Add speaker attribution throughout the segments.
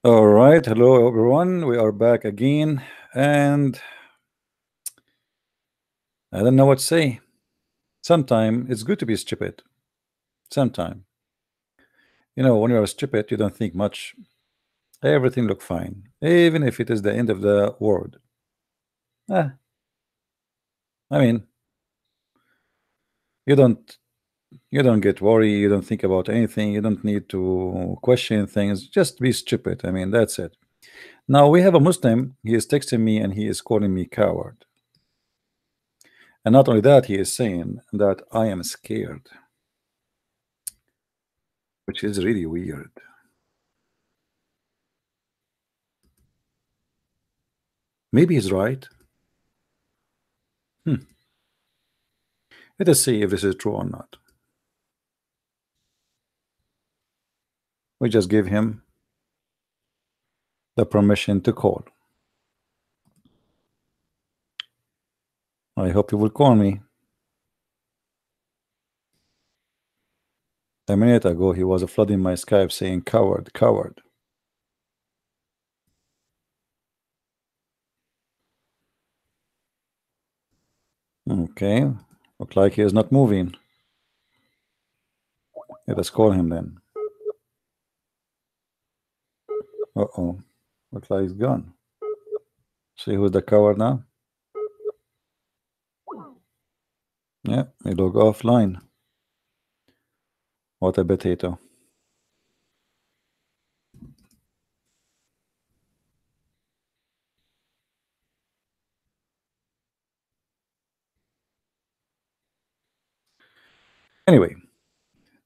Speaker 1: All right, hello everyone. We are back again, and I don't know what to say. Sometimes it's good to be stupid. Sometimes, when you're stupid, you don't think much. Everything look fine, even if it is the end of the world. Eh, I mean, you don't you don't get worried. You don't think about anything. You don't need to question things. Just be stupid. I mean, that's it. Now we have a Muslim. He is texting me and he is calling me coward. And not only that, he is saying that I am scared, which is really weird. Maybe he's right. Let us see if this is true or not. We just give him the permission to call. I hope he will call me. A minute ago, he was flooding my Skype saying coward, coward. Okay, look like he is not moving. Let us call him then. Uh-oh, look like he's gone. See who's the coward now? Yeah, he look offline. What a potato. Anyway,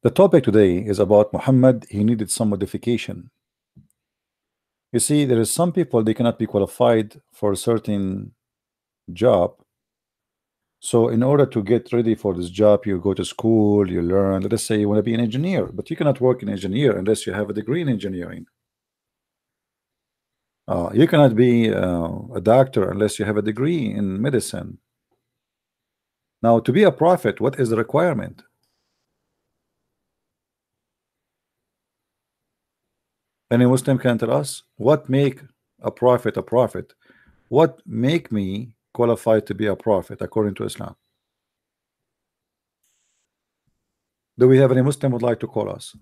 Speaker 1: the topic today is about Muhammad. He needed some modification. You see, there is some people, they cannot be qualified for a certain job. So in order to get ready for this job, you go to school, you learn. Let us say you want to be an engineer, but you cannot work in engineer unless you have a degree in engineering. You cannot be a doctor unless you have a degree in medicine. Now, to be a prophet, what is the requirement? Any Muslim can tell us what make a prophet a prophet? What make me qualified to be a prophet according to Islam? Do we have any Muslim would like to call us?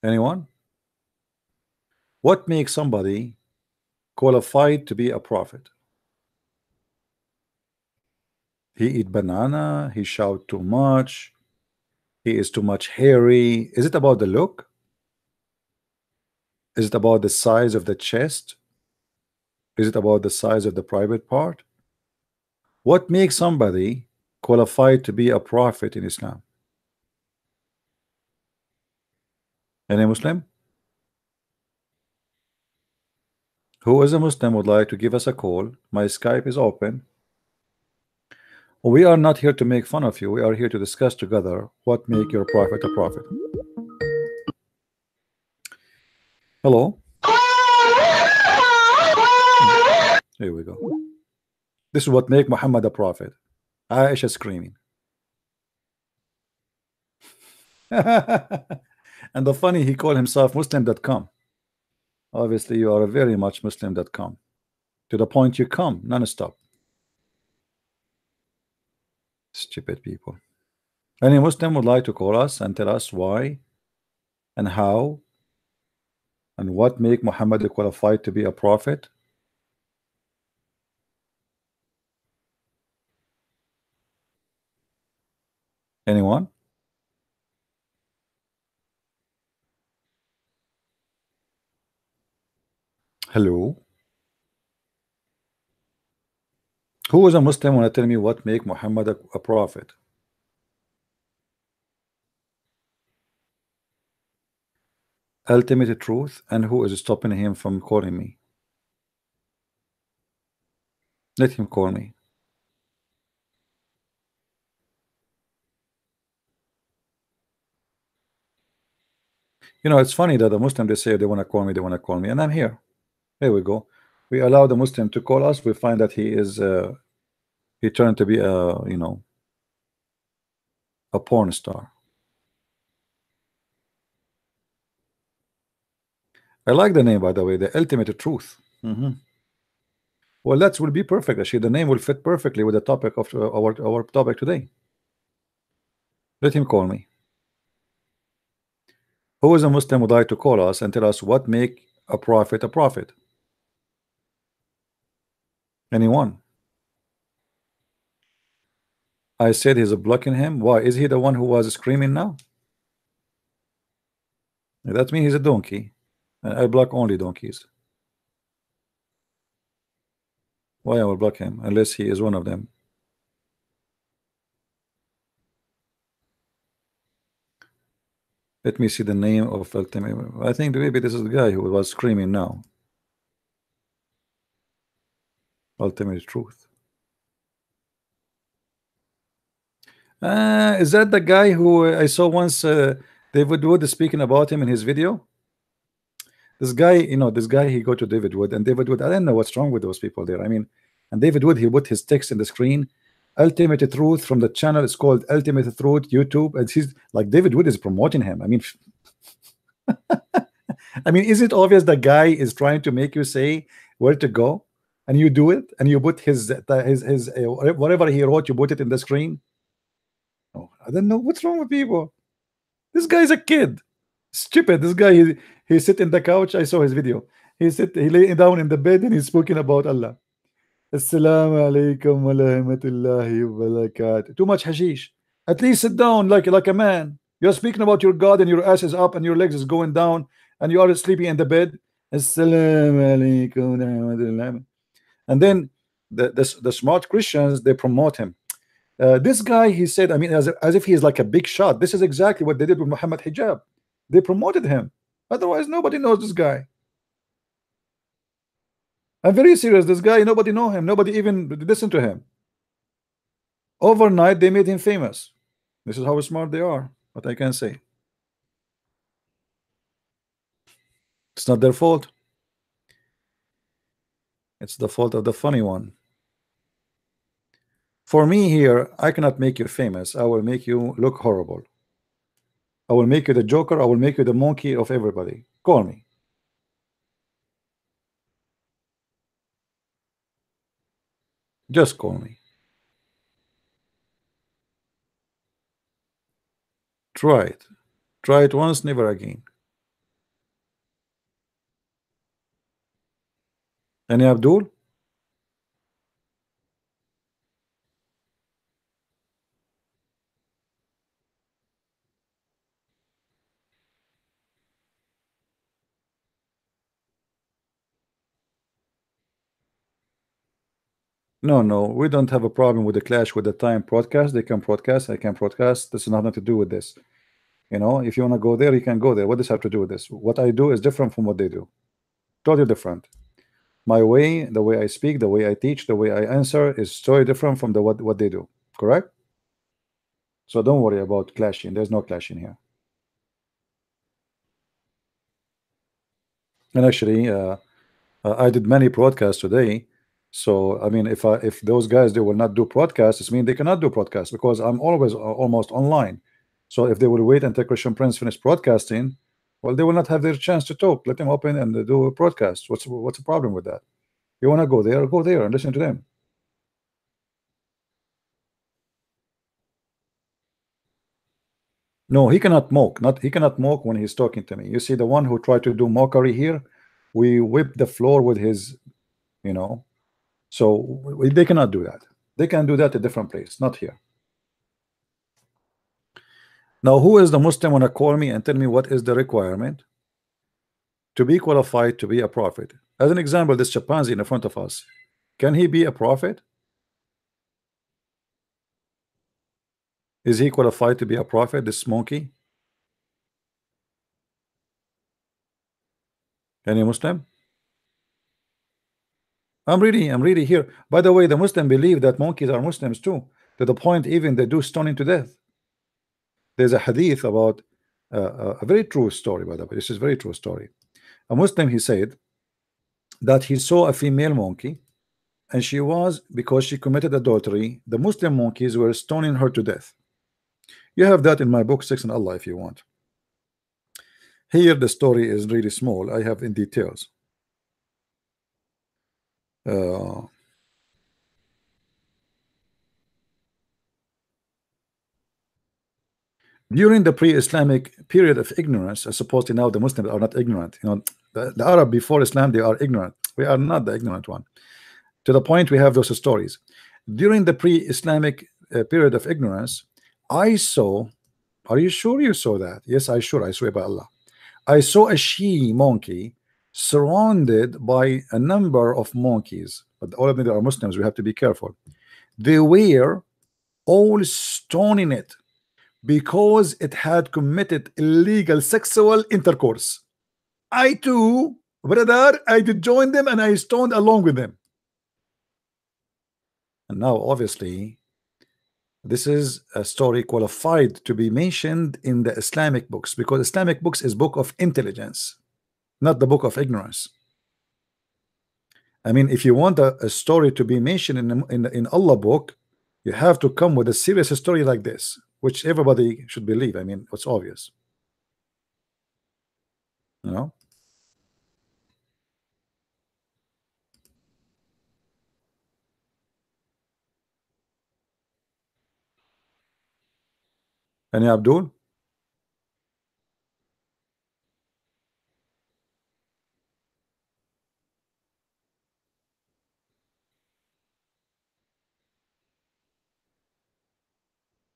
Speaker 1: Anyone? What makes somebody qualified to be a prophet? He eat banana, he shout too much, he is too much hairy. Is it about the look? Is it about the size of the chest? Is it about the size of the private part? What makes somebody qualified to be a prophet in Islam? Any Muslim? Who is a Muslim would like to give us a call? My Skype is open. We are not here to make fun of you. We are here to discuss together what make your prophet a prophet. Hello. Here we go. This is what make Muhammad a prophet. Aisha screaming. And the funny, he called himself Muslim.com. Obviously, you are very much Muslim.com. To the point you come non-stop. Stupid people. Any Muslim would like to call us and tell us why and how and what make Muhammad qualified to be a prophet? Anyone? Hello? Who is a Muslim want to tell me what make Muhammad a prophet? Ultimate truth, and who is stopping him from calling me? Let him call me. You know, it's funny that the Muslim, they say they want to call me, and I'm here. Here we go. We allow the Muslim to call us. We find that he turned to be a porn star. I like the name, by the way, the ultimate truth. Well, that will be perfect. Actually, the name will fit perfectly with the topic of our topic today. Let him call me. Who is a Muslim would like to call us and tell us what make a prophet a prophet? Anyone? I said he's blocking him. Why? Is he the one who was screaming now? That means he's a donkey. I block only donkeys. Why I will block him unless he is one of them? Let me see the name of ultimate. I think maybe this is the guy who was screaming now. Ultimate truth. Is that the guy who I saw once? David Wood is speaking about him in his video. This guy, this guy, he go to David Wood, and David Wood, I don't know what's wrong with those people there. I mean, and David Wood, he put his text in the screen. Ultimate Truth from the channel is called Ultimate Truth YouTube, and he's like, David Wood is promoting him. I mean, I mean, is it obvious the guy is trying to make you say where to go, and you do it, and you put his whatever he wrote, you put it in the screen? Oh, I don't know what's wrong with people. This guy's a kid, stupid. This guy, he sit in the couch. I saw his video. He lay down in the bed and he's speaking about Allah. Assalamu alaikum wa rahmatullahi wa barakatuh. Too much hashish. At least sit down like a man. You're speaking about your God and your ass is up and your legs is going down and you are sleeping in the bed. Assalamu alaikum wa rahmatullahi. And then the smart Christians, they promote him. This guy, he said, I mean, as if he is like a big shot. This is exactly what they did with Muhammad Hijab. They promoted him. Otherwise, nobody knows this guy. I'm very serious. This guy, nobody know him. Nobody even listen to him. Overnight, they made him famous. This is how smart they are. What I can say. It's not their fault. It's the fault of the funny one. For me here, I cannot make you famous. I will make you look horrible. I will make you the Joker. I will make you the monkey of everybody. Call me. Just call me. Try it. Try it once, never again. Any Abdul? No, we don't have a problem with the clash with the time broadcast. They can broadcast, I can broadcast. This is nothing to do with this. If you want to go there, you can go there. What does have to do with this? What I do is different from what they do. Totally different. My way, the way I speak, the way I teach, the way I answer is totally different from what they do. Correct? So don't worry about clashing. There's no clashing here. And actually, I did many broadcasts today. So I mean, if those guys, they will not do broadcasts, it means they cannot do broadcasts because I'm always almost online. So if they will wait until Christian Prince finish broadcasting, well, they will not have their chance to talk. Let them open and do a broadcast. What's the problem with that? You want to go there and listen to them. No, he cannot mock. He cannot mock when he's talking to me. You see, the one who tried to do mockery here, we whip the floor with his, So they cannot do that. They can do that at a different place, not here. Now, who is the Muslim want to call me and tell me what is the requirement to be qualified to be a prophet? As an example, this chimpanzee in front of us, can he be a prophet? Is he qualified to be a prophet, this monkey? Any Muslim? I'm reading here. By the way, the Muslim believe that monkeys are Muslims too, to the point even they do stoning to death. There's a hadith about a very true story, by the way. This is a very true story. A Muslim, he said that he saw a female monkey, and she was, because she committed adultery, the Muslim monkeys were stoning her to death. You have that in my book, Sex and Allah, if you want. Here the story is really small. I have in details. During the pre-Islamic period of ignorance, supposedly now the Muslims are not ignorant. You know, the Arab before Islam, they are ignorant. We are not the ignorant one. To the point we have those stories. During the pre-Islamic period of ignorance, I saw. Are you sure you saw that? Yes, I swear by Allah. I saw a she monkey surrounded by a number of monkeys, but all of them are Muslims. We have to be careful. They were all stoning it because it had committed illegal sexual intercourse. I too, brother, I did join them and I stoned along with them. And now, obviously, this is a story qualified to be mentioned in the Islamic books, because Islamic books is book of intelligence, not the book of ignorance. I mean, if you want a story to be mentioned in Allah book, you have to come with a serious story like this, which everybody should believe. I mean, it's obvious, you know. And Abdul,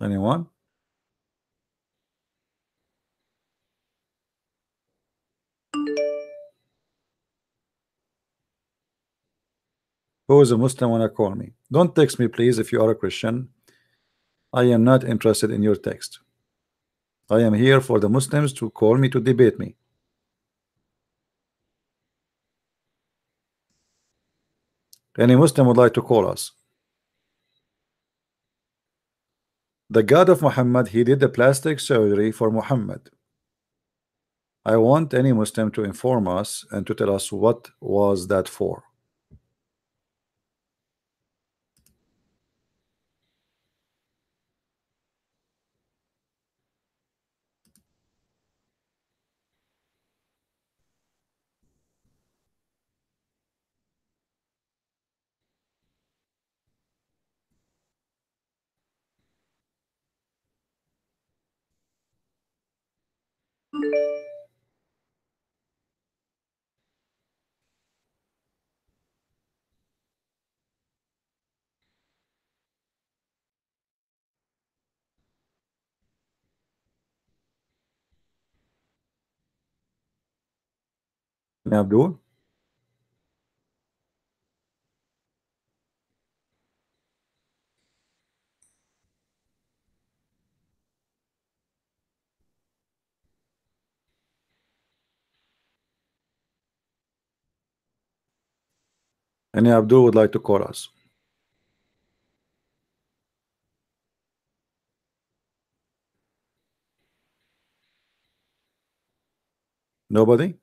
Speaker 1: anyone? Who is a Muslim wanna call me? Don't text me, please. If you are a Christian, I am not interested in your text. I am here for the Muslims to call me to debate me. Any Muslim would like to call us? The God of Muhammad, he did the plastic surgery for Muhammad. I want any Muslim to inform us and to tell us what was that for. Abdul? Any Abdul would like to call us? Nobody?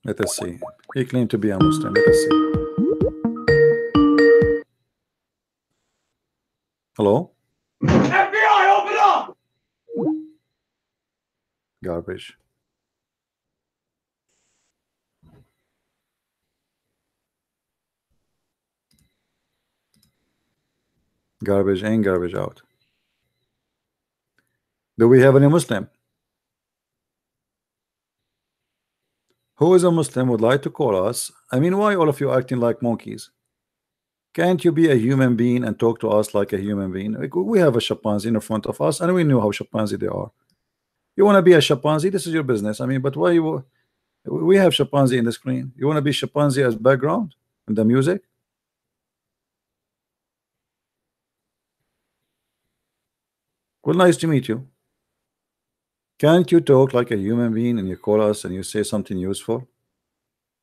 Speaker 1: Let us see. He claimed to be a Muslim. Let us see. Hello?
Speaker 2: FBI, open up!
Speaker 1: Garbage. Garbage in, garbage out. Do we have any Muslim? Who is a Muslim would like to call us? I mean, why all of you acting like monkeys? Can't you be a human being and talk to us like a human being? Like, we have a chimpanzee in front of us and we know how chimpanzee they are. You want to be a chimpanzee? This is your business. I mean, but why you? We have chimpanzee in the screen. You want to be chimpanzee as background in the music? Well, nice to meet you. Can't you talk like a human being and you call us and you say something useful?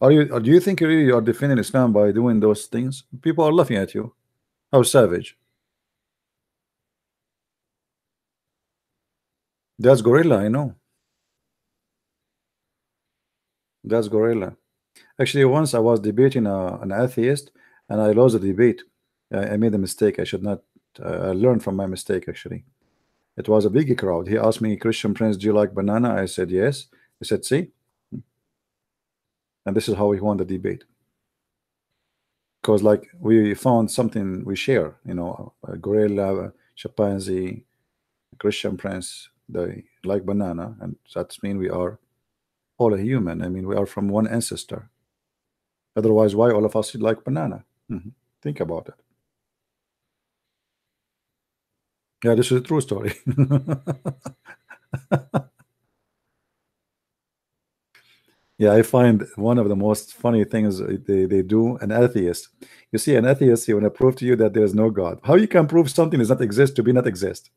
Speaker 1: Are you? Or do you think you really are defending Islam by doing those things? People are laughing at you. How savage! That's gorilla, I know. That's gorilla. Actually, once I was debating an atheist, and I lost the debate. I made a mistake. I should not. I learned from my mistake. Actually, it was a big crowd. He asked me, "Christian Prince, do you like banana?" I said yes. He said, "See," and this is how we won the debate. Because like we found something we share. You know, a gorilla, a chimpanzee, a Christian Prince. They like banana, and that means we are all a human. I mean, we are from one ancestor. Otherwise, why all of us like banana? Think about it. Yeah, this is a true story. Yeah, I find one of the most funny things they do, an atheist. You see, an atheist, he want to prove to you that there is no God. How you can prove something does not exist to be not exist?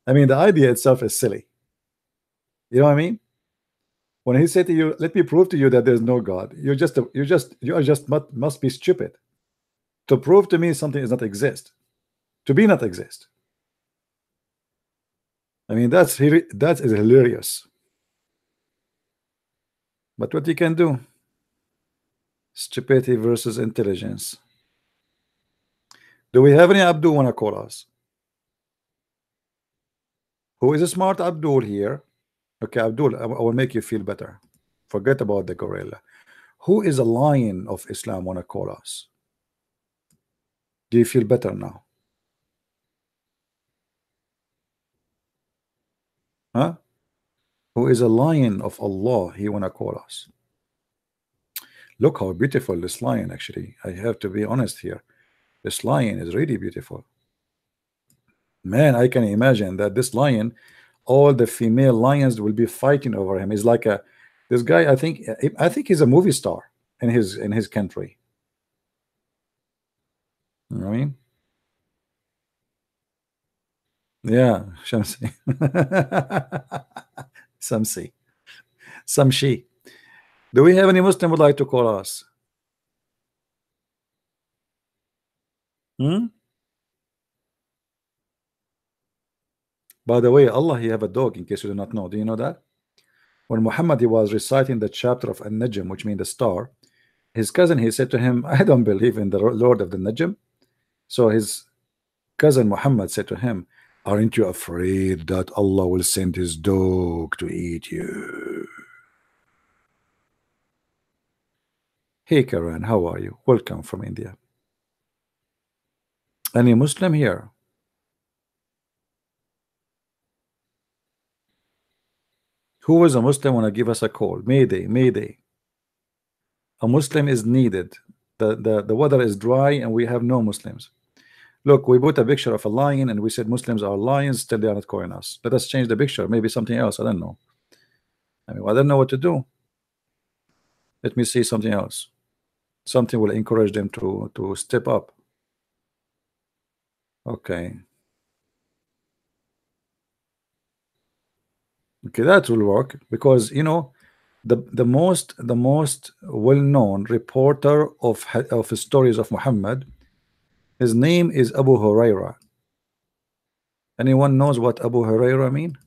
Speaker 1: I mean, the idea itself is silly. You know what I mean? When he said to you, "Let me prove to you that there's no God," you are just must be stupid to prove to me something does not exist, to be not exist. I mean, that is hilarious. But what you can do? Stupidity versus intelligence. Do we have any Abdul wanna call us? Who is a smart Abdul here? Okay, Abdul, I will make you feel better. Forget about the gorilla. Who is a lion of Islam wanna call us? Do you feel better now? Huh? Who is a lion of Allah? He wanna call us. Look how beautiful this lion actually. I have to be honest here. This lion is really beautiful. Man, I can imagine that this lion, all the female lions will be fighting over him. He's like a this guy. I think he's a movie star in his country. You know what I mean? Yeah, Shamsi. Samsi. Samshi. Do we have any Muslim would like to call us? Hmm? By the way, Allah, he have a dog, in case you do not know. Do you know that? When Muhammad he was reciting the chapter of An-Najm, which means the star, his cousin, he said to him, "I don't believe in the Lord of the Najm." So his cousin Muhammad said to him, "Aren't you afraid that Allah will send his dog to eat you?" Hey Karan, how are you? Welcome from India. Any Muslim here? Who is a Muslim want to give us a call? Mayday, Mayday. A Muslim is needed. The weather is dry and we have no Muslims. Look, we put a picture of a lion and we said Muslims are lions, still they are not calling us. Let us change the picture, maybe something else. I don't know. I mean, I don't know what to do. Let me see something else. Something will encourage them to step up. Okay. Okay, that will work because you know the most well-known reporter of stories of Muhammad, his name is Abu Huraira. Anyone knows what Abu Huraira mean?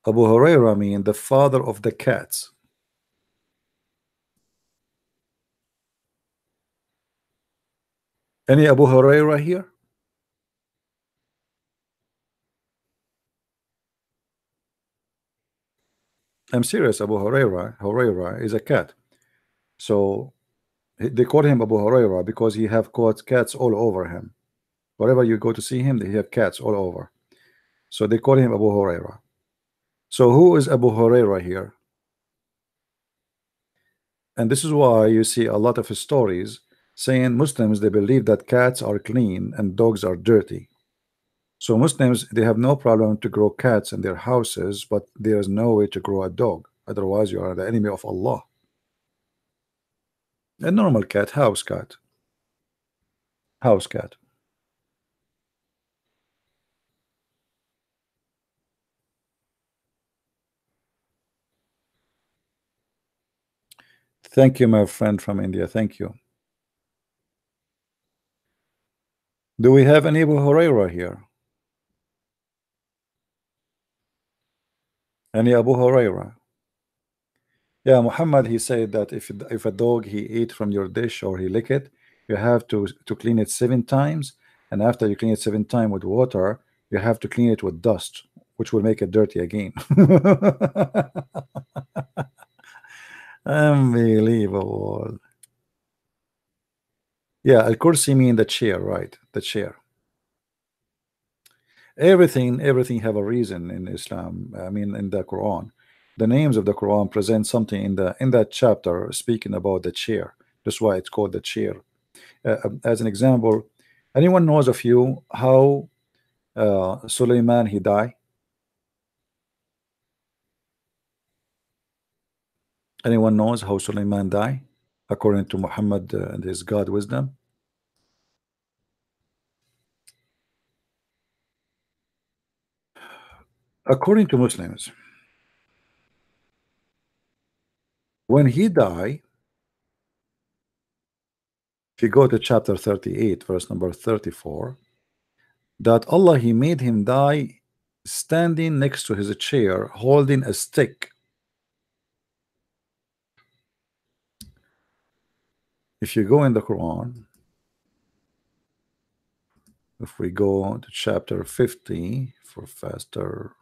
Speaker 1: Abu Huraira mean the father of the cats. Any Abu Huraira here? I'm serious. Abu Huraira is a cat. So they call him Abu Huraira because he have caught cats all over him. Wherever you go to see him, they have cats all over. So they call him Abu Huraira. So who is Abu Huraira here? And this is why you see a lot of stories saying Muslims they believe that cats are clean and dogs are dirty. So Muslims they have no problem to grow cats in their houses, but there is no way to grow a dog. Otherwise, you are the enemy of Allah. A normal cat, house cat, house cat. Thank you, my friend from India. Thank you. Do we have any Abu Huraira here? Any Abu Huraira? Yeah, Muhammad, he said that if a dog he ate from your dish or he lick it, you have to clean it 7 times, and after you clean it 7 times with water, you have to clean it with dust, which will make it dirty again. Unbelievable. Yeah, al-kursi mean the chair, right? The chair. Everything have a reason in Islam. I mean, in the Quran, the names of the Quran present something in that chapter speaking about the chair. That's why it's called the chair. As an example, anyone knows of you how Suleiman he died? Anyone knows how Suleiman died according to Muhammad and his God wisdom? According to Muslims, when he died, if you go to chapter 38 verse number 34, that Allah he made him die standing next to his chair holding a stick. If you go in the Quran, if we go to chapter 50 for faster,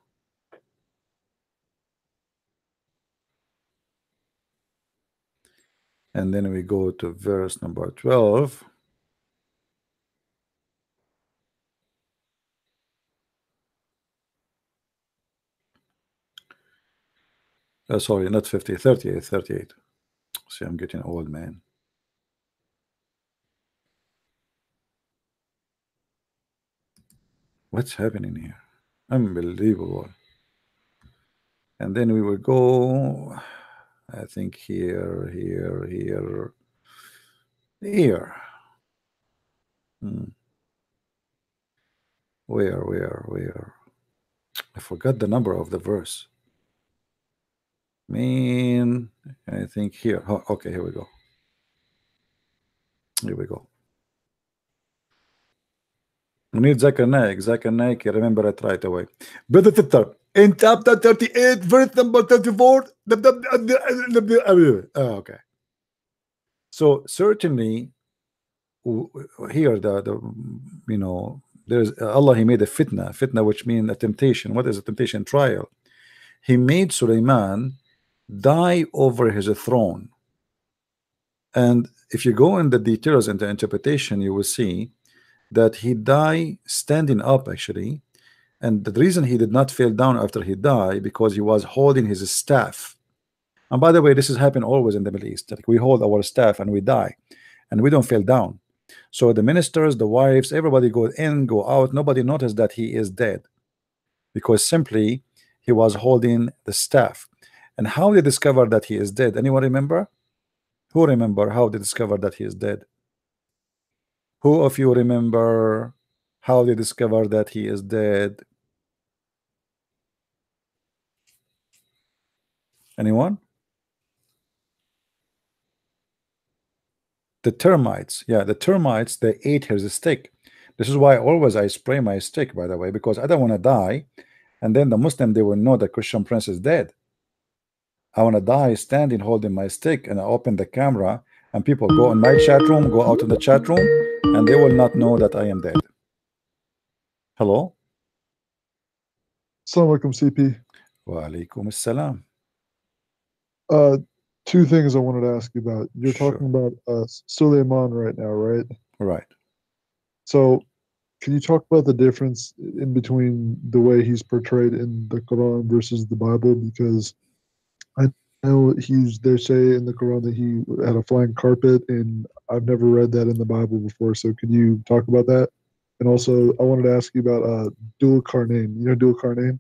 Speaker 1: and then we go to verse number 12, sorry, not 50, 38, 38. See, I'm getting old, man. What's happening here? Unbelievable. And then we will go, I think here. Where? I forgot the number of the verse. Man, I think here. Oh, okay, here we go. We need Zakir Naik, remember it right away. Brother Titter, in chapter 38, verse number 34. Okay. So certainly here the you know, there's Allah he made a fitna which means a temptation. What is a temptation? Trial. He made Suleiman die over his throne, and if you go in the details and the interpretation, you will see that he died standing up actually, and the reason he did not fall down after he died because he was holding his staff. And by the way, this has happened always in the Middle East, like we hold our staff and we die and we don't fall down. So the ministers, the wives, everybody go in, go out, nobody noticed that he is dead because simply he was holding the staff. And how they discover that he is dead? Anyone remember? Who remember how they discovered that he is dead? Who of you remember how they discovered that he is dead? Anyone? The termites. Yeah, the termites, they ate his stick. This is why always I spray my stick, by the way, because I don't want to die and then the Muslim, they will know the Christian prince is dead. I want to die standing holding my stick, and I open the camera and people go in my chat room, go out in the chat room, and they will not know that I am dead. Hello?
Speaker 3: Assalamu alaikum, CP.
Speaker 1: Wa alaikum assalam.
Speaker 3: Two things I wanted to ask you about. You're
Speaker 1: Sure.
Speaker 3: talking about Suleiman right now, right?
Speaker 1: Right.
Speaker 3: So can you talk about the difference in between the way he's portrayed in the Quran versus the Bible? Because I know they say in the Quran that he had a flying carpet, and I've never read that in the Bible before. So can you talk about that? And also, I wanted to ask you about dual Qarnayn. You know dual Qarnayn?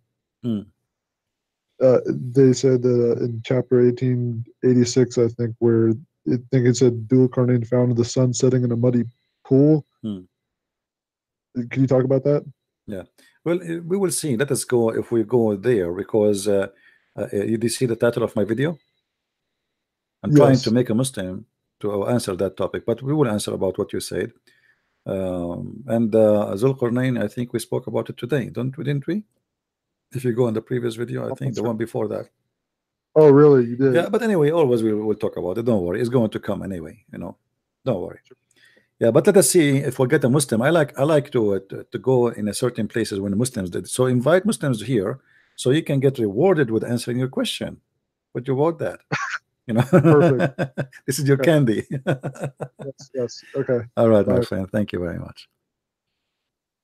Speaker 3: They said that in chapter 1886, I think, where it said dual Qarnayn found the sun setting in a muddy pool. Can you talk about that?
Speaker 1: Yeah. Well, we will see. Let us go if we go there, because did you see the title of my video? I'm trying to make a Muslim to answer that topic, but we will answer about what you said. And Zulqarnain, I think we spoke about it today, didn't we? If you go on the previous video, I think the one before that.
Speaker 3: Oh, really? You did?
Speaker 1: Yeah, but anyway, always we'll talk about it. Don't worry, it's going to come anyway. Don't worry. Yeah, but let us see if we get a Muslim. I like to go in a certain places when Muslims did. So invite Muslims here, so you can get rewarded with answering your question. What you want that?
Speaker 3: Perfect.
Speaker 1: This is your
Speaker 3: Okay.
Speaker 1: candy.
Speaker 3: Yes. Okay.
Speaker 1: All right, my
Speaker 3: Bye.
Speaker 1: friend. Thank you very much.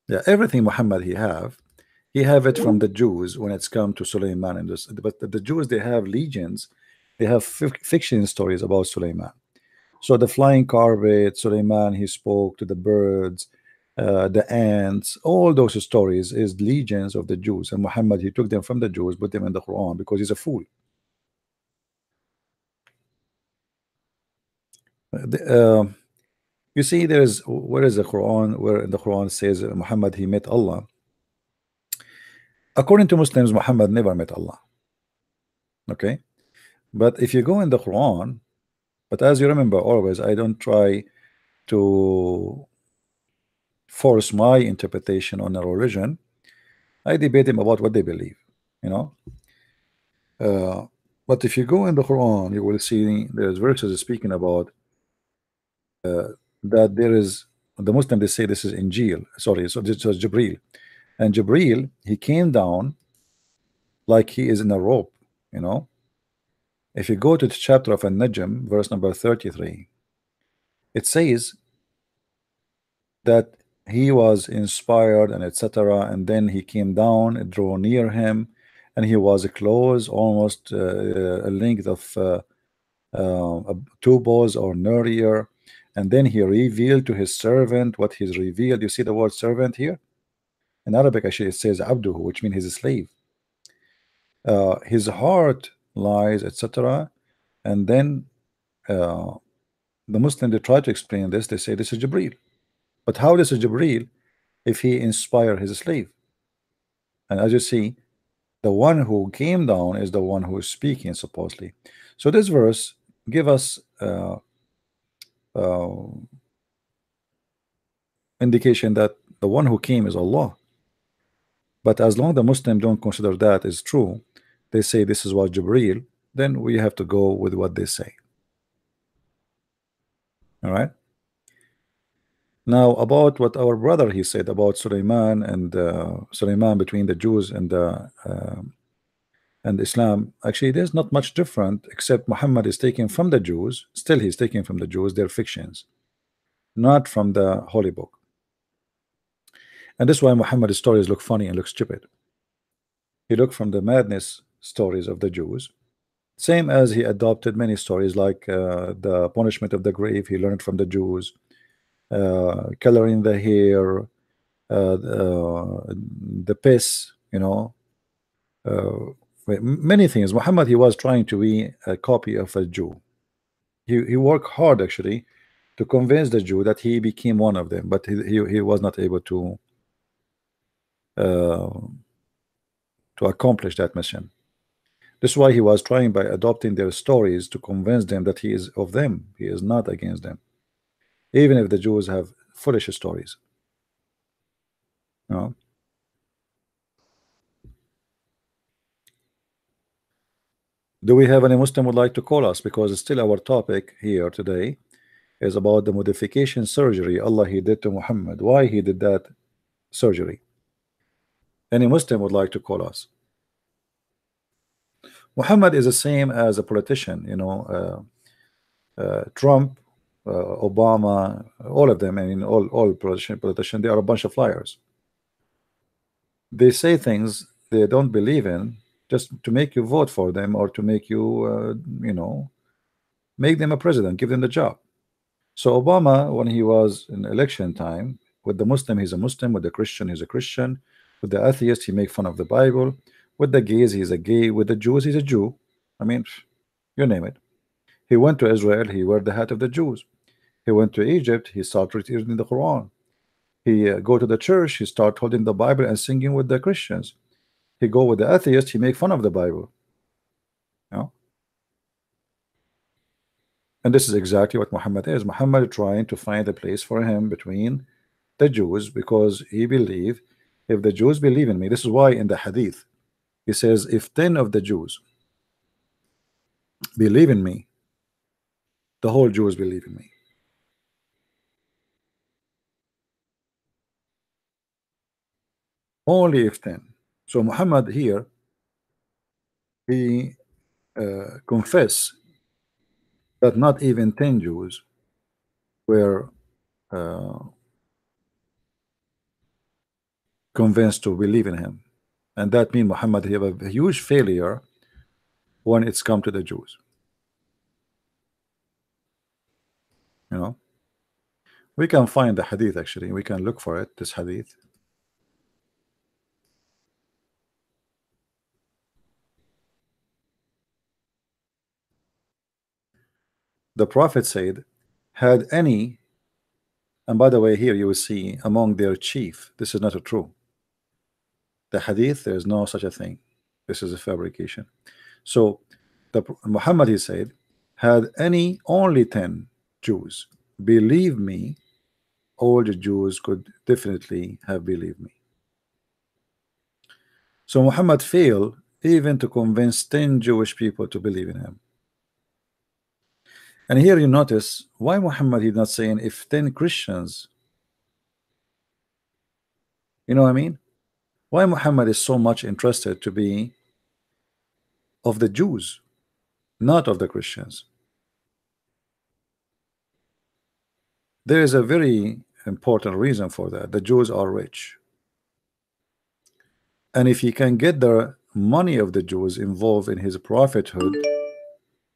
Speaker 1: Yeah, everything Muhammad he have it from the Jews when it's come to Suleiman and this. But the Jews, they have legions, they have fiction stories about Suleiman. So the flying carpet, Suleiman, he spoke to the birds, the ants, all those stories is legions of the Jews. And Muhammad, he took them from the Jews, put them in the Quran because he's a fool. You see, where is the Quran, where in the Quran says Muhammad, he met Allah. According to Muslims, Muhammad never met Allah. Okay, but if you go in the Quran, but as you remember always, I don't try to force my interpretation on a religion. I debate them about what they believe, but if you go in the Quran, you will see there's verses speaking about that there is the Muslim, they say this is Injil, sorry, so this was Jibril, and Jibril, he came down like he is in a rope. If you go to the chapter of An-Najm, verse number 33, it says that he was inspired and etc., and then he came down, it drew near him, and he was close, almost a length of 2 balls or nearer, and then he revealed to his servant what he's revealed. You see the word servant here in Arabic, actually it says abduhu, which means his slave. His heart lies, etc., and then the Muslim, they try to explain this. They say this is Jibril, but how this is Jibril if he inspired his slave? And as you see, the one who came down is the one who is speaking supposedly. So this verse give us indication that the one who came is Allah. But as long as the Muslim don't consider that is true, they say this is what Jibril, then we have to go with what they say. All right. Now about what our brother he said about Suleiman and Suleiman between the Jews and Islam. Actually, there's not much different, except Muhammad is taken from the Jews. Still, he's taken from the Jews, their fictions, not from the Holy Book. And this is why Muhammad's stories look funny and look stupid. He looked from the madness stories of the Jews, same as he adopted many stories like the punishment of the grave. He learned from the Jews, coloring the hair, the piss, many things. Muhammad, he was trying to be a copy of a Jew. He worked hard actually to convince the Jew that he became one of them, but he was not able to accomplish that mission. This is why he was trying by adopting their stories to convince them that he is of them. He is not against them, even if the Jews have foolish stories. Do we have any Muslim would like to call us? Because it's still our topic here today is about the modification surgery Allah he did to Muhammad. Why he did that surgery? Any Muslim would like to call us? Muhammad is the same as a politician, Trump, Obama, all of them. I mean, all politicians, they are a bunch of liars. They say things they don't believe in just to make you vote for them or to make you, make them a president, give them the job. So Obama, when he was in election time, with the Muslim, he's a Muslim. With the Christian, he's a Christian. With the atheist, he make fun of the Bible. With the gays, he's a gay. With the Jews, he's a Jew. I mean, you name it. He went to Israel, he wore the hat of the Jews. He went to Egypt, he started reading the Quran. He go to the church, he start holding the Bible and singing with the Christians. He go with the atheist, he make fun of the Bible. And this is exactly what Muhammad is. Muhammad trying to find a place for him between the Jews because he believed if the Jews believe in me, this is why in the hadith he says if 10 of the Jews believe in me, the whole Jews believe in me. Only if 10. So Muhammad here, he confess that not even 10 Jews were convinced to believe in him, and that means Muhammad he have a huge failure when it's come to the Jews. You know, we can find the hadith, actually we can look for it, this hadith. The Prophet said, had any, and by the way here you will see among their chief, this is not a true. The hadith, there is no such a thing, this is a fabrication. So the Muhammad he said, had any only 10 Jews believe me, all the Jews could definitely have believed me. So Muhammad failed even to convince 10 Jewish people to believe in him. And here you notice why Muhammad is not saying if 10 Christians, you know what I mean? Why Muhammad is so much interested to be of the Jews, not of the Christians. There is a very important reason for that. The Jews are rich, and if he can get the money of the Jews involved in his prophethood,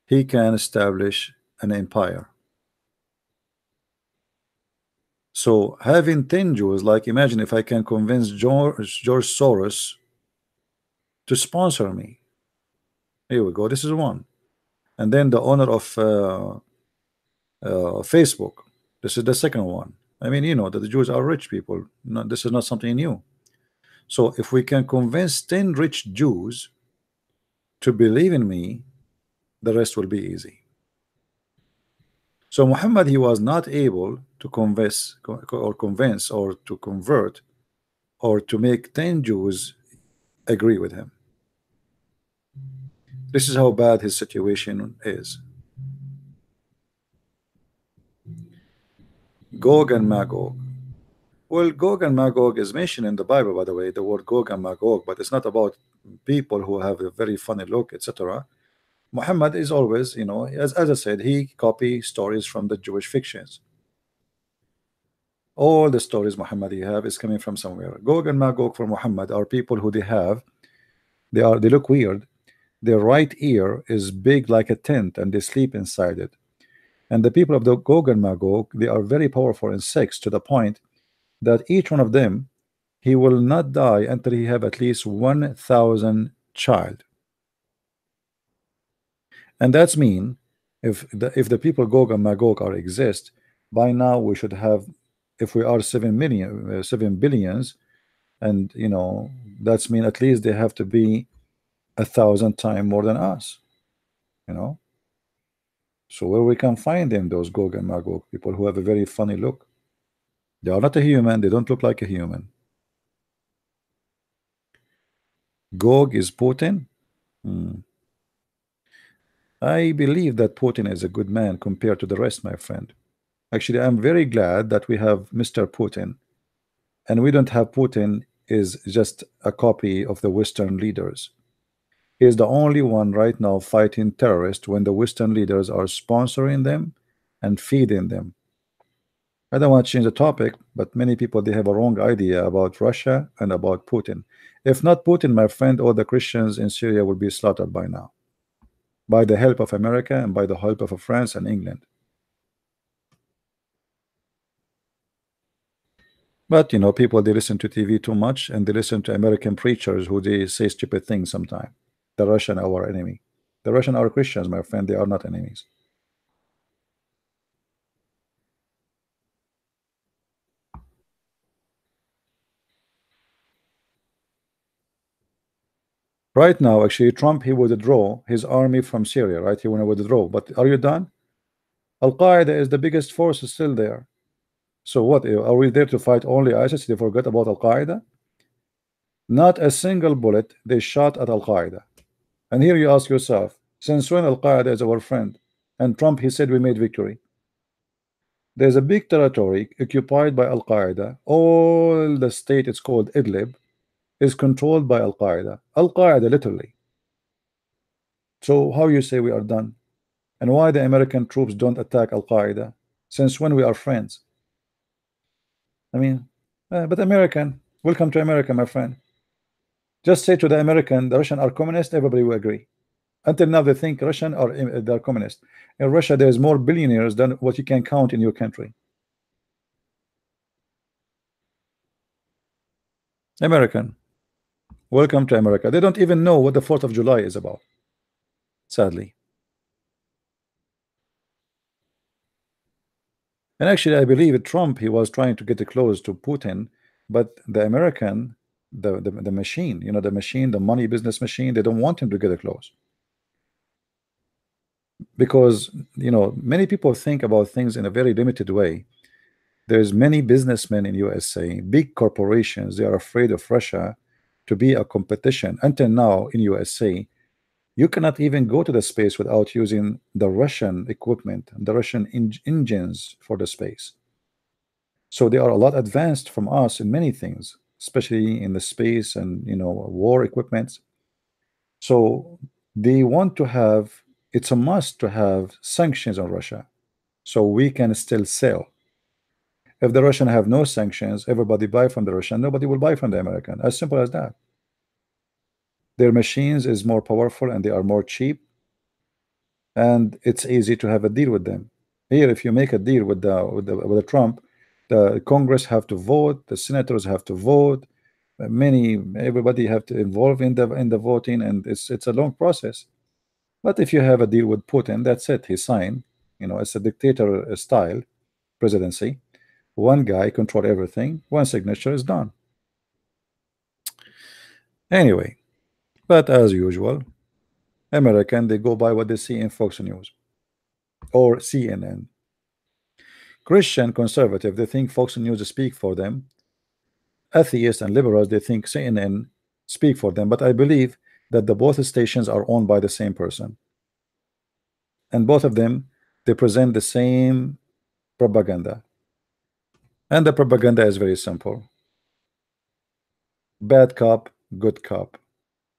Speaker 1: he can establish an empire. So having 10 Jews, like imagine if I can convince George Soros to sponsor me. Here we go, this is one. And then the owner of Facebook, this is the second one. I mean, you know that the Jews are rich people. No, this is not something new. So if we can convince 10 rich Jews to believe in me, the rest will be easy. So Muhammad, he was not able to convince or to convert or to make 10 Jews agree with him. This is how bad his situation is. Gog and Magog. Well, Gog and Magog is mentioned in the Bible, by the way, the word Gog and Magog, but it's not about people who have a very funny look, etc. Muhammad is always, you know, as I said, he copies stories from the Jewish fictions. All the stories Muhammad he have is coming from somewhere. Gog and Magog for Muhammad are people who they look weird. Their right ear is big like a tent and they sleep inside it. And the people of the Gog and Magog, they are very powerful in sex to the point that each one of them, he will not die until he have at least 1,000 child. And that's mean if the people Gog and Magog are exist, by now we should have, if we are 7 billions, and you know that's mean at least they have to be 1,000 times more than us, you know. So where we can find them, those Gog and Magog people who have a very funny look? They are not a human, they don't look like a human. Gog is Putin. I believe that Putin is a good man compared to the rest, my friend. Actually, I'm very glad that we have Mr. Putin, and we don't have Putin is just a copy of the Western leaders. He is the only one right now fighting terrorists when the Western leaders are sponsoring them and feeding them. I don't want to change the topic, but many people, they have a wrong idea about Russia and about Putin. If not Putin, my friend, all the Christians in Syria will be slaughtered by now, by the help of America and by the help of France and England. But you know, people, they listen to TV too much, and they listen to American preachers who they say stupid things sometimes. The Russian are our enemy. The Russian are Christians, my friend. They are not enemies. Right now, actually, Trump, he would withdraw his army from Syria, right? He want to withdraw. But are you done? Al-Qaeda is the biggest force, is still there. So what, are we there to fight only ISIS? They forgot about Al-Qaeda? Not a single bullet they shot at Al-Qaeda. And here you ask yourself, since when Al-Qaeda is our friend? And Trump, he said we made victory. There's a big territory occupied by Al-Qaeda. All the state, it's called Idlib, is controlled by Al-Qaeda. Al-Qaeda, literally. So how you say we are done? And why the American troops don't attack Al-Qaeda? Since when we are friends? I mean, but American, welcome to America, my friend. Just say to the American, the Russian are communist, everybody will agree. Until now, they think Russian are they're communist. In Russia, there's more billionaires than what you can count in your country. American, welcome to America. They don't even know what the 4th of July is about, sadly. And actually, I believe Trump, he was trying to get close to Putin, but the American, the machine, you know, the machine, the money business machine, they don't want him to get close. Because, you know, many people think about things in a very limited way. There's many businessmen in USA, big corporations, they are afraid of Russia to be a competition. Until now in USA, you cannot even go to the space without using the Russian equipment, the Russian engines for the space. So they are a lot advanced from us in many things, especially in the space and, you know, war equipment. So they want to have, it's a must to have sanctions on Russia so we can still sell. If the Russian have no sanctions, everybody buy from the Russian, nobody will buy from the American. As simple as that. Their machines is more powerful and they are more cheap, and it's easy to have a deal with them. Here, if you make a deal with the Trump, the Congress have to vote, the senators have to vote, everybody have to involve in the voting, and it's a long process. But if you have a deal with Putin, that's it. He signed. You know, it's a dictator style presidency. One guy control everything. One signature is done. Anyway, but as usual, American, they go by what they see in Fox News or CNN. Christian conservative, they think Fox News speak for them. Atheists and liberals, they think CNN speak for them. But I believe that the both stations are owned by the same person, and both of them, they present the same propaganda. And the propaganda is very simple: bad cop, good cop.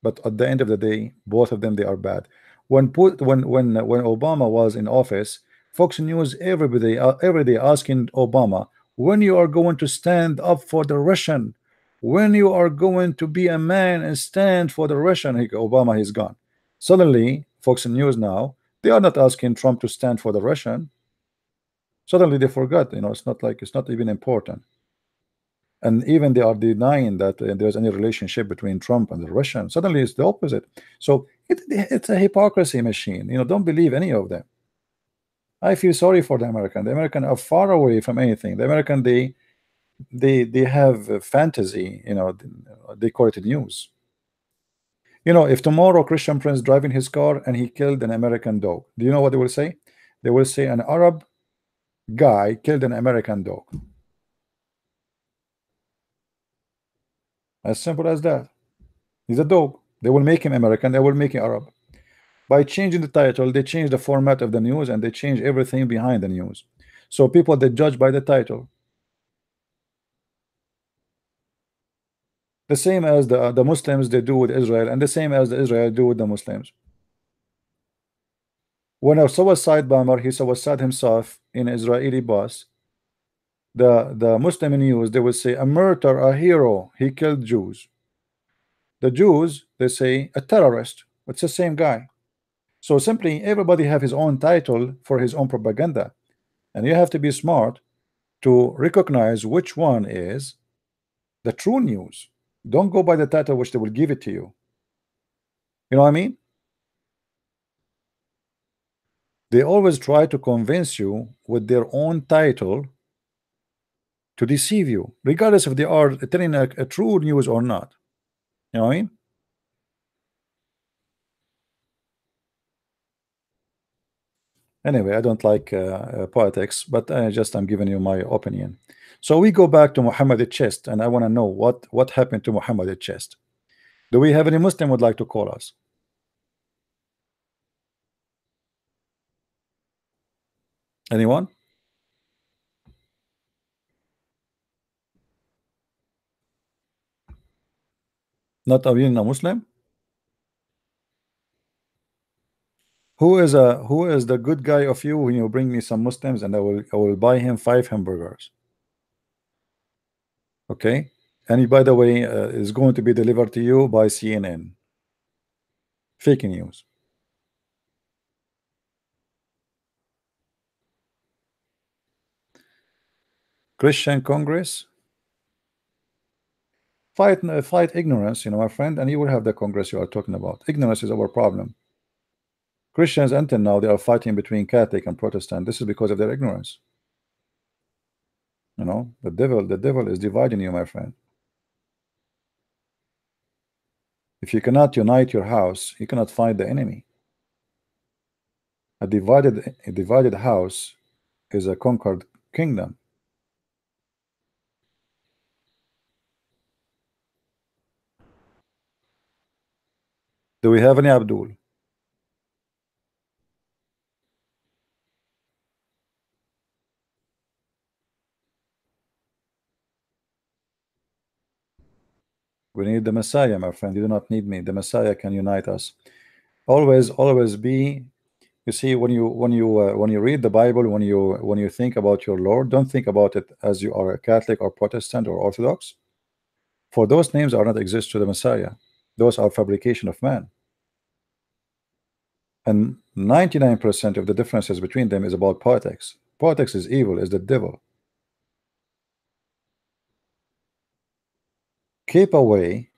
Speaker 1: But at the end of the day, both of them, they are bad. When Obama was in office, Fox News every day asking Obama, when you are going to stand up for the Russian, when you are going to be a man and stand for the Russian. Obama, he's gone. Suddenly Fox News now, they are not asking Trump to stand for the Russian. Suddenly they forgot, you know, it's not even important. And even they are denying that there's any relationship between Trump and the Russian. Suddenly it's the opposite. So it's a hypocrisy machine. You know, don't believe any of them. I feel sorry for the American. The American are far away from anything. The American, they have a fantasy. You know, they call it news. You know, if tomorrow Christian Prince driving his car and he killed an American dog, do you know what they will say? They will say an Arab guy killed an American dog. As simple as that. He's a dog. They will make him American. They will make him Arab. By changing the title, they change the format of the news, and they change everything behind the news. So people, they judge by the title. The same as the Muslims, they do with Israel, and the same as the Israel do with the Muslims. When a suicide bomber, he suicide himself in Israeli bus, the Muslim news, they will say a murderer, a hero, he killed Jews. The Jews, they say a terrorist. It's the same guy. So simply everybody have his own title for his own propaganda, and you have to be smart to recognize which one is the true news. Don't go by the title which they will give it to you. You know what I mean? They always try to convince you with their own title to deceive you, regardless if they are telling a true news or not. You know what I mean? Anyway, I don't like politics, but I'm giving you my opinion. So we go back to Muhammad at chest, and I want to know what happened to Muhammad at chest. Do we have any Muslim would like to call us? Anyone? Not even a Muslim? Who is the good guy of you when you bring me some Muslims, and I will buy him 5 hamburgers. Okay, and he, by the way, is going to be delivered to you by CNN. Fake news. Christian Congress. Fight ignorance, my friend, and you will have the Congress you are talking about. Ignorance is our problem. Christians until now, they are fighting between Catholic and Protestant. This is because of their ignorance. The devil is dividing you, my friend. If you cannot unite your house, you cannot fight the enemy. A divided house is a conquered kingdom. Do we have any Abdul? We need the Messiah, my friend. You do not need me. The Messiah can unite us. Always be. You see, when you read the Bible, when you think about your Lord, don't think about it as you are a Catholic or Protestant or Orthodox. For those names are not exist to the Messiah. Those are fabrication of man. And 99% of the differences between them is about politics. Politics is evil, is the devil. Keep away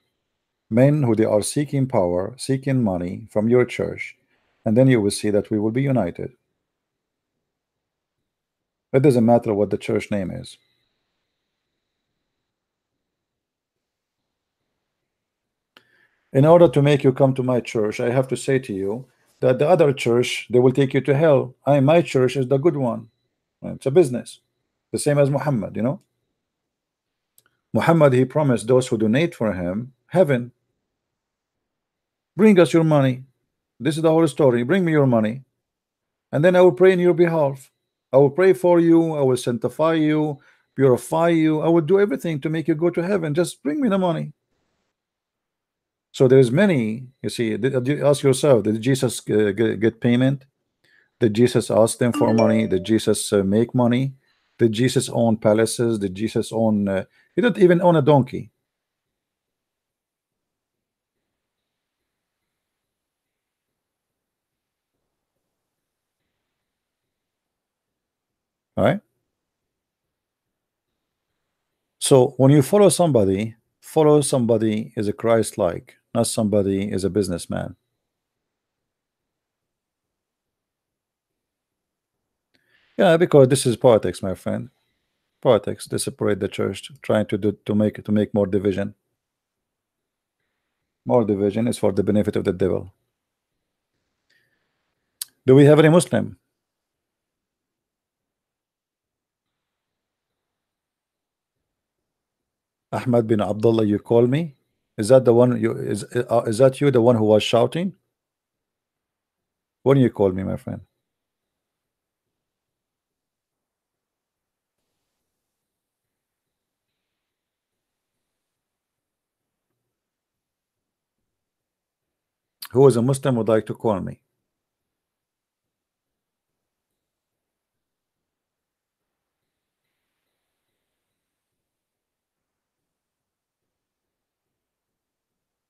Speaker 1: men who they are seeking power, seeking money from your church, and then you will see that we will be united. It doesn't matter what the church name is. In order to make you come to my church, I have to say to you that the other church, they will take you to hell. My church is the good one. It's a business, the same as Muhammad. Muhammad, he promised those who donate for him heaven. Bring us your money. This is the whole story. Bring me your money, and then I will pray in your behalf. I will pray for you. I will sanctify you, purify you. I will do everything to make you go to heaven. Just bring me the money. So there's many. You see, ask yourself: did Jesus get payment? Did Jesus ask them for money? Did Jesus make money? Did Jesus own palaces? Did Jesus own? He didn't even own a donkey. All right. So when you follow somebody is a Christ-like, not somebody is a businessman. Yeah, because this is politics, my friend. Politics. They separate the church, trying to make more division. More division is for the benefit of the devil. Do we have any Muslim? Ahmad bin Abdullah, you call me? Is that the one is that you, the one who was shouting? When you call me, my friend? Who is a Muslim would like to call me?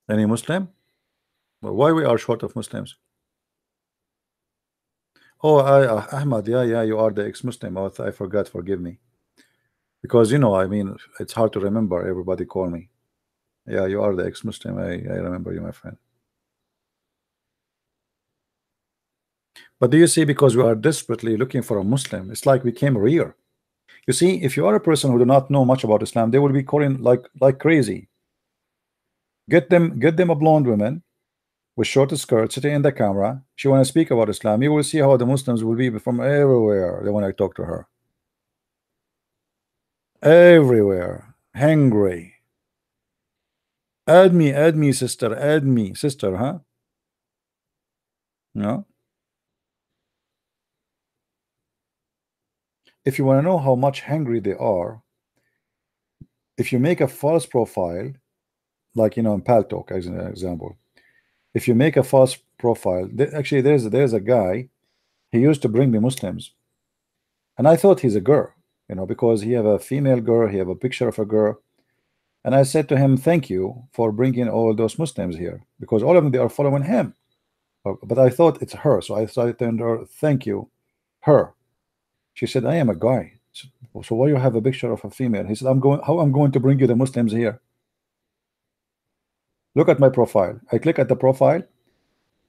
Speaker 1: Any Muslim? Well, why we are short of Muslims? Oh, Ahmad, yeah, you are the ex-Muslim. Oh, I forgot. Forgive me. Because I mean, it's hard to remember. Everybody call me. Yeah, you are the ex-Muslim. I remember you, my friend. But do you see, because we are desperately looking for a Muslim, it's like we came rare. You see, if you are a person who do not know much about Islam, they will be calling like crazy. Get them a blonde woman with short skirt sitting in the camera. She want to speak about Islam. You will see how the Muslims will be from everywhere. They want to talk to her. everywhere. Hungry. Add me, sister. Add me, sister, huh? No. If you want to know how much hungry they are, if you make a false profile, like in Paltalk as an example, if you make a false profile, actually there's a guy, he used to bring me Muslims, and I thought he's a girl, because he have a female girl, he have a picture of a girl, and I said to him, thank you for bringing all those Muslims here, because all of them, they are following him. But I thought it's her, so I started telling her, thank you, her. She said, I am a guy. So why you have a picture of a female? He said, how I'm going to bring you the Muslims here? Look at my profile. I click at the profile,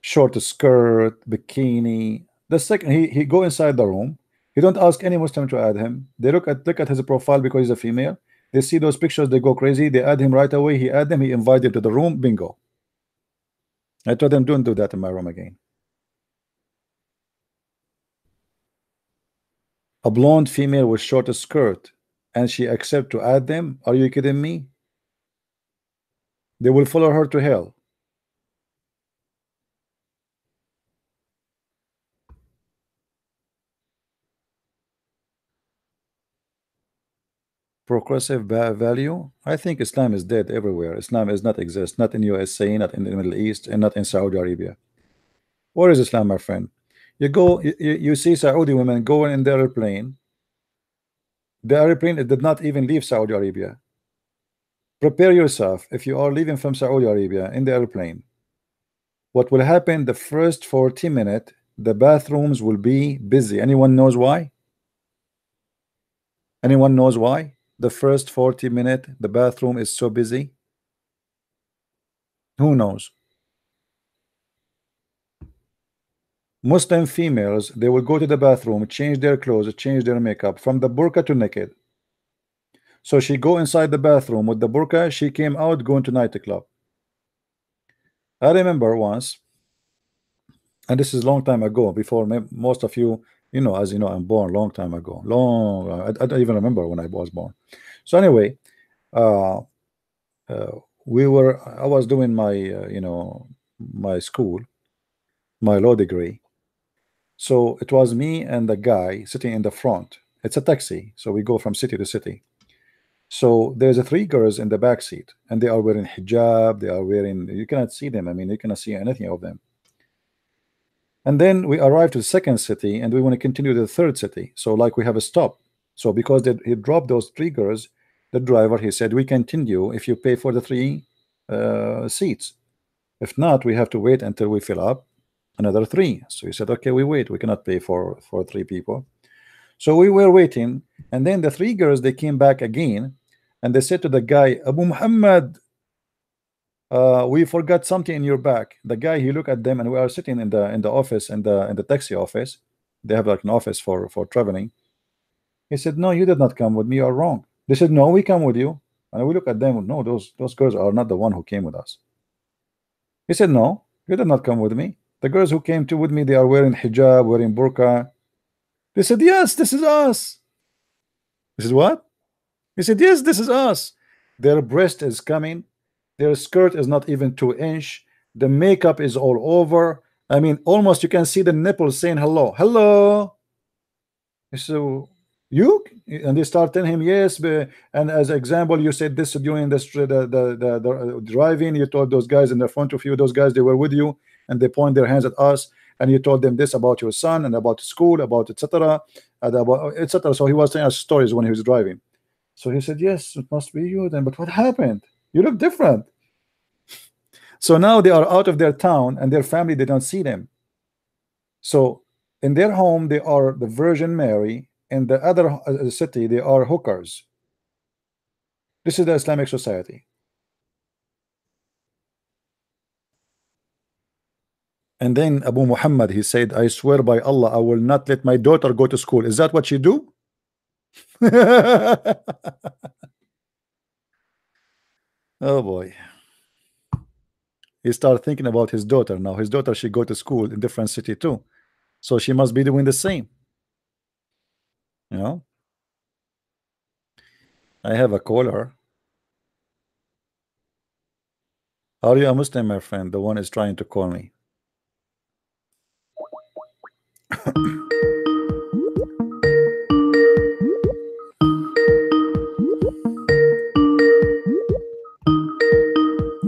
Speaker 1: short skirt, bikini. The second he go inside the room, he don't ask any Muslim to add him. They look at his profile because he's a female. They see those pictures, they go crazy. They add him right away. He add them. He invite them to the room. Bingo. I told them, don't do that in my room again. A blonde female with short skirt, and she accept to add them. Are you kidding me? They will follow her to hell. Progressive value. I think Islam is dead everywhere. Islam is not exist, not in USA, not in the Middle East, and not in Saudi Arabia. Where is Islam, my friend? You see Saudi women going in the airplane. The airplane, it did not even leave Saudi Arabia. Prepare yourself. If you are leaving from Saudi Arabia in the airplane, what will happen the first 40 minutes? The bathrooms will be busy. Anyone knows why? Anyone knows why? The first 40 minutes, the bathroom is so busy. Who knows? Muslim females, they will go to the bathroom, change their clothes, change their makeup from the burqa to naked. So she go inside the bathroom with the burqa. She came out going to nightclub. I remember once, and this is a long time ago, before most of you, as you know, I'm born long time ago. I don't even remember when I was born. So anyway, I was doing my my school, my law degree. So it was me and the guy sitting in the front. It's a taxi, so we go from city to city. So there's a 3 girls in the back seat, and they are wearing hijab. They are wearing, you cannot see them. I mean, you cannot see anything of them. And then we arrive to the second city, and we want to continue to the third city. So like we have a stop. So because he dropped those 3 girls, the driver, he said, we continue if you pay for the 3 seats. If not, we have to wait until we fill up another 3. So he said, okay, we wait. We cannot pay for 3 people. So we were waiting, and then the 3 girls, they came back again, and they said to the guy, Abu Muhammad, we forgot something in your bag. The guy, he looked at them, and we are sitting in the office, in the taxi office. They have like an office for traveling. He said, no, you did not come with me. You are wrong. They said, no, we come with you. And we look at them. No, those girls are not the one who came with us. He said, no, you did not come with me. The girls who came with me, they are wearing hijab, wearing burqa. They said, yes, this is us. This is what? He said, yes, this is us. Their breast is coming. Their skirt is not even 2-inch. The makeup is all over. I mean, almost you can see the nipples saying hello. Hello. So you, and they start telling him yes, and as example, you said this during the driving. You told those guys in the front of you, those guys, they were with you, and they point their hands at us, and you told them this about your son and about school, about etc., about etc. So he was telling us stories when he was driving. So he said, yes, it must be you then. But what happened? You look different. So now they are out of their town, and their family, they don't see them. So in their home, they are the Virgin Mary. In the other city, they are hookers. This is the Islamic society. And then Abu Muhammad, he said, I swear by Allah, I will not let my daughter go to school. Is that what you do? Oh boy. He started thinking about his daughter. Now his daughter, she go to school in different city too, so she must be doing the same, you know. I have a caller. Are you a Muslim, my friend? The one is trying to call me.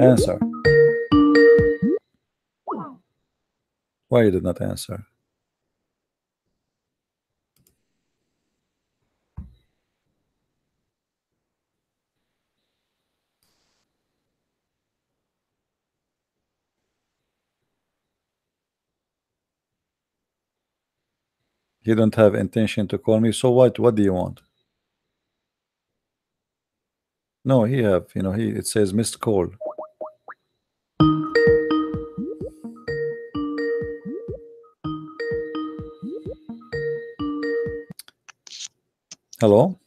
Speaker 1: Answer. Why you did not answer? You don't have intention to call me, so what do you want? No, he have, you know, it says missed call. Hello?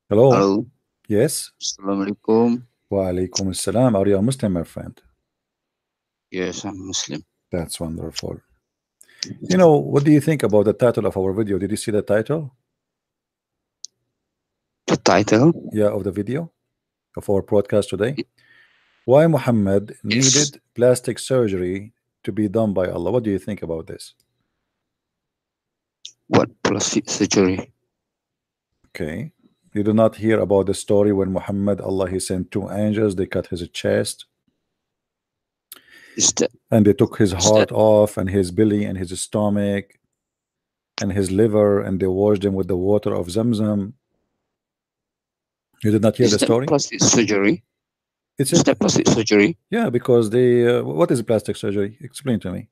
Speaker 1: Hello?
Speaker 4: Hello.
Speaker 1: Yes?
Speaker 4: Assalamualaikum.
Speaker 1: Wa alaikum assalam. Are you a Muslim, my friend?
Speaker 4: Yes, I'm Muslim.
Speaker 1: That's wonderful. You know, what do you think about the title of our video? Did you see the title?
Speaker 4: The title?
Speaker 1: Yeah, of the video of our broadcast today. Why Muhammad needed plastic surgery to be done by Allah. What do you think about this?
Speaker 4: What plastic surgery?
Speaker 1: Okay. You do not hear about the story when Muhammad, Allah, he sent two angels, they cut his chest
Speaker 4: Is that
Speaker 1: and they took his heart off and his belly and his stomach and his liver and they washed him with the water of Zamzam. You did not hear
Speaker 4: is
Speaker 1: the
Speaker 4: that
Speaker 1: story?
Speaker 4: plastic surgery?
Speaker 1: It's
Speaker 4: Is that plastic surgery?
Speaker 1: yeah, because they what is plastic surgery? Explain to me.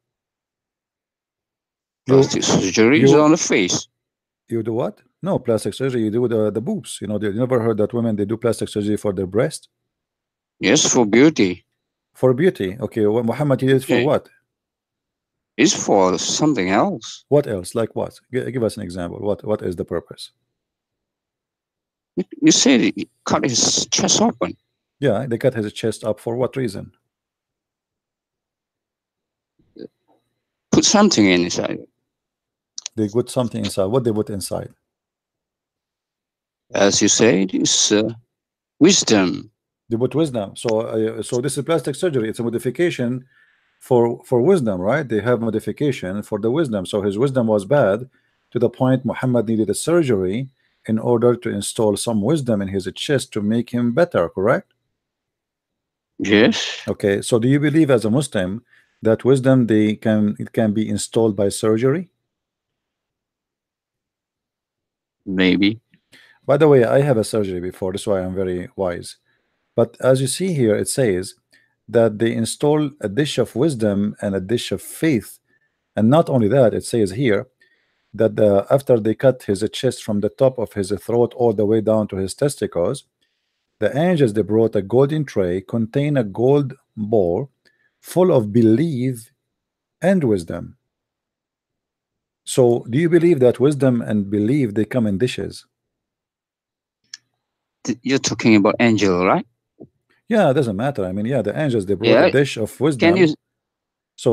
Speaker 4: Plastic surgery is on the face.
Speaker 1: You do what? No, plastic surgery. You do the boobs. You know, you never heard that women they do plastic surgery for their breast?
Speaker 4: Yes, for beauty.
Speaker 1: For beauty. Okay, well, Muhammad he did it for
Speaker 4: Okay.
Speaker 1: what?
Speaker 4: It's for something else.
Speaker 1: What else? Like what? Give us an example. What is the purpose?
Speaker 4: You said he cut his chest open.
Speaker 1: Yeah, they cut his chest up for what reason?
Speaker 4: Put something inside.
Speaker 1: They put something inside. What they put inside?
Speaker 4: As you said, it's wisdom.
Speaker 1: They put wisdom. So this is plastic surgery. It's a modification for wisdom, right? They have modification for the wisdom. So his wisdom was bad to the point Muhammad needed a surgery in order to install some wisdom in his chest to make him better, correct?
Speaker 4: Yes,
Speaker 1: Okay, so do you believe as a Muslim that wisdom it can be installed by surgery?
Speaker 4: maybe.
Speaker 1: By the way, I have a surgery before, that's why I'm very wise. But as you see here, it says that they install a dish of wisdom and a dish of faith. And not only that, it says here that after they cut his chest from the top of his throat all the way down to his testicles, the angels they brought a golden tray contain a gold bowl full of belief and wisdom. So do you believe that wisdom and belief they come in dishes?
Speaker 4: You're talking about angel, right?
Speaker 1: Yeah, it doesn't matter. I mean, yeah, the angels they brought
Speaker 4: Yeah.
Speaker 1: a dish of wisdom.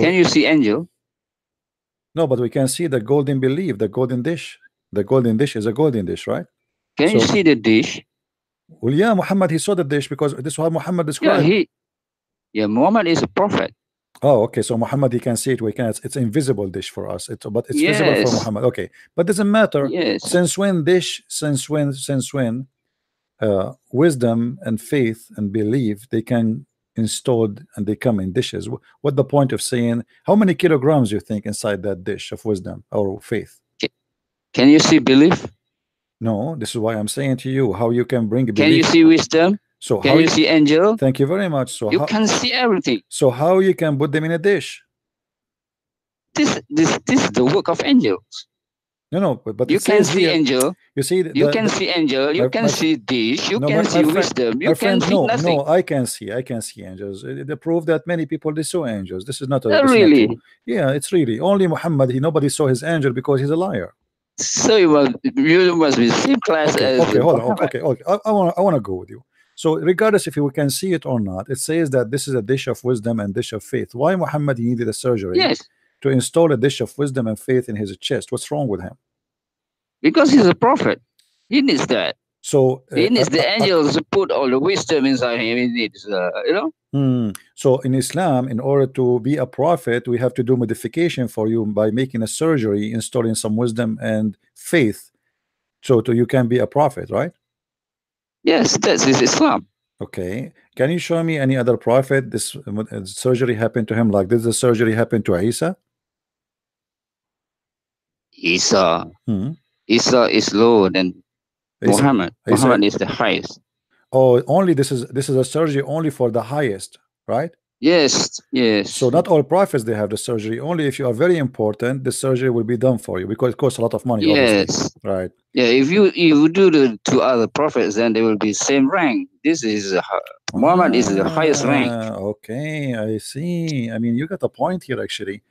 Speaker 4: Can you see angel?
Speaker 1: No, but we can see the golden belief, the golden dish. The golden dish is a golden dish, right?
Speaker 4: Can you see the dish?
Speaker 1: Well, yeah, Muhammad he saw the dish because this is how Muhammad described.
Speaker 4: Muhammad is a prophet.
Speaker 1: Oh, okay. So Muhammad he can see it. We can. It's invisible dish for us. But it's visible for Muhammad. Okay, but doesn't matter.
Speaker 4: Yes.
Speaker 1: Since when wisdom and faith and belief they can installed and they come in dishes? What the point of saying how many kilograms you think inside that dish of wisdom or faith?
Speaker 4: Can you see belief?
Speaker 1: No, this is why I'm saying to you how you can bring belief.
Speaker 4: Can you see wisdom?
Speaker 1: So
Speaker 4: can you see angel?
Speaker 1: Thank you very much. So
Speaker 4: you can see everything.
Speaker 1: So how you can put them in a dish?
Speaker 4: This is the work of angels.
Speaker 1: No, but
Speaker 4: you can see angel.
Speaker 1: You see,
Speaker 4: you can see angel. You can see dish. You can see wisdom. You can see nothing.
Speaker 1: No, I can see angels. They prove that many people they saw angels. This is not
Speaker 4: really.
Speaker 1: Not yeah, it's really only Muhammad. Nobody saw his angel because he's a liar.
Speaker 4: So you must be the same class as.
Speaker 1: Okay, hold on. Okay. I want to go with you. So regardless if we can see it or not, it says that this is a dish of wisdom and dish of faith. Why Muhammad needed a surgery?
Speaker 4: Yes.
Speaker 1: To install a dish of wisdom and faith in his chest. What's wrong with him?
Speaker 4: Because he's a prophet. He needs that.
Speaker 1: So
Speaker 4: he needs the angels to put all the wisdom inside him. He needs,
Speaker 1: So in Islam, in order to be a prophet, we have to do modification for you by making a surgery, installing some wisdom and faith, so you can be a prophet, right?
Speaker 4: Yes, that's Islam.
Speaker 1: Okay, can you show me any other prophet this surgery happened to him like this? The surgery happened to Isa.
Speaker 4: Isa is lower than Muhammad. Muhammad is the highest.
Speaker 1: Oh, only this is a surgery only for the highest, right?
Speaker 4: Yes, yes.
Speaker 1: So not all prophets they have the surgery. Only if you are very important, the surgery will be done for you because it costs a lot of money.
Speaker 4: Yes,
Speaker 1: obviously. Right.
Speaker 4: Yeah, if you do the two other prophets, then they will be same rank. This is Muhammad is the highest rank.
Speaker 1: Okay, I see. I mean, you got a point here. Actually,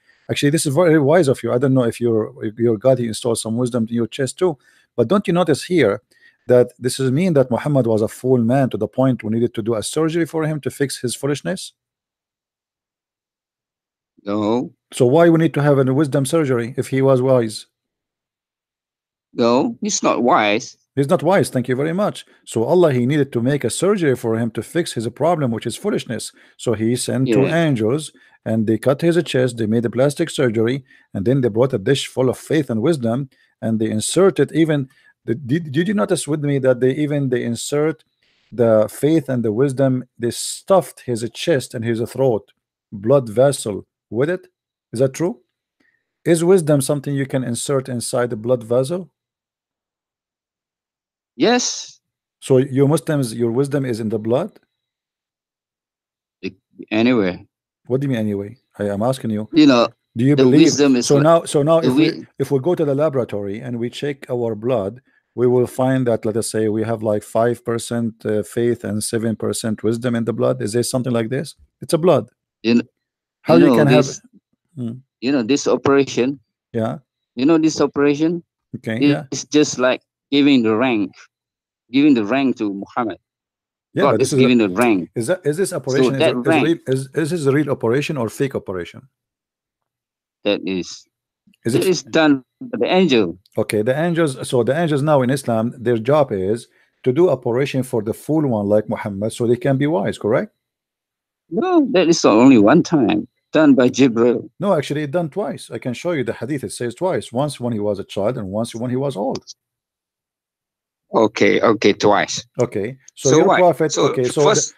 Speaker 1: this is very wise of you. I don't know if your God he installed some wisdom in your chest too, but don't you notice here that this is mean that Muhammad was a fool man to the point we needed to do a surgery for him to fix his foolishness?
Speaker 4: No.
Speaker 1: So why we need to have a wisdom surgery if he was wise?
Speaker 4: No, he's not wise.
Speaker 1: He's not wise. Thank you very much. So Allah he needed to make a surgery for him to fix his problem, which is foolishness. So he sent two angels and they cut his chest. They made a plastic surgery and then they brought a dish full of faith and wisdom and they inserted even. Did you notice with me that they insert the faith and the wisdom? They stuffed his chest and his throat, blood vessel with it. Is that true? Is wisdom something you can insert inside the blood vessel?
Speaker 4: Yes.
Speaker 1: So you Muslims, your wisdom is in the blood?
Speaker 4: Anywhere.
Speaker 1: What do you mean anyway? I am asking you.
Speaker 4: Do
Speaker 1: you believe
Speaker 4: wisdom is
Speaker 1: so now if we go to the laboratory and we check our blood, we will find that, let us say, we have like 5% faith and 7% wisdom in the blood. Is there something like this? It's a blood. How you can
Speaker 4: this,
Speaker 1: have
Speaker 4: this operation?
Speaker 1: Yeah.
Speaker 4: This operation?
Speaker 1: Okay.
Speaker 4: It's just like giving the rank to Muhammad.
Speaker 1: Yeah,
Speaker 4: God
Speaker 1: but this
Speaker 4: is giving the rank.
Speaker 1: Is this operation is this a real operation or fake operation?
Speaker 4: That is done by the angel.
Speaker 1: Okay, the angels. So the angels now in Islam, their job is to do operation for the fool one like Muhammad, so they can be wise. Correct?
Speaker 4: No, that is only one time done by Jibril.
Speaker 1: No, actually, it's done twice. I can show you the hadith. It says twice. Once when he was a child, and once when he was old.
Speaker 4: Okay, twice.
Speaker 1: Okay, so your prophet.
Speaker 4: First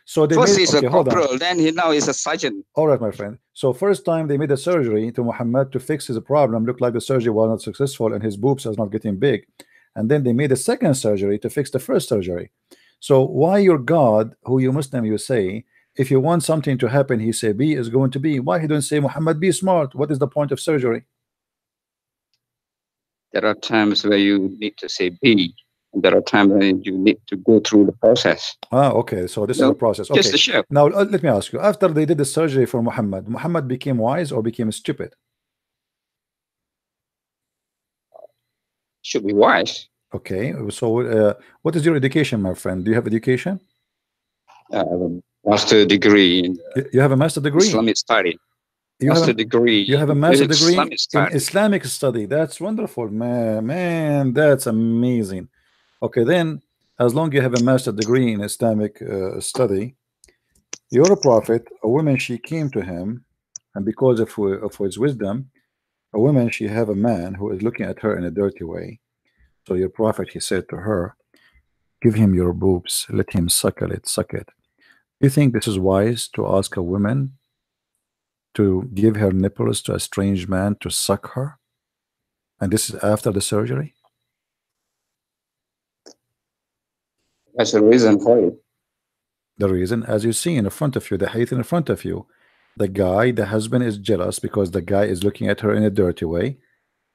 Speaker 4: he's a corporal, then now he's a sergeant.
Speaker 1: All right, my friend. So first time they made a surgery to Muhammad to fix his problem. Looked like the surgery was not successful and his boobs is not getting big. And then they made a second surgery to fix the first surgery. So why your God, who you Muslim, you say, if you want something to happen, he say be is going to be. Why he don't say Muhammad be smart? What is the point of surgery?
Speaker 4: There are times where you need to say be. There are times when you need to go through the process.
Speaker 1: Okay. So this is a process. Okay.
Speaker 4: Just a show.
Speaker 1: Now let me ask you. After they did the surgery for Muhammad, Muhammad became wise or became stupid?
Speaker 4: Should be wise.
Speaker 1: Okay. So what is your education, my friend? Do you have education?
Speaker 4: I have a master degree.
Speaker 1: You have a master degree?
Speaker 4: Islamic study.
Speaker 1: You have a master degree in Islamic study. That's wonderful, man. That's amazing. Okay, then as long as you have a master degree in Islamic study, you're a prophet. A woman, she came to him, and because of his wisdom, a woman, she have a man who is looking at her in a dirty way. So your prophet, he said to her, give him your boobs, let him suck it. Do you think this is wise to ask a woman to give her nipples to a strange man to suck her? And this is after the surgery?
Speaker 4: That's the reason for it.
Speaker 1: The reason, as you see in front of you, the hadith in front of you, the husband is jealous because the guy is looking at her in a dirty way,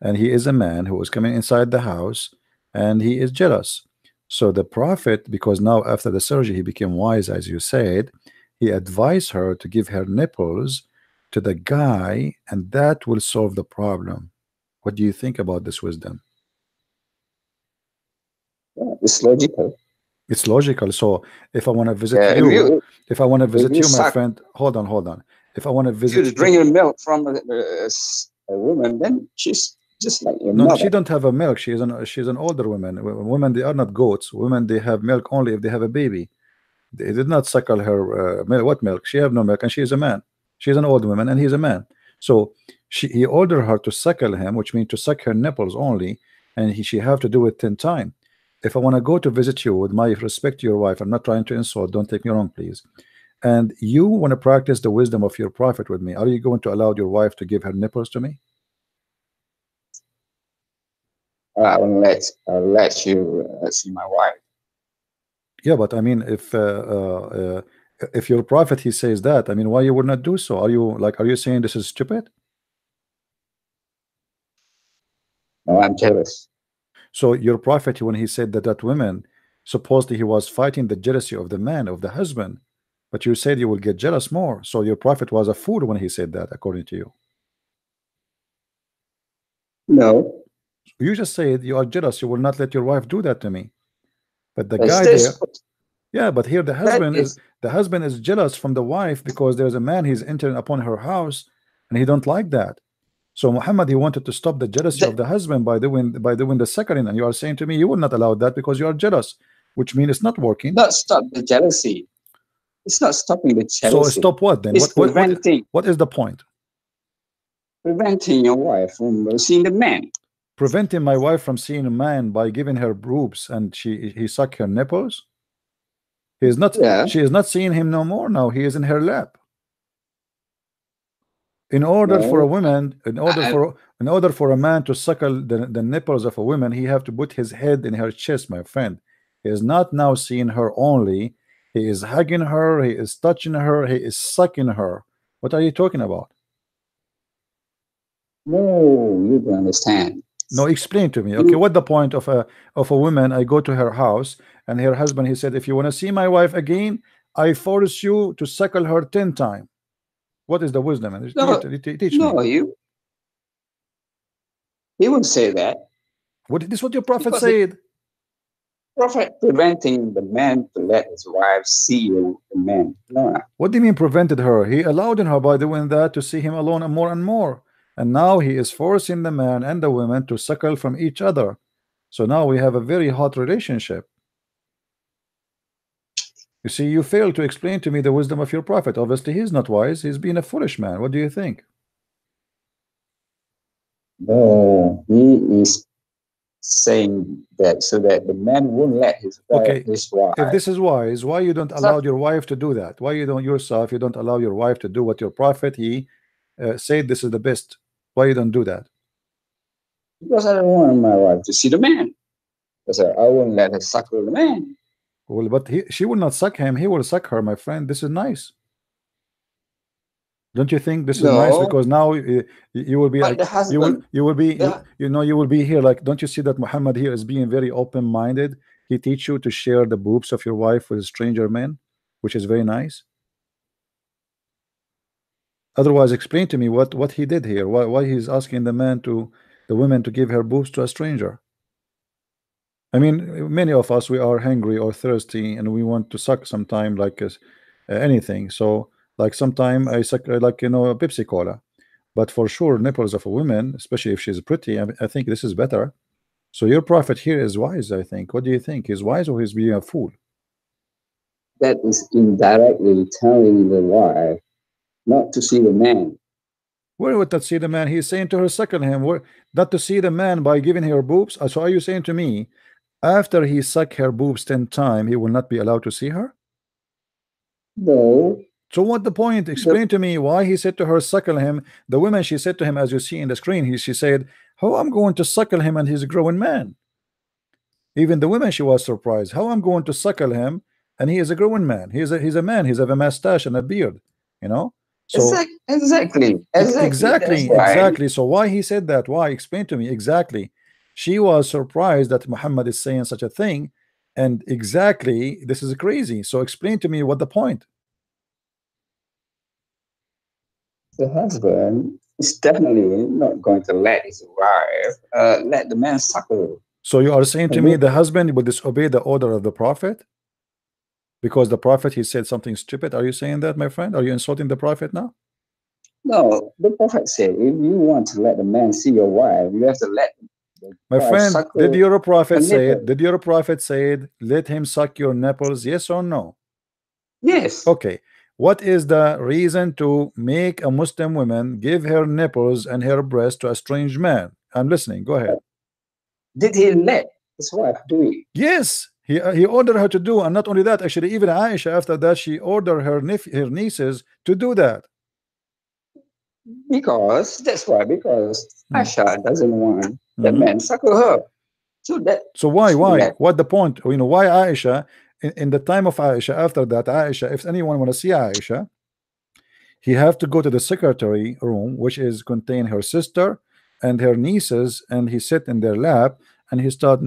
Speaker 1: and he is a man who is coming inside the house, and he is jealous. So the prophet, because now after the surgery he became wise, as you said, he advised her to give her nipples to the guy, and that will solve the problem. What do you think about this wisdom?
Speaker 4: Yeah, it's logical.
Speaker 1: It's logical. So if I want to visit you, my friend, hold on. If I want to visit
Speaker 4: you, drink your milk from a woman, then she's just like your
Speaker 1: No,
Speaker 4: mother.
Speaker 1: she don't have a milk. She's an older woman. Women, they are not goats. Women, they have milk only if they have a baby. They did not suckle her milk. What milk? She have no milk, and she is a man. She's an old woman, and he's a man. So he ordered her to suckle him, which means to suck her nipples only, and she have to do it 10 times. If I want to go to visit you, with my respect to your wife, I'm not trying to insult, don't take me wrong, please, and you want to practice the wisdom of your prophet with me, are you going to allow your wife to give her nipples to me?
Speaker 4: I'll let you see my wife.
Speaker 1: Yeah, but I mean, if your prophet, he says that, I mean, why you would not do so? Are you saying this is stupid?
Speaker 4: No, I'm jealous.
Speaker 1: So your prophet, when he said that women, supposedly he was fighting the jealousy of the man, of the husband, but you said you will get jealous more. So your prophet was a fool when he said that, according to you.
Speaker 4: No.
Speaker 1: You just said you are jealous, you will not let your wife do that to me. But the
Speaker 4: It's
Speaker 1: guy
Speaker 4: this-
Speaker 1: there, yeah, but here the husband is jealous from the wife because there's a man he's entering upon her house and he don't like that. So Muhammad, he wanted to stop the jealousy of the husband by doing the suckling, and you are saying to me you will not allow that because you are jealous, which means it's not working.
Speaker 4: Not stop the jealousy. It's not stopping the jealousy.
Speaker 1: So stop what then?
Speaker 4: It's preventing
Speaker 1: what is the point?
Speaker 4: Preventing your wife from seeing the man.
Speaker 1: Preventing my wife from seeing a man by giving her boobs and he suck her nipples. He is not.
Speaker 4: Yeah.
Speaker 1: She is not seeing him no more. Now he is in her lap. In order for a woman, in order for a man to suckle the nipples of a woman, he have to put his head in her chest, my friend. He is not now seeing her only. He is hugging her. He is touching her. He is sucking her. What are you talking about?
Speaker 4: No, you don't understand.
Speaker 1: No, explain to me. Okay, what the point of a woman? I go to her house and her husband, he said, if you want to see my wife again, I force you to suckle her 10 times. What is the wisdom?
Speaker 4: No,
Speaker 1: teach
Speaker 4: no,
Speaker 1: me.
Speaker 4: He wouldn't say that.
Speaker 1: What is what your prophet
Speaker 4: Because
Speaker 1: said?
Speaker 4: Prophet preventing the man to let his wife see the man. No.
Speaker 1: What do you mean prevented her? He allowed her by doing that to see him alone and more and more. And now he is forcing the man and the woman to suckle from each other. So now we have a very hot relationship. You see, you fail to explain to me the wisdom of your prophet. Obviously, he's not wise. He's being a foolish man. What do you think?
Speaker 4: No, he is saying that so that the man won't let his wife.
Speaker 1: If this is wise, why you don't allow your wife to do that? Why you don't yourself? You don't allow your wife to do what your prophet he said this is the best. Why you don't do that?
Speaker 4: Because I don't want my wife to see the man. Because I won't let her suckle the man.
Speaker 1: Well, but she will not suck him. He will suck her, my friend. This is nice. Don't you think this is nice? Because now you will be like you will be you will be here like. Don't you see that Muhammad here is being very open-minded? He teach you to share the boobs of your wife with stranger men, which is very nice. Otherwise, explain to me what he did here. Why he's asking the women to give her boobs to a stranger. I mean, many of us, we are hungry or thirsty and we want to suck sometime like anything. So like sometime I suck like, a Pepsi Cola, but for sure nipples of a woman, especially if she's pretty, I think this is better. So your prophet here is wise, I think. What do you think? He's wise or he's being a fool?
Speaker 4: That is indirectly telling the wife not to see the man.
Speaker 1: Where would that see the man? He's saying to her, suckle him. Not to see the man by giving her boobs. So are you saying to me, after he suck her boobs 10 times, he will not be allowed to see her?
Speaker 4: No.
Speaker 1: So what the point? Explain to me why he said to her, suckle him. The woman, she said to him, as you see in the screen, she said, how I'm going to suckle him and he's a growing man. Even the woman, she was surprised. How I'm going to suckle him and he is a growing man. He's a man. He's have a mustache and a beard, So exactly. So why he said that? Why? Explain to me exactly. She was surprised that Muhammad is saying such a thing, and exactly this is crazy. So explain to me what the point.
Speaker 4: The husband is definitely not going to let his wife let the man suckle.
Speaker 1: So you are saying to me the husband will disobey the order of the prophet because the prophet he said something stupid? Are you saying that, my friend? Are you insulting the prophet now?
Speaker 4: No, the Prophet said, if you want to let the man see your wife, you have to let the
Speaker 1: My
Speaker 4: wife
Speaker 1: friend,
Speaker 4: suck
Speaker 1: did your prophet
Speaker 4: her
Speaker 1: say it?
Speaker 4: nipple.
Speaker 1: Did your prophet say it? Let him suck your nipples, yes or no?
Speaker 4: Yes.
Speaker 1: Okay. What is the reason to make a Muslim woman give her nipples and her breast to a strange man? I'm listening. Go ahead.
Speaker 4: Did he let his wife do it?
Speaker 1: Yes, he ordered her to do, and not only that, actually, even Aisha after that she ordered her nieces to do that.
Speaker 4: Because that's why. Because Aisha doesn't want the
Speaker 1: Mhm.
Speaker 4: man suckle her. So that.
Speaker 1: So why?
Speaker 4: that-
Speaker 1: What the point? You know why Aisha? In the time of Aisha, after that, Aisha, if anyone want to see Aisha, he have to go to the secretary room, which is contain her sister and her nieces, and he sit in their lap and he start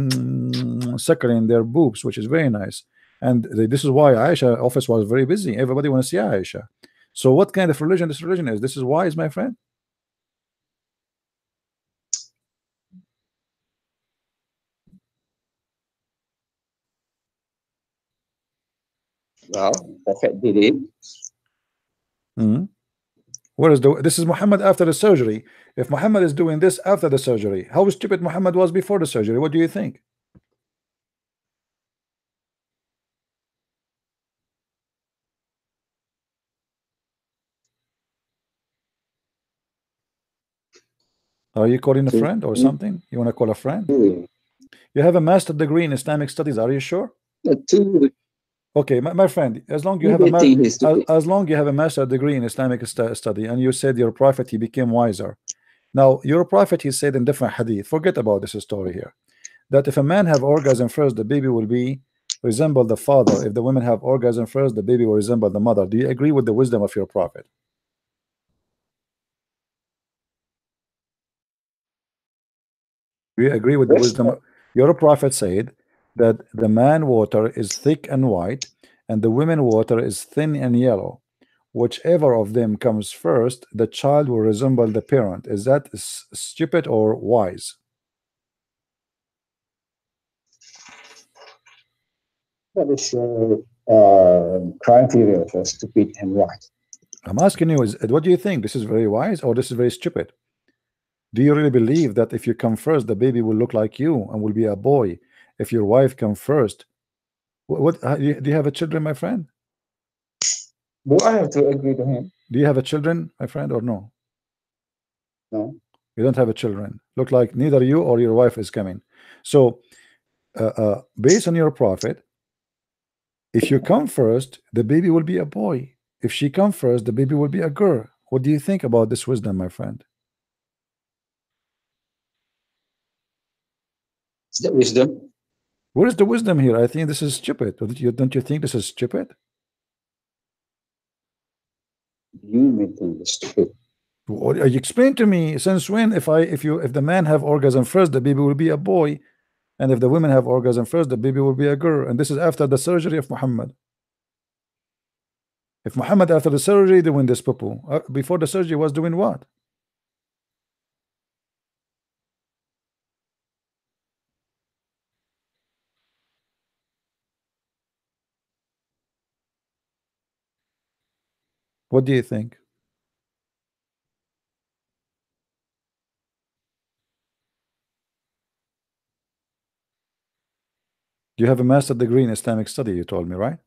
Speaker 1: suckling their boobs, which is very nice. And this is why Aisha office was very busy. Everybody want to see Aisha. So what kind of religion this religion is? This is wise, my friend.
Speaker 4: Well, Prophet did it.
Speaker 1: Where is this is Muhammad after the surgery. If Muhammad is doing this after the surgery, how stupid Muhammad was before the surgery? What do you think? Are you calling a friend or something? You want to call a friend? You have a master degree in Islamic studies. Are you sure? Okay, my friend, as long you have as long you have a master degree in Islamic study, and you said your prophet he became wiser. Now your prophet he said in different hadith. Forget about this story here. That if a man have orgasm first, the baby will be resemble the father. If the women have orgasm first, the baby will resemble the mother. Do you agree with the wisdom of your prophet? Do you agree with the wisdom? Your prophet said that the man water is thick and white, and the women water is thin and yellow. Whichever of them comes first, the child will resemble the parent. Is that stupid or wise?
Speaker 4: That is criteria for stupid and wise.
Speaker 1: I'm asking you, what do you think? This is very wise or this is very stupid? Do you really believe that if you come first, the baby will look like you and will be a boy? If your wife come first, do you have a children, my friend?
Speaker 4: Do I have to agree to him?
Speaker 1: Do you have a children, my friend, or no?
Speaker 4: No.
Speaker 1: You don't have a children. Look like neither you or your wife is coming. So, based on your prophet, if you come first, the baby will be a boy. If she come first, the baby will be a girl. What do you think about this wisdom, my friend?
Speaker 4: Is that wisdom?
Speaker 1: Where is the wisdom here? I think this is stupid. Don't you think this is stupid?
Speaker 4: You may think it's stupid.
Speaker 1: You explain to me since when if the man have orgasm first, the baby will be a boy, and if the women have orgasm first, the baby will be a girl, and this is after the surgery of Muhammad. If Muhammad after the surgery doing this poo, before the surgery was doing what? What do you think? You have a master degree in Islamic study, you told me, right?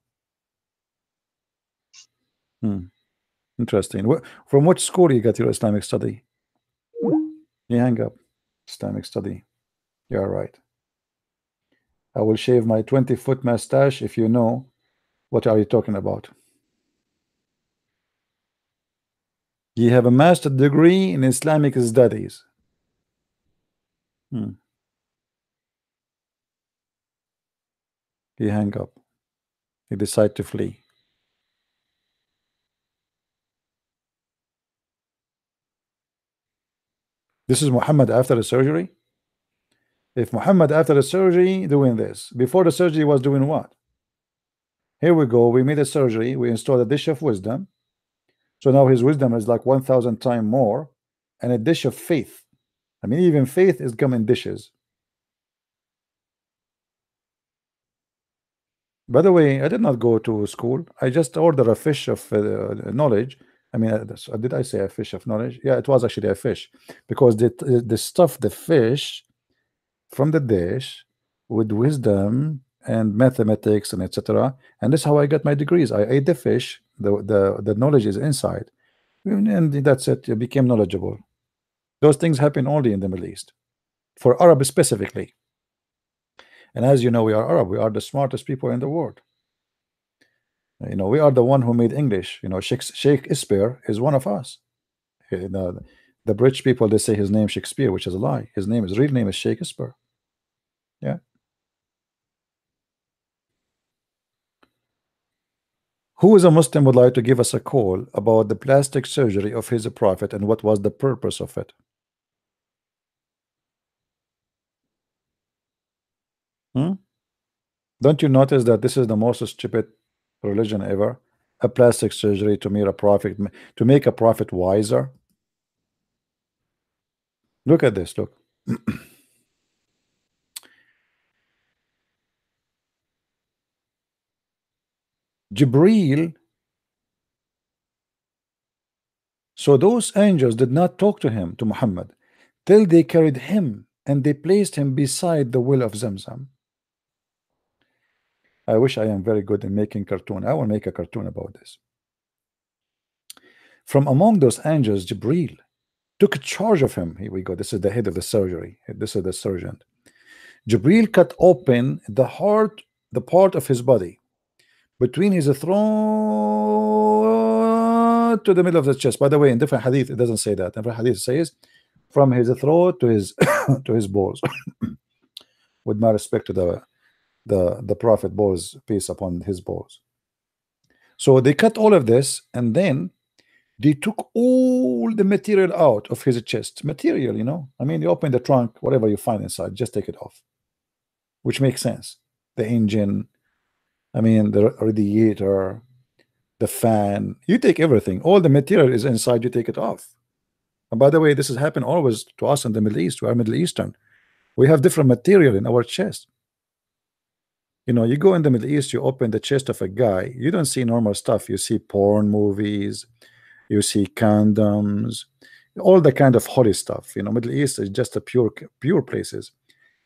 Speaker 1: Interesting. From which school you got your Islamic study? You hang up. Islamic study. You're right. I will shave my 20-foot mustache if you know what are you talking about. You have a master degree in Islamic studies. He hang up. He decide to flee. This is Muhammad after the surgery. If Muhammad after the surgery doing this, before the surgery was doing what? Here we go. We made a surgery. We installed a dish of wisdom. So now his wisdom is like 1,000 times more, and a dish of faith. I mean, even faith is come in dishes. By the way, I did not go to school. I just ordered a fish of knowledge, I mean, did I say a fish of knowledge? Yeah, it was actually a fish, because they stuffed the fish from the dish with wisdom and mathematics and etc. And this is how I got my degrees. I ate the fish, the knowledge is inside, and that's it. You became knowledgeable. Those things happen only in the Middle East, for Arab specifically. And as you know, we are Arab. We are the smartest people in the world. You know, we are the one who made English. You know, Shakespeare is one of us. You know, the British people, they say his name Shakespeare, which is a lie. His real name is Shakespeare. Yeah. Who is a Muslim would like to give us a call about the plastic surgery of his prophet and what was the purpose of it? Don't you notice that this is the most stupid religion ever? A plastic surgery to make a prophet wiser. Look at this. Look. Jibreel. So those angels did not talk to him, to Muhammad, till they carried him and they placed him beside the well of Zamzam. I wish I am very good in making cartoon. I will make a cartoon about this. From among those angels, Jibreel took charge of him. Here we go. This is the head of the surgery. This is the surgeon. Jibreel cut open the heart, the part of his body between his throat to the middle of the chest. By the way, in different hadith, it doesn't say that. In different hadith, it says from his throat to his to his balls. With my respect to the prophet, balls, peace upon his balls. So they cut all of this, and then they took all the material out of his chest. Material, you know. I mean, you open the trunk, whatever you find inside, just take it off. Which makes sense. The engine, I mean, the radiator, the fan, you take everything. All the material is inside, you take it off. And by the way, this has happened always to us in the Middle East. We are Middle Eastern. We have different material in our chest. You know, you go in the Middle East, you open the chest of a guy, you don't see normal stuff. You see porn movies, you see condoms, all the kind of holy stuff. You know, Middle East is just a pure places.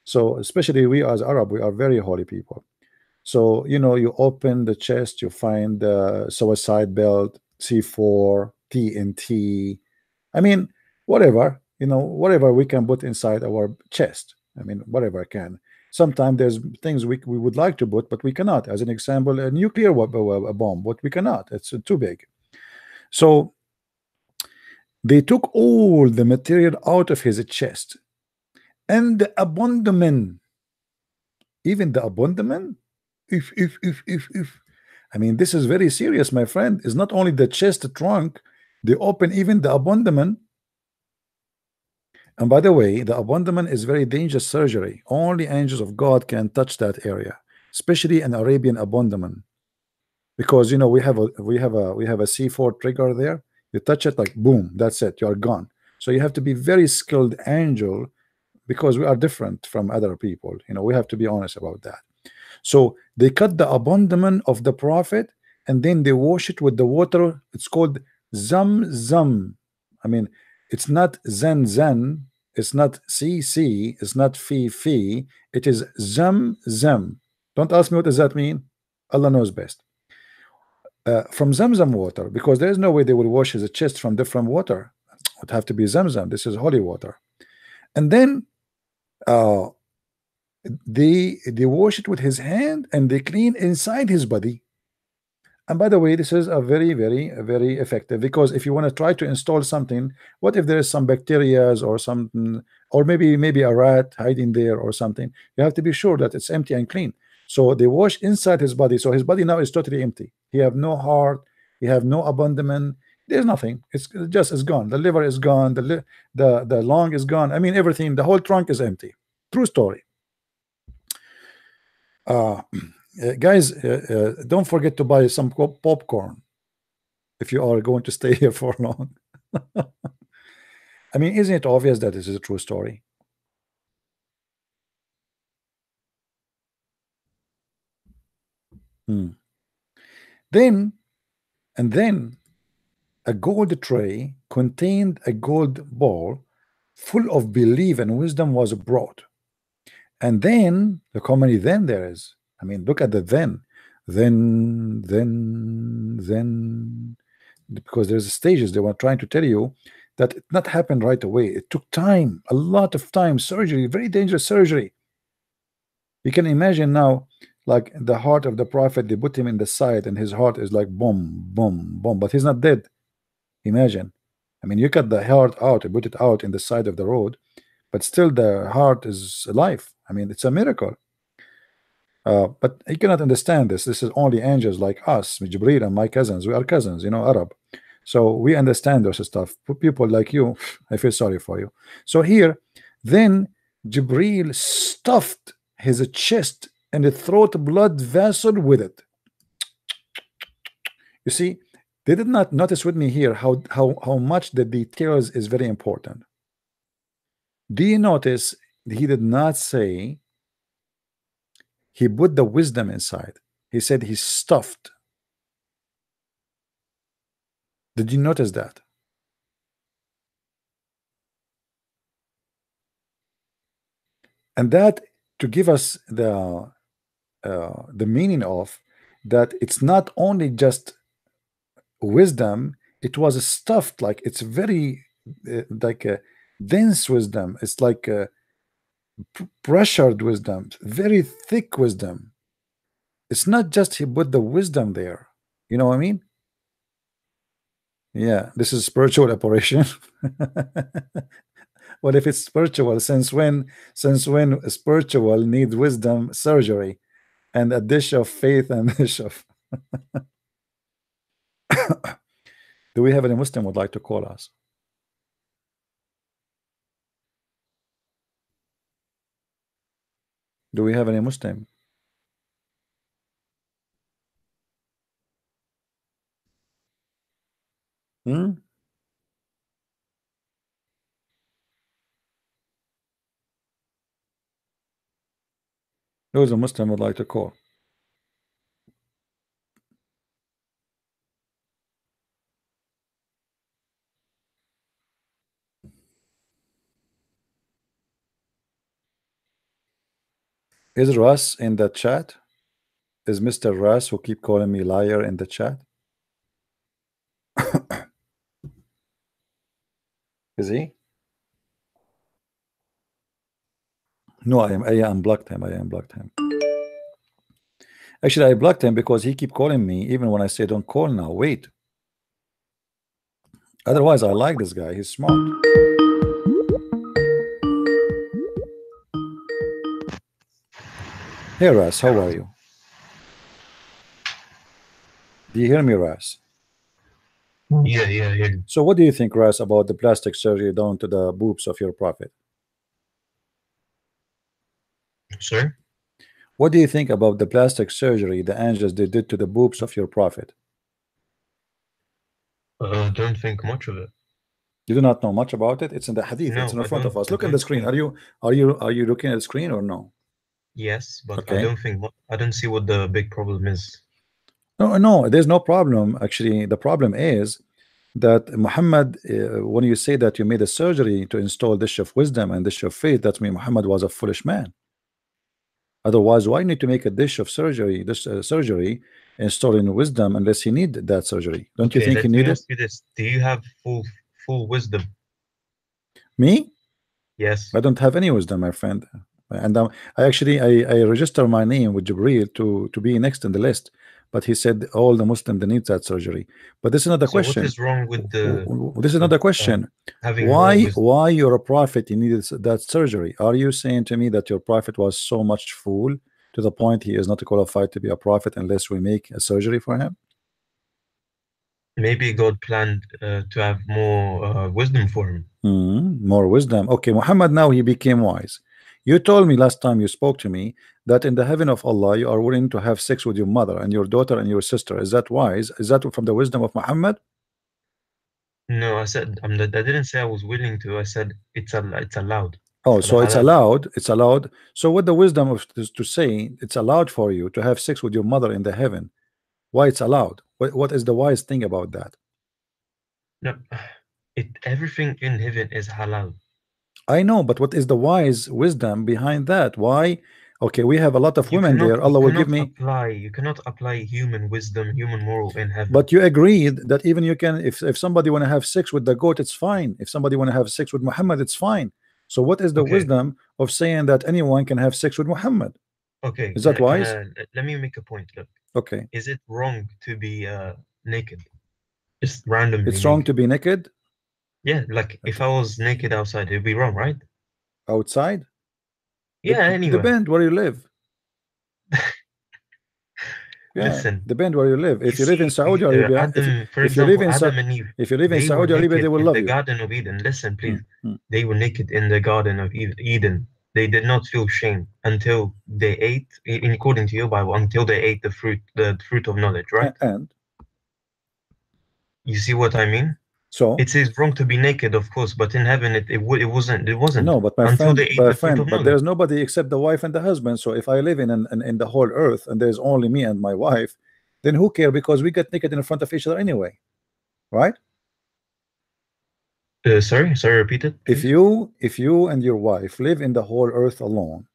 Speaker 1: So especially we as Arab, we are very holy people. So, you know, you open the chest, you find the suicide belt, C4, TNT. I mean, whatever, you know, whatever we can put inside our chest. I mean, whatever I can. Sometimes there's things we would like to put, but we cannot. As an example, a nuclear bomb, but we cannot. It's too big. So they took all the material out of his chest, and the abandonment, even the abandonment, if I mean, this is very serious, my friend. It's not only the chest trunk, they open even the abandonment. And by the way, the abandonment is very dangerous surgery. Only angels of God can touch that area, especially an Arabian abandonment, because you know we have a C4 trigger there. You touch it, like boom, that's it, you are gone. So you have to be very skilled angel, because we are different from other people. You know, we have to be honest about that. So they cut the abandonment of the prophet, and then they wash it with the water. It's called Zam. I mean, it's not Zan, it's not CC, it's not Fi. It is Zam. Don't ask me what does that mean. Allah knows best. From Zamzam water, because there is no way they will wash his chest from different water. It would have to be Zamzam. This is holy water. And then they wash it with his hand, and they clean inside his body. And by the way, this is a very effective, because if you want to try to install something, what if there is some bacteria or something, or maybe a rat hiding there or something? You have to be sure that it's empty and clean. So they wash inside his body, so his body now is totally empty. He have no heart, he have no abandonment, there's nothing. It's gone. The liver is gone, the lung is gone. I mean, everything, the whole trunk is empty. True story. Guys, don't forget to buy some popcorn if you are going to stay here for long. I mean, isn't it obvious that this is a true story? Then a gold tray contained a gold bowl full of belief and wisdom was brought. And then look how many then there is. I mean, look at the then, because there's stages. They were trying to tell you that it not happened right away. It took time, a lot of time, surgery, very dangerous surgery. You can imagine now, like the heart of the prophet, they put him in the side and his heart is like boom, boom, boom, but he's not dead. Imagine. I mean, you cut the heart out and put it out in the side of the road, but still the heart is alive. I mean, it's a miracle. But you cannot understand this. This is only angels like us, Jibreel and my cousins. We are cousins, you know, Arab. So we understand those stuff. People like you, I feel sorry for you. So here, then Jibreel stuffed his chest and the throat blood vessel with it. You see, they did not notice with me here how much the details is very important. Do you notice he did not say he put the wisdom inside? He said he stuffed. Did you notice that? And that to give us the meaning of that it's not only just wisdom, it was stuffed, like it's very like a dense wisdom. It's like a pressured wisdom, very thick wisdom. It's not just he put the wisdom there. You know what I mean? Yeah, this is spiritual operation. Well, if it's spiritual, since when spiritual needs wisdom surgery and a dish of faith and dish of do we have any Muslim would like to call us? Do we have any Muslim? Who's a Muslim would like to call? Is Russ in the chat? Is Mr. Russ who keep calling me liar in the chat? Is he? No, I unblocked him. I unblocked him. Actually, I blocked him because he keep calling me even when I say don't call now. Wait. Otherwise, I like this guy. He's smart. Hey, Russ, how are you? Do you hear me, Russ?
Speaker 5: Yeah.
Speaker 1: So what do you think, Russ, about the plastic surgery done to the boobs of your prophet?
Speaker 5: Sir?
Speaker 1: What do you think about the plastic surgery the angels they did to the boobs of your prophet?
Speaker 5: Don't think much of it.
Speaker 1: You do not know much about it? It's in the hadith.
Speaker 5: No,
Speaker 1: it's in
Speaker 5: I
Speaker 1: front of
Speaker 5: don't-
Speaker 1: us.
Speaker 5: I
Speaker 1: Look at
Speaker 5: don't
Speaker 1: the screen.
Speaker 5: think-
Speaker 1: Are you looking at the screen or no?
Speaker 5: Yes, but
Speaker 1: Okay.
Speaker 5: I don't see what the big problem is.
Speaker 1: No, there's no problem. Actually, the problem is that Muhammad, when you say that you made a surgery to install dish of wisdom and dish of faith, that means Muhammad was a foolish man. Otherwise, why need to make a dish of surgery, surgery installing wisdom unless he need that surgery? Don't you
Speaker 5: Okay,
Speaker 1: think
Speaker 5: let
Speaker 1: he
Speaker 5: me
Speaker 1: needed?
Speaker 5: ask you this. Do you have full wisdom?
Speaker 1: Me?
Speaker 5: Yes.
Speaker 1: I don't have any wisdom, my friend. And I register my name with Jibreel to be next in the list, but he said all the Muslim they need that surgery. But this is another
Speaker 5: So
Speaker 1: question.
Speaker 5: what is wrong with the
Speaker 1: This is another question.
Speaker 5: having more wisdom?
Speaker 1: Why you're a prophet you needed that surgery? Are you saying to me that your prophet was so much fool to the point he is not qualified to be a prophet unless we make a surgery for him?
Speaker 5: Maybe God planned to have more wisdom for him.
Speaker 1: More wisdom. Okay, Muhammad now he became wise. You told me last time you spoke to me that in the heaven of Allah you are willing to have sex with your mother and your daughter and your sister. Is that wise? Is that from the wisdom of Muhammad?
Speaker 5: No, I said I didn't say I was willing to. I said it's allowed.
Speaker 1: Oh,
Speaker 5: For
Speaker 1: so
Speaker 5: the
Speaker 1: it's
Speaker 5: halal.
Speaker 1: allowed. It's allowed. So what the wisdom of to say it's allowed for you to have sex with your mother in the heaven? Why it's allowed? What is the wise thing about that?
Speaker 5: No, everything in heaven is halal.
Speaker 1: I know, but what is the wise wisdom behind that? Why? Okay, we have a lot of women there. Allah will give me.
Speaker 5: You cannot apply human wisdom, human moral in heaven.
Speaker 1: But you agreed that even you can, if somebody want to have sex with the goat, it's fine. If somebody want to have sex with Muhammad, it's fine. So what is the wisdom of saying that anyone can have sex with Muhammad?
Speaker 5: Okay,
Speaker 1: is that wise?
Speaker 5: Let me make a point. Look,
Speaker 1: okay,
Speaker 5: is it wrong to be naked? Just randomly.
Speaker 1: It's wrong to be naked?
Speaker 5: Yeah, like if I was naked outside, it'd be wrong, right?
Speaker 1: Outside?
Speaker 5: Yeah, anyway.
Speaker 1: Depend where you live. Yeah,
Speaker 5: listen,
Speaker 1: depend where you live. If you live in Saudi Arabia, if you live in Saudi Arabia, they will love you.
Speaker 5: The Garden of Eden. Listen, please. They were naked in the Garden of Eden. They did not feel shame until they ate, according to your Bible, until they ate the fruit of knowledge, right?
Speaker 1: And
Speaker 5: you see what I mean?
Speaker 1: So
Speaker 5: it is wrong to be naked, of course, but in heaven it wasn't.
Speaker 1: No, but my friend, but there's nobody except the wife and the husband. So if I live in the whole earth and there's only me and my wife, then who cares? Because we get naked in front of each other anyway, right?
Speaker 5: Sorry, repeat it.
Speaker 1: If you and your wife live in the whole earth alone,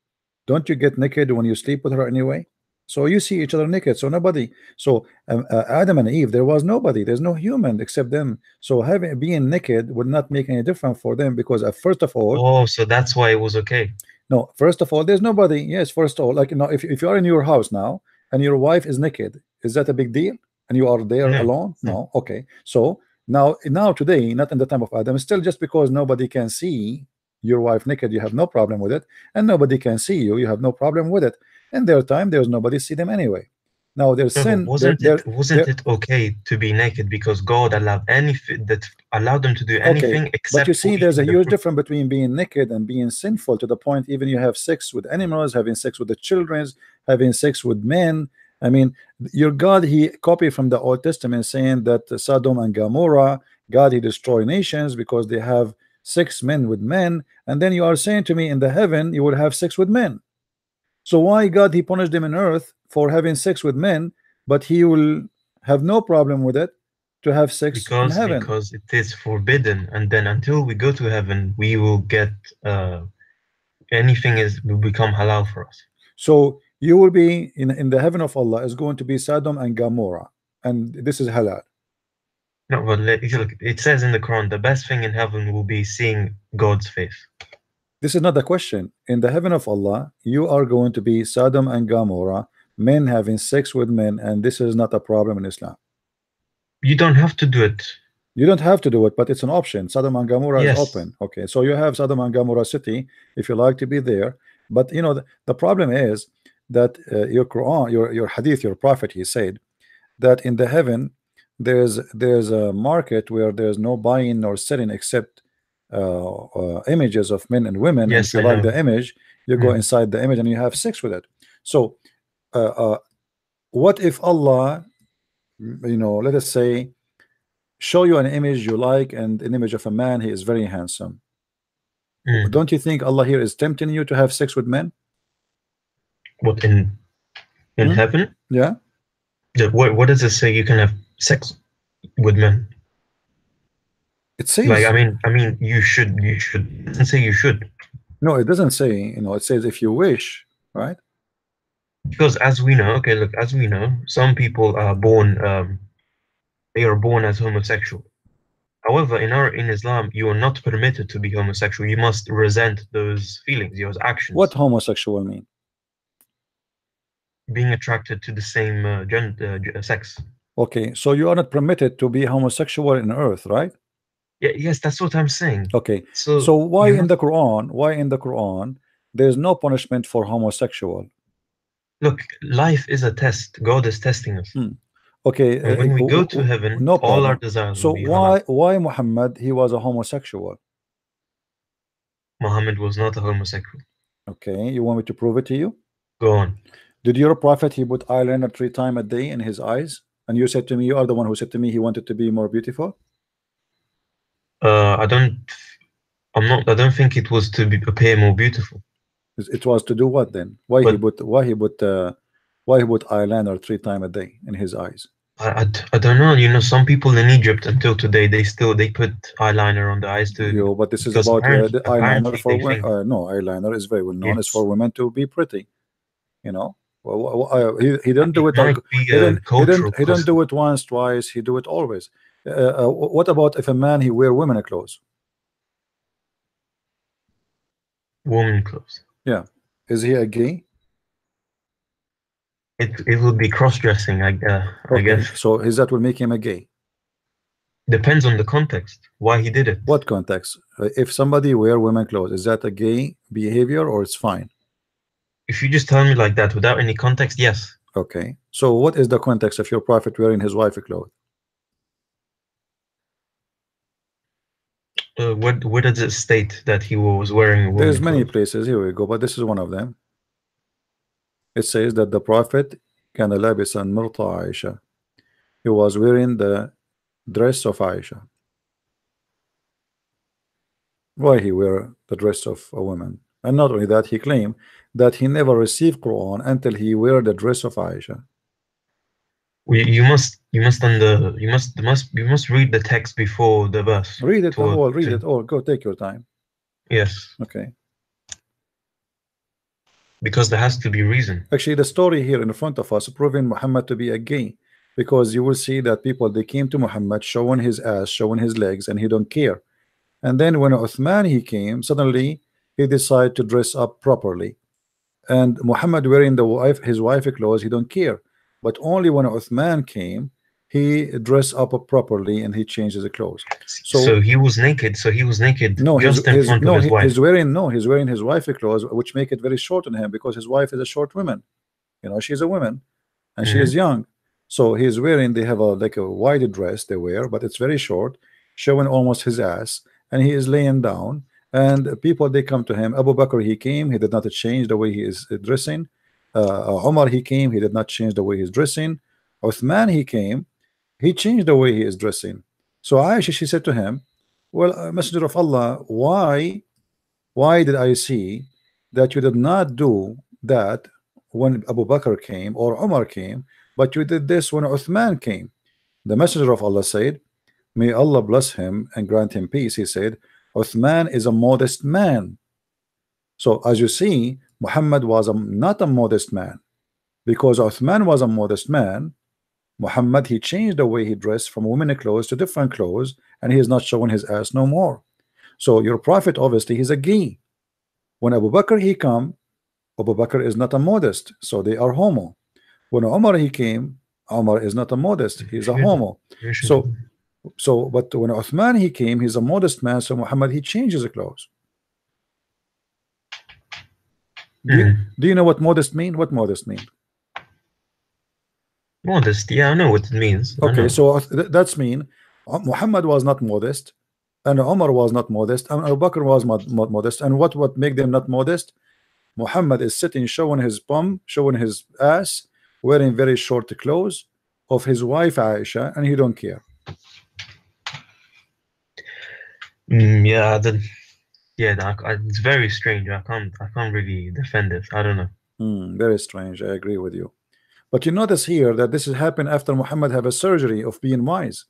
Speaker 1: don't you get naked when you sleep with her anyway? So you see each other naked. So nobody. So Adam and Eve, there was nobody. There's no human except them. So being naked would not make any difference for them because first of all.
Speaker 5: Oh, so that's why it was okay.
Speaker 1: No, first of all, there's nobody. Yes, first of all, like if you are in your house now and your wife is naked, is that a big deal? And you are there alone? No. Okay. So now today, not in the time of Adam, still just because nobody can see your wife naked, you have no problem with it, and nobody can see you, you have no problem with it. In their time, there's nobody see them anyway. Now there's sin.
Speaker 5: Wasn't it okay to be naked because God allowed them to do anything except?
Speaker 1: But you see, there's a huge difference between being naked and being sinful to the point even you have sex with animals, having sex with the children, having sex with men. I mean, your God, he copied from the Old Testament saying that Sodom and Gomorrah, God, he destroy nations because they have sex men with men, and then you are saying to me in the heaven you will have sex with men. So why God he punished them on earth for having sex with men, but he will have no problem with it to have sex in heaven?
Speaker 5: Because it is forbidden, and then until we go to heaven, we will get anything will become halal for us.
Speaker 1: So you will be in the heaven of Allah is going to be Sodom and Gomorrah, and this is halal.
Speaker 5: No, but look, it says in the Quran the best thing in heaven will be seeing God's face.
Speaker 1: This is not the question. In the heaven of Allah, you are going to be Sodom and Gomorrah, men having sex with men, and this is not a problem in Islam.
Speaker 5: You don't have to do it.
Speaker 1: You don't have to do it, but it's an option. Sodom and Gomorrah is open. Okay, so you have Sodom and Gomorrah city if you like to be there. But you know the problem is that your Quran, your Hadith, your Prophet, he said that in the heaven there's a market where there's no buying nor selling except images of men and women.
Speaker 5: Yes,
Speaker 1: and if you like the image, you go inside the image and you have sex with it. So what if Allah, let us say, show you an image you like and an image of a man, he is very handsome. Don't you think Allah here is tempting you to have sex with men?
Speaker 5: What, in heaven?
Speaker 1: Yeah.
Speaker 5: What does it say you can have sex with men?
Speaker 1: It says,
Speaker 5: like, I mean, you should. It doesn't say you should.
Speaker 1: No, it doesn't say. It says if you wish, right?
Speaker 5: Because as we know, as we know, some people are born. They are born as homosexual. However, in Islam, you are not permitted to be homosexual. You must resent those feelings, those actions.
Speaker 1: What homosexual mean?
Speaker 5: Being attracted to the same sex.
Speaker 1: Okay, so you are not permitted to be homosexual in earth, right?
Speaker 5: Yes, that's what I'm saying.
Speaker 1: Okay, so why in the Quran there's no punishment for homosexual?
Speaker 5: Look, life is a test. God is testing us.
Speaker 1: Okay,
Speaker 5: and when we go to heaven, all our desires
Speaker 1: so
Speaker 5: will be
Speaker 1: why Muhammad, he was a homosexual?
Speaker 5: Muhammad was not a homosexual.
Speaker 1: Okay, you want me to prove it to you?
Speaker 5: Go on.
Speaker 1: Did your prophet, he put eyeliner 3 times a day in his eyes? And you said to me, you are the one who said to me he wanted to be more beautiful?
Speaker 5: I don't think it was to appear more beautiful.
Speaker 1: It was to do what then? Why he put eyeliner 3 times a day in his eyes?
Speaker 5: I don't know. You know, some people in Egypt until today they put eyeliner on the eyes to.
Speaker 1: Yo, but this is
Speaker 5: because
Speaker 1: about the eyeliner
Speaker 5: apparently
Speaker 1: for
Speaker 5: they
Speaker 1: women.
Speaker 5: think
Speaker 1: No, eyeliner is very well known. It's
Speaker 5: yes,
Speaker 1: for women to be pretty. You know, he didn't do it.
Speaker 5: might be a cultural
Speaker 1: He didn't do
Speaker 5: custom.
Speaker 1: it once, twice. He do it always. What about if a man he wear women clothes?
Speaker 5: Woman clothes.
Speaker 1: Yeah, is he a gay?
Speaker 5: It would be cross dressing. I
Speaker 1: Okay,
Speaker 5: guess
Speaker 1: so is that will make him a gay?
Speaker 5: depends on the context why he did it.
Speaker 1: What context? If somebody wear women clothes, is that a gay behavior or it's fine?
Speaker 5: If you just tell me like that without any context, yes.
Speaker 1: Okay, so what is the context of your prophet wearing his wife clothes?
Speaker 5: Where does it state that he was wearing a woman
Speaker 1: There's many
Speaker 5: clothes?
Speaker 1: places. Here we go, but this is one of them. It says that the prophet كان لابسا مرط عائشة. He was wearing the dress of Aisha. Why he wear the dress of a woman? And not only that, he claimed that he never received Quran until he wear the dress of Aisha.
Speaker 5: You must read the text before the verse.
Speaker 1: Read it all. Read it all. Go take your time.
Speaker 5: Yes.
Speaker 1: Okay.
Speaker 5: Because there has to be reason.
Speaker 1: Actually, the story here in front of us proving Muhammad to be a gay, because you will see that people they came to Muhammad showing his ass, showing his legs, and he don't care. And then when Uthman he came, suddenly he decided to dress up properly. And Muhammad wearing his wife clothes, he don't care. But only when Uthman came, he dressed up properly and he changed his clothes.
Speaker 5: So he was naked. So he was naked.
Speaker 1: No,
Speaker 5: just in front of his wife.
Speaker 1: He's wearing his wife clothes, which make it very short on him because his wife is a short woman. You know, she's a woman, and she is young. So he's wearing. They have like a wide dress they wear, but it's very short, showing almost his ass, and he is laying down. And people they come to him. Abu Bakr he came. He did not change the way he is dressing. Umar he came. He did not change the way he's dressing. Uthman he came. He changed the way he is dressing. So Aisha she said to him, well, Messenger of Allah, why did I see that you did not do that when Abu Bakr came or Umar came, but you did this when Uthman came? The Messenger of Allah said, may Allah bless him and grant him peace. He said, Uthman is a modest man. So as you see, Muhammad was not a modest man. Because Uthman was a modest man, Muhammad he changed the way he dressed from women clothes to different clothes, and he is not showing his ass no more. So your prophet obviously he's a gay. When Abu Bakr he come, Abu Bakr is not a modest, so they are homo. When Umar he came, Umar is not a modest, he's a homo. So but when Uthman he came, he's a modest man, so Muhammad he changes his clothes. Do you know what modest mean? What modest mean?
Speaker 5: Modest, yeah, I know what it means.
Speaker 1: Okay, so that's mean Muhammad was not modest, and Umar was not modest, and Abu Bakr was modest. And what make them not modest? Muhammad is sitting showing his bum, showing his ass, wearing very short clothes of his wife Aisha, and he don't care.
Speaker 5: Yeah, it's very strange. I can't really defend it. I don't know.
Speaker 1: Very strange. I agree with you. But you notice here that this has happened after Muhammad have a surgery of being wise.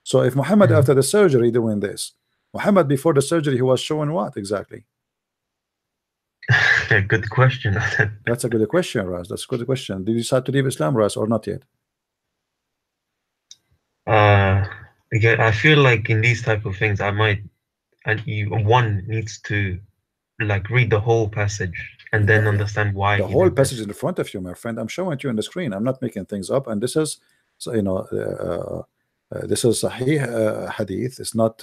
Speaker 1: So if Muhammad after the surgery doing this, Muhammad before the surgery he was showing what exactly?
Speaker 5: Good question.
Speaker 1: That's a good question, Ras. That's a good question. Did you decide to leave Islam, Ras, or not yet?
Speaker 5: Again, I feel like in these type of things, one needs to like read the whole passage and then understand why.
Speaker 1: The whole passage in front of you, my friend. I'm showing it to you on the screen. I'm not making things up. And this is, so, you know, this is Sahih hadith. It's not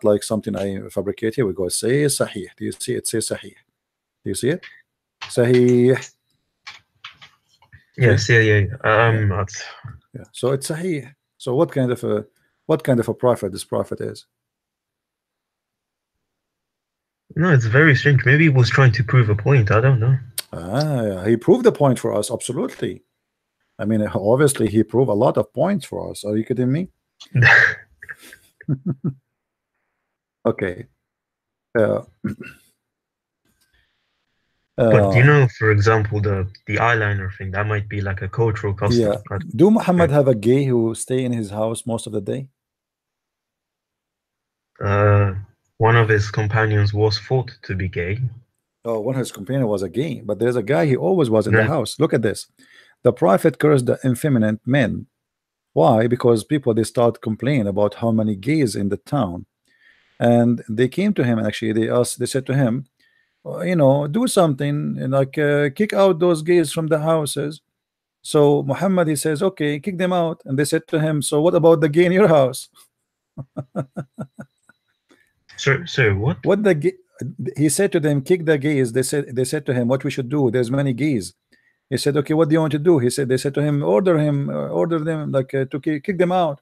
Speaker 1: like something I fabricate. Here we go. Say Sahih. Do you see it? Say Sahih. Do you see it? Sahih.
Speaker 5: Yes, yeah.
Speaker 1: Yeah. So it's Sahih. So what kind of a prophet this prophet is?
Speaker 5: No, it's very strange. Maybe he was trying to prove a point. I don't know.
Speaker 1: Yeah. He proved the point for us. Absolutely. I mean, obviously, he proved a lot of points for us. Are you kidding me? Okay.
Speaker 5: But you know, for example, the eyeliner thing, that might be like a cultural custom.
Speaker 1: Yeah. Do Muhammad have a gay who stay in his house most of the day?
Speaker 5: One of his companions was thought to be gay.
Speaker 1: Oh, one of his companions was a gay, but there's a guy, he always was in the
Speaker 5: No.
Speaker 1: house. Look at this. The prophet cursed the effeminate men. Why? Because people, they start complaining about how many gays in the town, and they came to him, and actually they said to him, you know, do something, and like kick out those gays from the houses. So Muhammad, he says, okay, kick them out. And they said to him, so what about the gay in your house?
Speaker 5: So what?
Speaker 1: What the gay? He said to them, kick the gays. They said to him, what we should do, there's many gays. He said, okay, what do you want to do? They said to him, order them like to kick them out.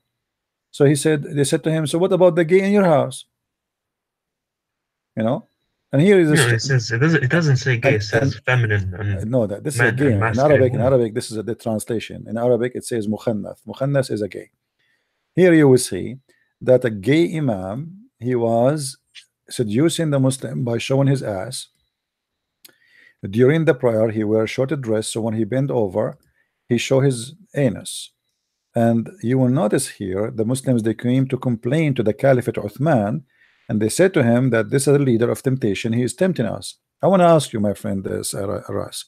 Speaker 1: So they said to him, so what about the gay in your house? You know. And here is
Speaker 5: it doesn't say gay, it says feminine. And
Speaker 1: no, that this is a gay. In Arabic, this is the translation. In Arabic, it says mukhannath. Mukhannath is a gay. Here you will see that a gay imam, he was seducing the Muslim by showing his ass. During the prayer, he wears short dress, so when he bend over, he show his anus. And you will notice here, the Muslims, they came to complain to the Caliphate Uthman, and they said to him that this is a leader of temptation, he is tempting us. I want to ask you, my friend Ras,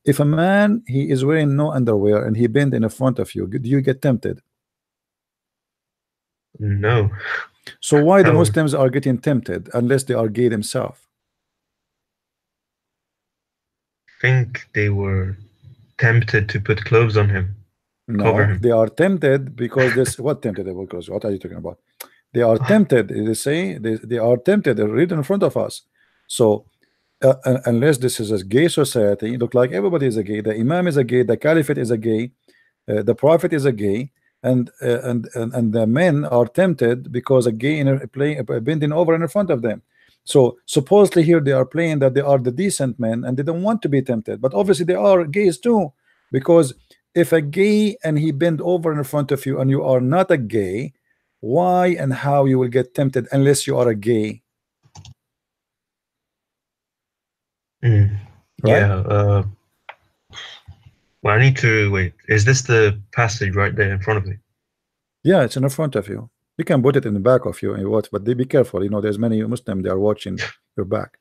Speaker 1: if a man, he is wearing no underwear and he bend in front of you, do you get tempted?
Speaker 5: No.
Speaker 1: So why the Muslims are getting tempted unless they are gay themselves?
Speaker 5: I think they were tempted to put clothes on him.
Speaker 1: No, they are tempted because this what tempted them? Because what are you talking about? They are tempted. They say they are tempted. They're right in front of us. So unless this is a gay society, look like everybody is a gay. The Imam is a gay. The Caliphate is a gay. The Prophet is a gay, and the men are tempted because a gay bending over in front of them. So supposedly here they are playing that they are the decent men and they don't want to be tempted, but obviously they are gays too, because if a gay and he bend over in front of you and you are not a gay, why and how you will get tempted unless you are a gay?
Speaker 5: Right? Yeah. Well, I need to wait. Is this the passage right there in front of me?
Speaker 1: Yeah, it's in front of you. You can put it in the back of you and you watch, but be careful. You know, there's many Muslims, they are watching your back.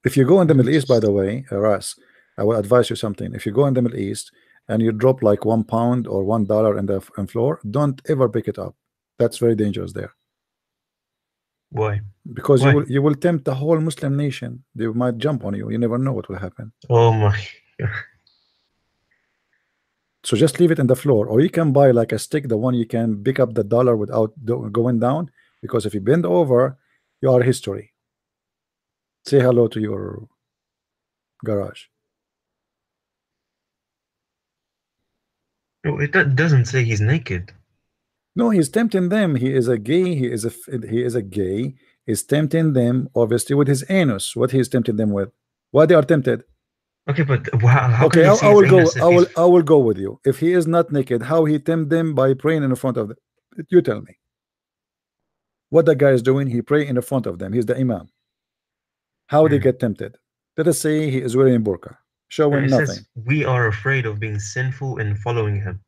Speaker 1: If you go in the Middle East, by the way, Ras, I will advise you something. If you go in the Middle East and you drop like £1 or $1 in the floor, don't ever pick it up. That's very dangerous there.
Speaker 5: Why?
Speaker 1: Because you will tempt the whole Muslim nation. They might jump on you. You never know what will happen.
Speaker 5: Oh my.
Speaker 1: So just leave it in the floor, or you can buy like a stick, the one you can pick up the dollar without going down, because if you bend over, you are history. Say hello to your garage.
Speaker 5: No, it doesn't say he's naked.
Speaker 1: No, he's tempting them. He is a gay. He is a gay. He's tempting them obviously with his anus. What he's tempting them with? Why they are tempted?
Speaker 5: Okay, but how
Speaker 1: okay,
Speaker 5: can you
Speaker 1: I will go. I will go with you. If he is not naked, how he tempt them by praying in front of them? You tell me. What the guy is doing? He pray in front of them. He's the imam. How they get tempted? Let us say he is wearing burqa, showing nothing.
Speaker 5: Says, we are afraid of being sinful in following him.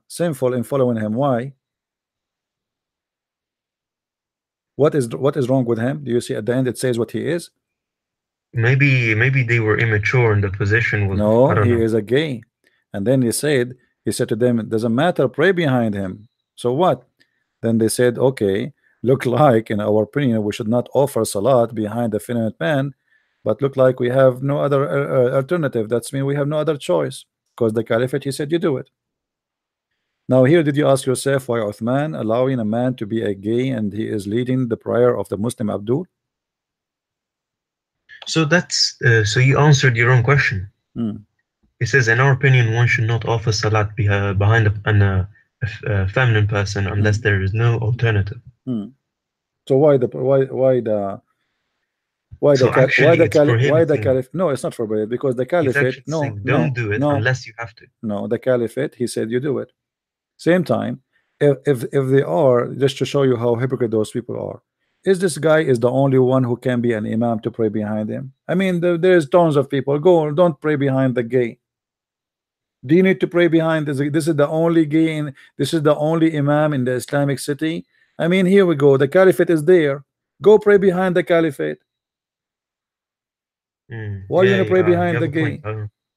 Speaker 1: Sinful in following him. Why? What is wrong with him? Do you see at the end it says what he is?
Speaker 5: Maybe they were immature and the position was
Speaker 1: no. He is a gay, and then he said to them, it doesn't matter, pray behind him. So what? Then they said, okay, look like in our opinion we should not offer salat behind the feminine man, but look like we have no other alternative. That's mean we have no other choice, because the Caliphate, he said you do it. Now here, did you ask yourself why Uthman allowing a man to be a gay and he is leading the prayer of the Muslim Abdul?
Speaker 5: So that's so you answered your own question. It says, in our opinion, one should not offer salat behind a feminine person unless there is no alternative.
Speaker 1: So why the Caliph? No, it's not forbidden, because the Caliphate.
Speaker 5: Don't do it unless you have to.
Speaker 1: No, the Caliphate, he said you do it. Same time, if they are, just to show you how hypocrite those people are, is this guy is the only one who can be an imam to pray behind him? I mean, there's tons of people. Go, don't pray behind the gay. Do you need to pray behind this? This is the only gay in, this is the only imam in the Islamic city. I mean, here we go. The caliphate is there. Go pray behind the caliphate. Why you want to pray behind the gay?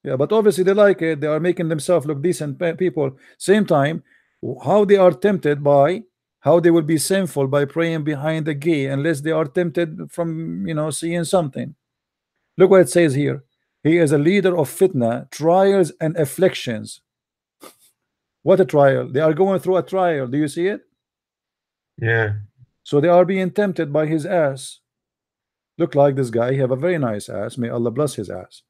Speaker 1: Yeah, but obviously they like it. They are making themselves look decent people. Same time, how they are tempted by, how they will be sinful by praying behind the gay, unless they are tempted from, you know, seeing something. Look what it says here. He is a leader of fitna, trials and afflictions. What a trial. They are going through a trial. Do you see it?
Speaker 5: Yeah.
Speaker 1: So they are being tempted by his ass. Look like this guy. He have a very nice ass. May Allah bless his ass.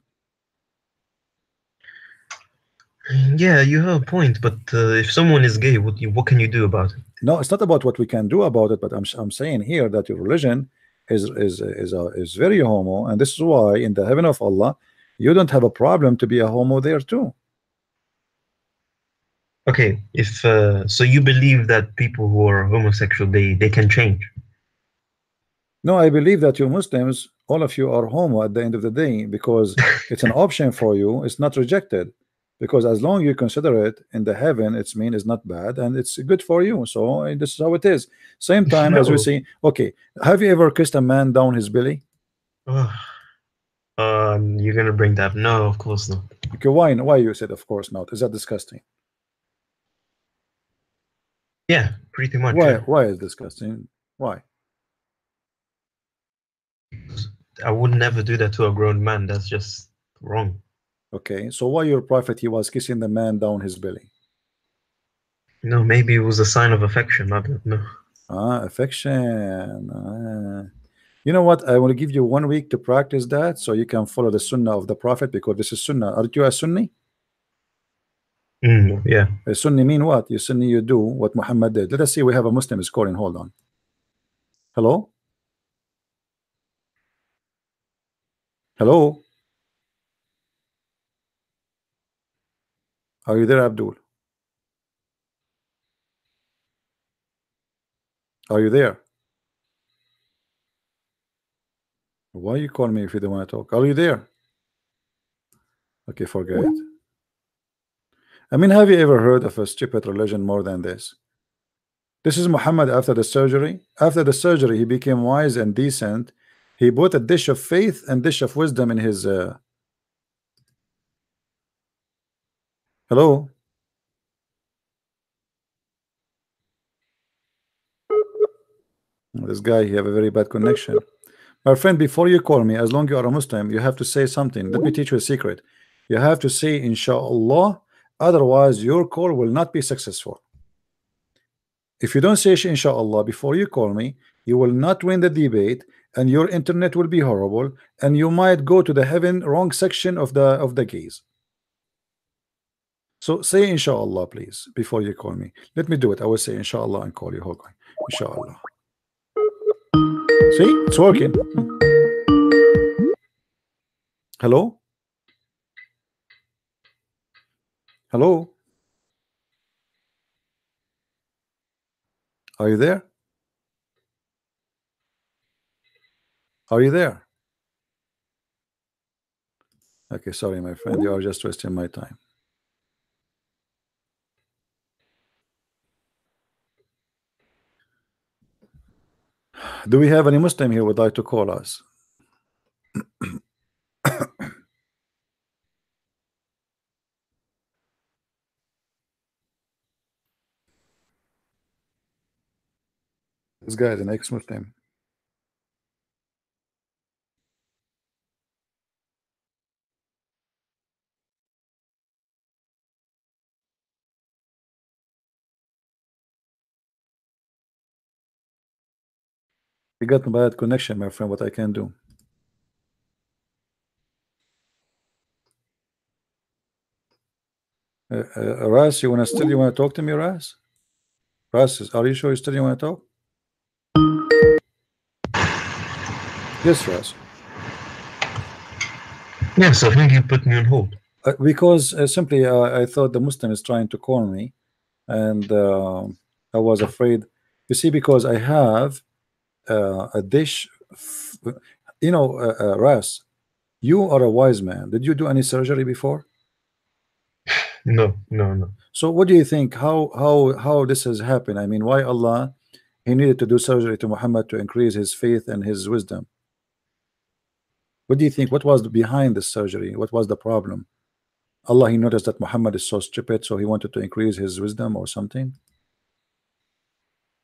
Speaker 5: Yeah, you have a point, but if someone is gay, what can you do about it?
Speaker 1: No, it's not about what we can do about it, but I'm saying here that your religion is very homo, and this is why in the heaven of Allah you don't have a problem to be a homo there too.
Speaker 5: Okay, if so you believe that people who are homosexual, they can change?
Speaker 1: No, I believe that you Muslims, all of you are homo at the end of the day, because it's an option for you. It's not rejected, because as long you consider it in the heaven, it's mean it's not bad and it's good for you. So this is how it is. Same time as we see. Okay, have you ever kissed a man down his belly?
Speaker 5: You're gonna bring that? No, of course not.
Speaker 1: Okay, why you said of course not? Is that disgusting?
Speaker 5: Yeah, pretty much.
Speaker 1: Why?
Speaker 5: Yeah.
Speaker 1: Why is disgusting? Why?
Speaker 5: I would never do that to a grown man. That's just wrong.
Speaker 1: Okay, so why your prophet, he was kissing the man down his belly?
Speaker 5: No, maybe it was a sign of affection. I don't know.
Speaker 1: Affection. You know what? I will give you 1 week to practice that, so you can follow the sunnah of the prophet, because this is sunnah. Aren't you a Sunni?
Speaker 5: Yeah.
Speaker 1: A Sunni mean what? You Sunni, you do what Muhammad did. Let us see. We have a Muslim is calling. Hold on. Hello? Hello? Are you there, Abdul? Are you there? Why you call me if you don't want to talk? Are you there? Okay, forget it. I mean, have you ever heard of a stupid religion more than this? This is Muhammad after the surgery. After the surgery, he became wise and decent. He put a dish of faith and dish of wisdom in his. Hello? This guy, he have a very bad connection. My friend, before you call me, as long as you are a Muslim, you have to say something. Let me teach you a secret. You have to say inshallah, otherwise your call will not be successful. If you don't say inshallah before you call me, you will not win the debate, and your internet will be horrible, and you might go to the heaven wrong section of the gaze. So say inshallah, please, before you call me. Let me do it. I will say inshallah and call you. Hold on. Inshallah. See, it's working. Hello? Hello? Are you there? Are you there? Okay, sorry, my friend. You are just wasting my time. Do we have any Muslim here who would like to call us? This guy is an ex-Muslim. We got a bad connection, my friend. What I can do? Ras, you want to talk to me, Ras? Ras, are you sure you want to talk? Yes, Ras.
Speaker 5: Yes, I think you put me on hold.
Speaker 1: Because simply I thought the Muslim is trying to call me, and I was afraid. You see, because I have a dish, you know, Ras, You are a wise man. Did you do any surgery before?
Speaker 5: No, no, no.
Speaker 1: So what do you think? How this has happened? I mean, why Allah he needed to do surgery to Muhammad to increase his faith and his wisdom? What do you think? What was behind the surgery? What was the problem? Allah he noticed that Muhammad is so stupid, so he wanted to increase his wisdom or something.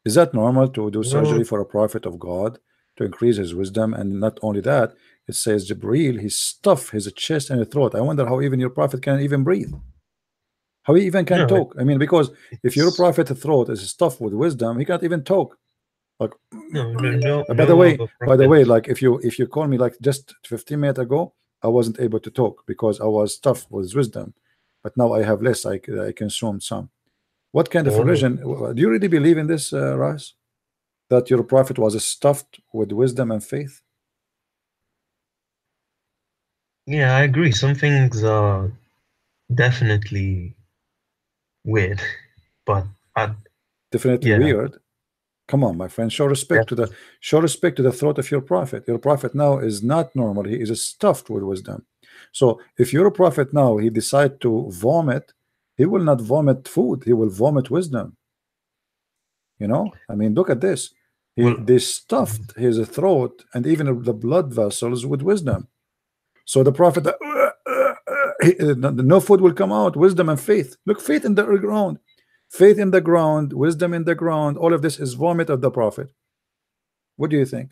Speaker 1: Is that normal to do surgery for a prophet of God to increase his wisdom? And not only that, it says Jibreel he stuffed his chest and his throat. I wonder how even your prophet can even breathe. How he even can talk. I mean, because if your prophet throat is stuffed with wisdom, he can't even talk. Like, by the way, like if you call me like just 15 minutes ago, I wasn't able to talk because I was stuffed with wisdom, but now I have less. I consumed some. What kind of religion do you really believe in this, Ras? That your prophet was stuffed with wisdom and faith?
Speaker 5: Yeah, I agree. Some things are definitely weird, but
Speaker 1: definitely weird. Come on, my friend, show respect to the throat of your prophet. Your prophet now is not normal. He is stuffed with wisdom. So if your prophet now he decide to vomit, he will not vomit food, he will vomit wisdom. You know, I mean, look at this. They stuffed his throat and even the blood vessels with wisdom. So the prophet no food will come out. Wisdom and faith. Look, faith in the ground. Faith in the ground, wisdom in the ground, all of this is vomit of the prophet. What do you think?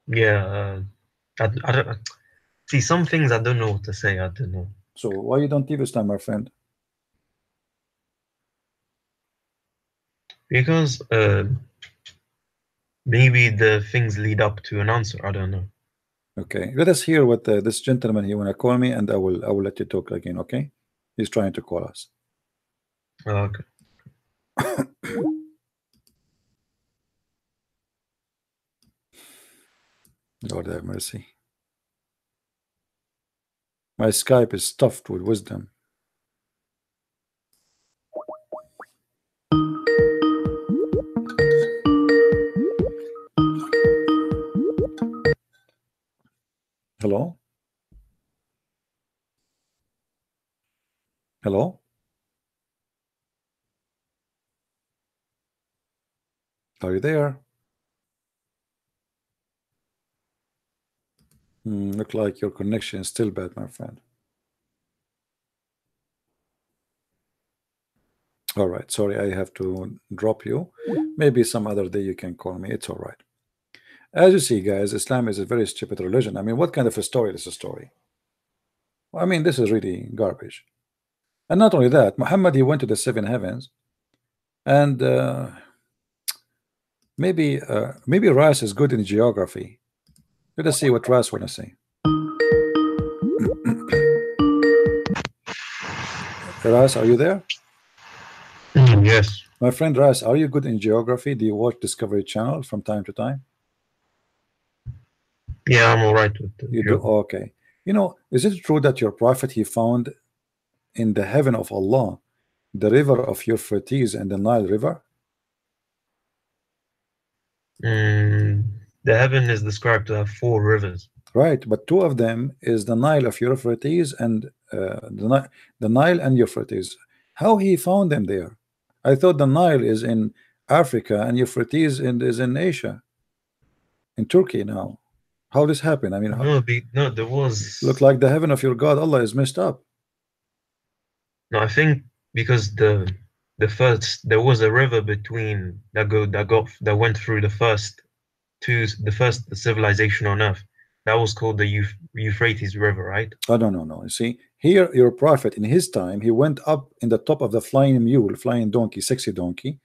Speaker 5: Yeah, I don't see some things I don't know what to say. I don't know.
Speaker 1: So why you don't leave Islam, my friend?
Speaker 5: Because maybe the things lead up to an answer. I don't know.
Speaker 1: Okay, let us hear what this gentleman he wanna call me, and I will let you talk again. Okay, he's trying to call us.
Speaker 5: Okay.
Speaker 1: Lord have mercy. My Skype is stuffed with wisdom. Hello? Hello? Are you there? Look like your connection is still bad, my friend. All right, sorry, I have to drop you. Maybe some other day you can call me. It's all right. As you see, guys, Islam is a very stupid religion. I mean, what kind of a story is a story? I mean, this is really garbage. And not only that, Muhammad, he went to the 7 heavens, and maybe Ras is good in geography. Let us see what Ras want to say. Ras, are you there?
Speaker 5: Yes.
Speaker 1: My friend Ras, are you good in geography? Do you watch Discovery Channel from time to time?
Speaker 5: Yeah, I'm all right with it.
Speaker 1: You do? Okay. You know, is it true that your prophet he found in the heaven of Allah the river of Euphrates and the Nile River?
Speaker 5: The heaven is described to have 4 rivers.
Speaker 1: Right, but 2 of them is the Nile of Euphrates and the Nile and Euphrates. How he found them there? I thought the Nile is in Africa and Euphrates is in Asia, in Turkey now. How this happened? I mean,
Speaker 5: no, there was.
Speaker 1: Look like the heaven of your God Allah is messed up.
Speaker 5: No, I think because the first there was a river between that went through the first civilization on Earth. That was called the Euphrates River, right?
Speaker 1: Oh, no. You see, here your prophet in his time, he went up in the top of the flying mule, flying donkey, sexy donkey.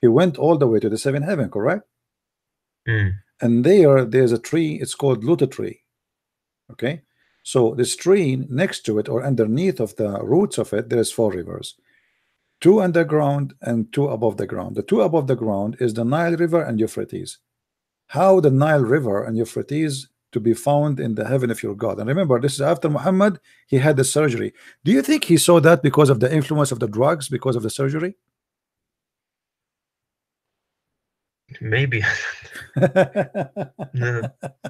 Speaker 1: He went all the way to the 7 heaven, correct? And there's a tree, it's called Luta tree. Okay, so this tree next to it or underneath of the roots of it, there's 4 rivers, 2 underground and 2 above the ground. The 2 above the ground is the Nile River and Euphrates. How the Nile River and Euphrates to be found in the heaven of your God? And remember, this is after Muhammad he had the surgery. Do you think he saw that because of the influence of the drugs, because of the surgery?
Speaker 5: Maybe. No,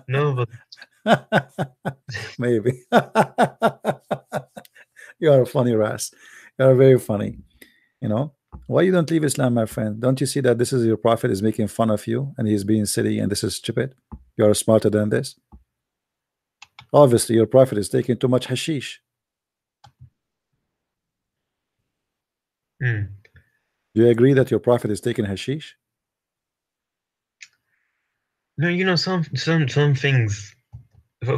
Speaker 5: no, but
Speaker 1: Maybe. You are a funny Ras. You are very funny. You know why you don't leave Islam, my friend? Don't you see that this is your prophet is making fun of you and he's being silly and this is stupid? You are smarter than this. Obviously, your prophet is taking too much hashish.
Speaker 5: Hmm.
Speaker 1: Do you agree that your prophet is taking hashish?
Speaker 5: No, you know, some things.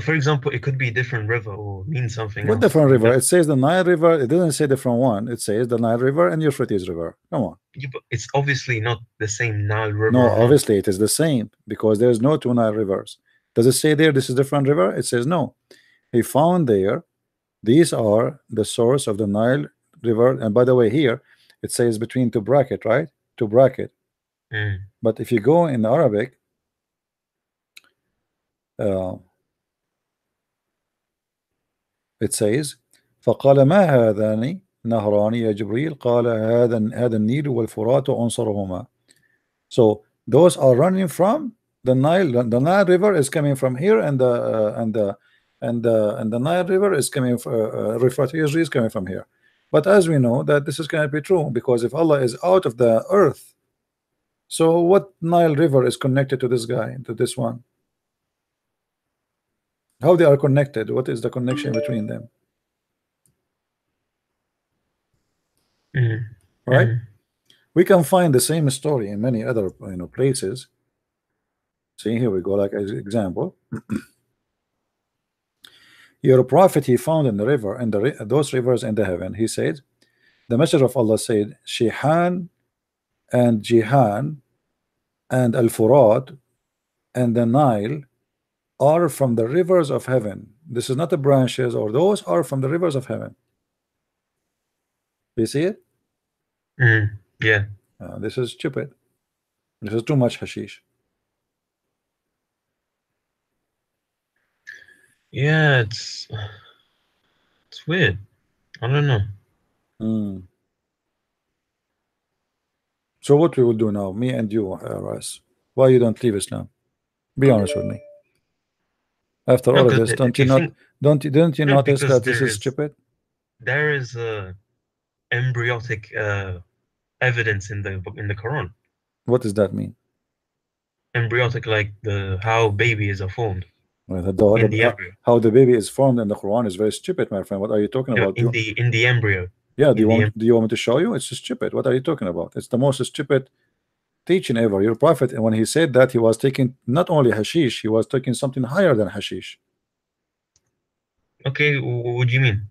Speaker 5: For example, it could be a different river or mean something
Speaker 1: What
Speaker 5: else.
Speaker 1: different river? It says the Nile River. It doesn't say different one. It says the Nile River and Euphrates River. Come on.
Speaker 5: Yeah, but it's obviously not the same Nile River.
Speaker 1: No,
Speaker 5: or not.
Speaker 1: obviously it is the same because there's no two Nile rivers. Does it say there this is different river? It says no. He found there these are the source of the Nile River. And by the way, here it says between two bracket, right? Two bracket.
Speaker 5: Hmm.
Speaker 1: But if you go in Arabic, it says فقال ما هذان نهران يا جبريل قال هذا النيل والفرات عنصرهما. So those are running from the Nile. The Nile River is coming from here, and the Nile River is coming Euphrates is coming from here. But as we know that this is going to be true, because if Allah is out of the earth, so what Nile River is connected to this guy, to this one? How they are connected? What is the connection between them? Right? We can find the same story in many other places. See, here we go, like as example. Your prophet he found in the river, and those rivers in the heaven. He said, the messenger of Allah said, Shihan and Jihan and Al-Furat and the Nile are from the rivers of heaven. This is not the branches, or those are from the rivers of heaven. You see it?
Speaker 5: Yeah.
Speaker 1: This is stupid. This is too much hashish.
Speaker 5: Yeah, it's weird. I don't know.
Speaker 1: So what we will do now, me and you, Ras, why you don't leave Islam? Be honest with me. After all of this, don't you notice that this is stupid?
Speaker 5: There is embryotic evidence in the Quran.
Speaker 1: What does that mean?
Speaker 5: Embryotic, like how babies are formed.
Speaker 1: Well, how the baby is formed in the Quran is very stupid, my friend. What are you talking about?
Speaker 5: In the embryo.
Speaker 1: Yeah, do you want me to show you? It's stupid. What are you talking about? It's the most stupid teaching ever. Your prophet, and when he said that, he was taking not only hashish, he was taking something higher than hashish.
Speaker 5: Okay, what do you mean?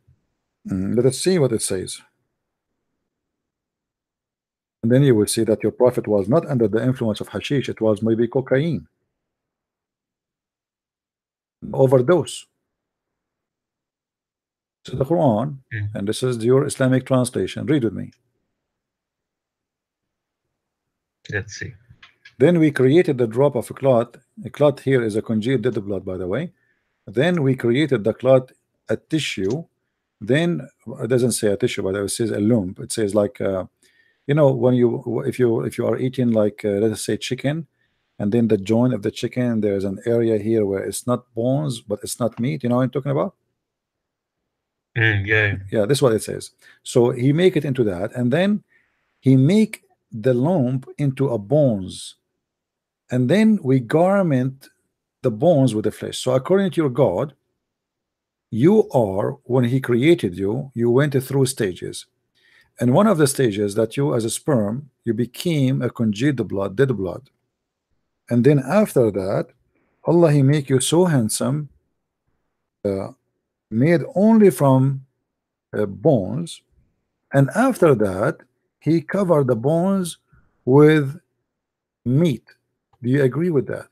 Speaker 1: Let us see what it says. And then you will see that your prophet was not under the influence of hashish. It was maybe cocaine. Overdose. This is the Quran, and this is your Islamic translation. Read with me.
Speaker 5: Let's see. Then
Speaker 1: we created the drop of a clot. A clot here is a congealed dead blood, by the way. Then we created the clot, a tissue. Then it doesn't say a tissue, but it says a lump. It says like when if you are eating like let us say chicken, and then the joint of the chicken, there's an area here where it's not bones but it's not meat. You know what I'm talking about?
Speaker 5: Yeah,
Speaker 1: this is what it says. So he make it into that, and then he make the lump into a bones, and then we garment the bones with the flesh. So according to your God, you are, when he created you, you went through stages, and one of the stages that you as a sperm, you became a congealed blood, dead blood, and then after that Allah he make you so handsome, made only from bones, and after that he covered the bones with meat. Do you agree with that?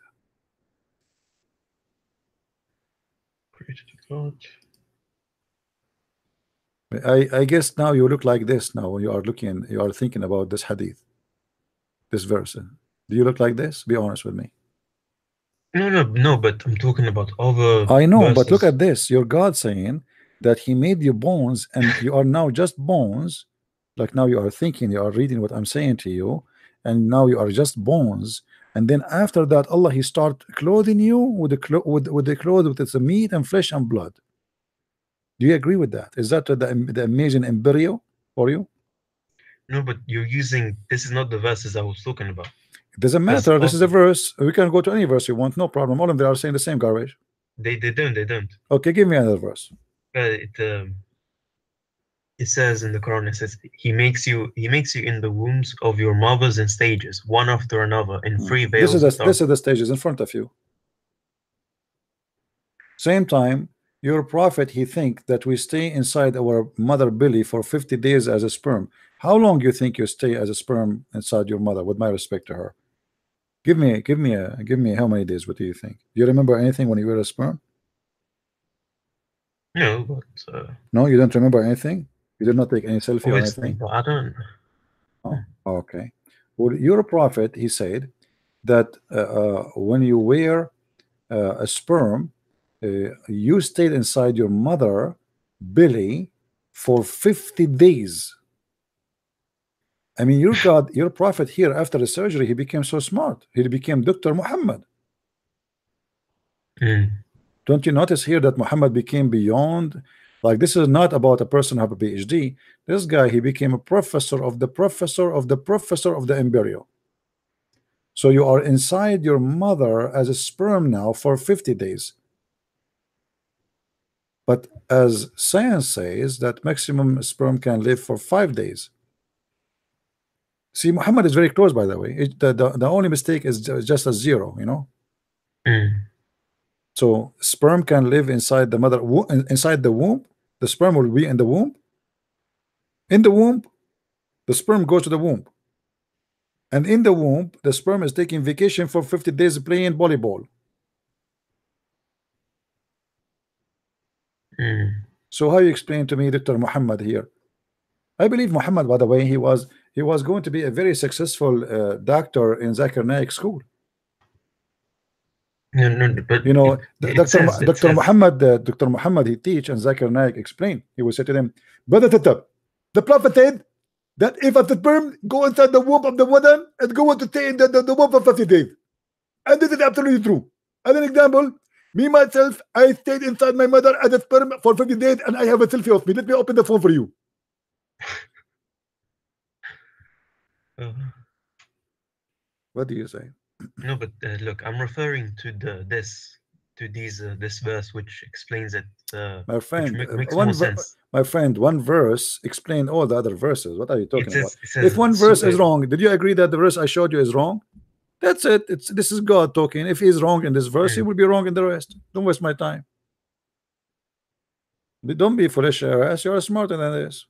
Speaker 1: I guess now you look like this. Now you are thinking about this hadith, this verse. Do you look like this? Be honest with me.
Speaker 5: No, but I'm talking about other
Speaker 1: I know,
Speaker 5: verses.
Speaker 1: but look at this. Your God saying that he made you bones, and you are now just bones. Like now you are thinking, you are reading what I'm saying to you, and now you are just bones. and then after that Allah he start clothing you with the clothes with its meat and flesh and blood. Do you agree with that? Is that the amazing embryo for you?
Speaker 5: No, but you're using, this is not the verses I was talking about.
Speaker 1: It doesn't matter. This is a verse. We can go to any verse you want, no problem. All of them are saying the same garbage.
Speaker 5: They don't.
Speaker 1: Okay, give me another verse.
Speaker 5: It says in the Quran, it says he makes you in the wombs of your mothers in stages, one after another, in three veils.
Speaker 1: This is the stages in front of you. Same time, your prophet he think that we stay inside our mother belly for 50 days as a sperm. How long do you think you stay as a sperm inside your mother? With my respect to her, give me how many days? What do you think? Do you remember anything when you were a sperm?
Speaker 5: No, but
Speaker 1: no, you don't remember anything. You did not take any selfie or anything.
Speaker 5: But I don't.
Speaker 1: Oh, okay. Well, your prophet he said that when you were a sperm, you stayed inside your mother belly for 50 days. I mean, your God, your prophet here after the surgery, he became so smart. He became Dr. Muhammad. Don't you notice here that Muhammad became beyond? Like, this is not about a person who have a PhD. This guy, he became a professor of the professor of the professor of the embryo. So you are inside your mother as a sperm now for 50 days. But as science says that maximum sperm can live for 5 days. See, Muhammad is very close, by the way. The only mistake is just a 0, you know. So sperm can live inside the mother, inside the womb. The sperm will be in the womb. In the womb, the sperm goes to the womb. And in the womb, the sperm is taking vacation for 50 days playing volleyball. So how you explain to me Dr. Muhammad here? I believe Muhammad, by the way, he was going to be a very successful doctor in Zakir Naik school.
Speaker 5: No, but
Speaker 1: you know, Dr. Muhammad, he teach and Zakir Naik explain. He will say to them, Brother Tatab, the Prophet said that if a sperm go inside the womb of the woman, it go to stay in the womb for 50 days. And this is absolutely true. As an example, me myself, I stayed inside my mother as a sperm for 50 days and I have a selfie of me. Let me open the phone for you. What do you say?
Speaker 5: No, but look, I'm referring to this verse which explains it.
Speaker 1: My friend,
Speaker 5: makes more sense.
Speaker 1: My friend, one verse explained all the other verses. What are you talking about?
Speaker 5: Says,
Speaker 1: if one verse is wrong, did you agree that the verse I showed you is wrong? That's it. This is God talking. If he's wrong in this verse, he will be wrong in the rest. Don't waste my time. Don't be foolish, ass. You're smarter than this.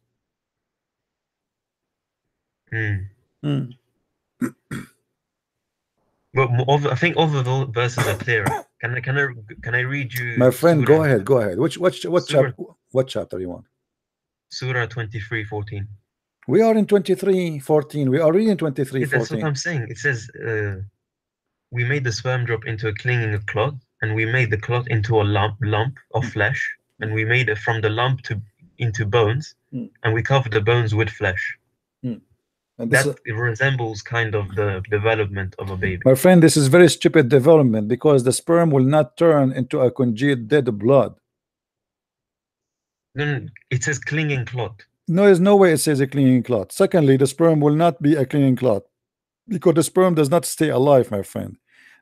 Speaker 5: But I think all of the verses are clearer. Can I read you?
Speaker 1: My friend, go ahead. What chapter you want?
Speaker 5: Surah 23:14.
Speaker 1: We are in 23:14. We are reading 23:14.
Speaker 5: That's what I'm saying. It says, we made the sperm drop into a clinging clot, and we made the clot into a lump of flesh, and we made it from the lump into bones, and we covered the bones with flesh. And that resembles kind of the development of a baby.
Speaker 1: My friend, this is very stupid development because the sperm will not turn into a congealed dead blood.
Speaker 5: Then it says clinging clot.
Speaker 1: No, there's no way it says a clinging clot. Secondly, the sperm will not be a clinging clot because the sperm does not stay alive, my friend.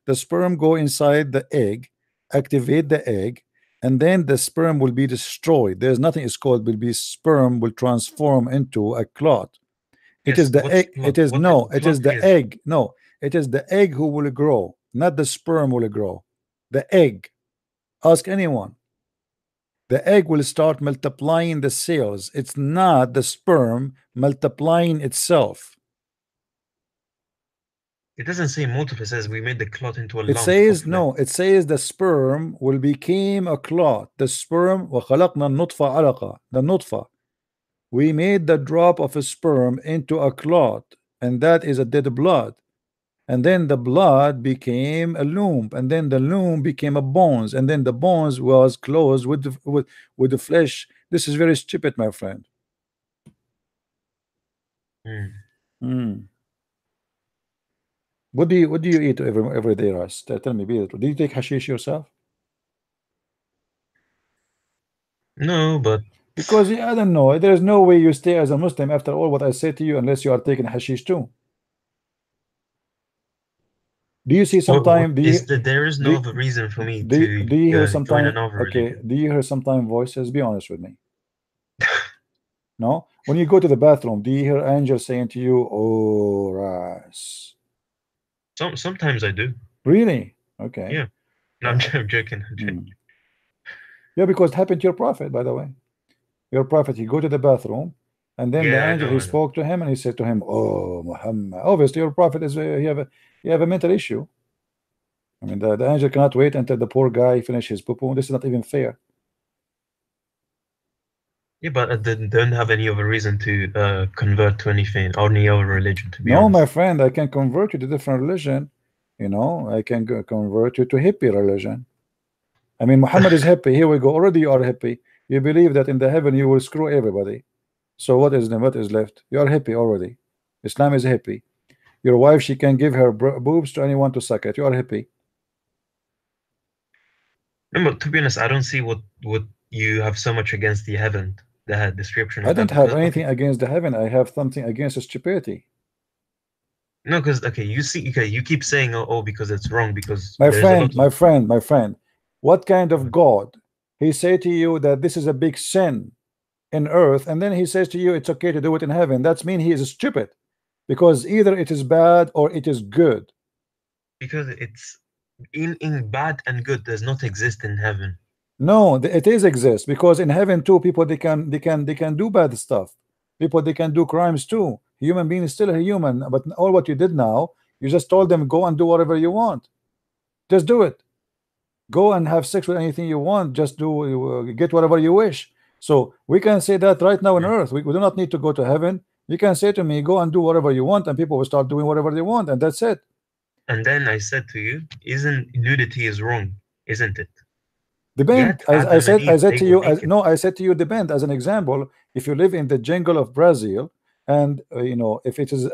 Speaker 1: The sperm go inside the egg, activate the egg, and then the sperm will be destroyed. There's nothing is called will be sperm will transform into a clot. It is the egg. It is no. It is the egg. No, it is the egg who will grow, not the sperm will grow. The egg. Ask anyone. The egg will start multiplying the cells. It's not the sperm multiplying itself.
Speaker 5: It doesn't say multiple. It says we made the clot into a lump.
Speaker 1: It says no. It says the sperm will become a clot. The sperm وخلقنا النطفة علقة. The nutfa. We made the drop of a sperm into a clot, and that is a dead blood. And then the blood became a lump, and then the lump became a bones, and then the bones was closed with the flesh. This is very stupid, my friend. What do you eat every day, Ras? Tell me, be the truth. Do you take hashish yourself?
Speaker 5: No, but
Speaker 1: Because I don't know. There is no way you stay as a Muslim after all what I say to you unless you are taking hashish too. Do you see sometime? Do you
Speaker 5: there is no other reason for me to
Speaker 1: do you hear
Speaker 5: join
Speaker 1: sometime?
Speaker 5: another
Speaker 1: Okay.
Speaker 5: religion.
Speaker 1: Do you hear sometime voices? Be honest with me. No. When you go to the bathroom, do you hear angels saying to you, "Oh, Ras"?
Speaker 5: Sometimes I do.
Speaker 1: Really? Okay.
Speaker 5: Yeah. No, I'm joking.
Speaker 1: Yeah, because it happened to your prophet, by the way. Your prophet, he go to the bathroom, and then the
Speaker 5: Yeah, I
Speaker 1: angel
Speaker 5: know,
Speaker 1: he
Speaker 5: I know.
Speaker 1: spoke to him, and he said to him, "Oh, Muhammad." Obviously, your prophet is you have a mental issue. I mean, the angel cannot wait until the poor guy finish his poo-poo. This is not even fair.
Speaker 5: Yeah, but I don't have any other reason to convert to anything or any other religion, to be
Speaker 1: No,
Speaker 5: honest.
Speaker 1: my friend, I can convert you to different religion. You know, I can convert you to hippie religion. I mean, Muhammad is hippie. Here we go. Already you are hippie. You believe that in the heaven you will screw everybody. So what is left? You are hippie already. Islam is hippie. Your wife, she can give her boobs to anyone to suck it. You are hippie.
Speaker 5: No, but to be honest, I don't see what you have so much against the heaven, the description of
Speaker 1: I don't
Speaker 5: heaven.
Speaker 1: have anything against the heaven. I have something against stupidity.
Speaker 5: No, because okay, you keep saying because it's wrong because
Speaker 1: My
Speaker 5: there's a lot
Speaker 1: friend,
Speaker 5: of
Speaker 1: my friend. What kind of God? He say to you that this is a big sin in earth, and then he says to you it's okay to do it in heaven. That's mean he is stupid, because either it is bad or it is good.
Speaker 5: because it's in bad and good does not exist in heaven.
Speaker 1: No, it is exist, because in heaven too, people they can do bad stuff. People they can do crimes too. Human being is still a human, but all what you did now, you just told them go and do whatever you want. Just do it. Go and have sex with anything you want. Just do get whatever you wish. So we can say that right now on earth. We do not need to go to heaven. You can say to me, go and do whatever you want, and people will start doing whatever they want, and that's it.
Speaker 5: And then I said to you, isn't nudity is wrong, isn't it?
Speaker 1: Depend.
Speaker 5: Yet Adam and Eve,
Speaker 1: I said
Speaker 5: they
Speaker 1: to
Speaker 5: were
Speaker 1: you,
Speaker 5: naked.
Speaker 1: no, I said to you, depend. As an example, if you live in the jungle of Brazil, and you know, if it is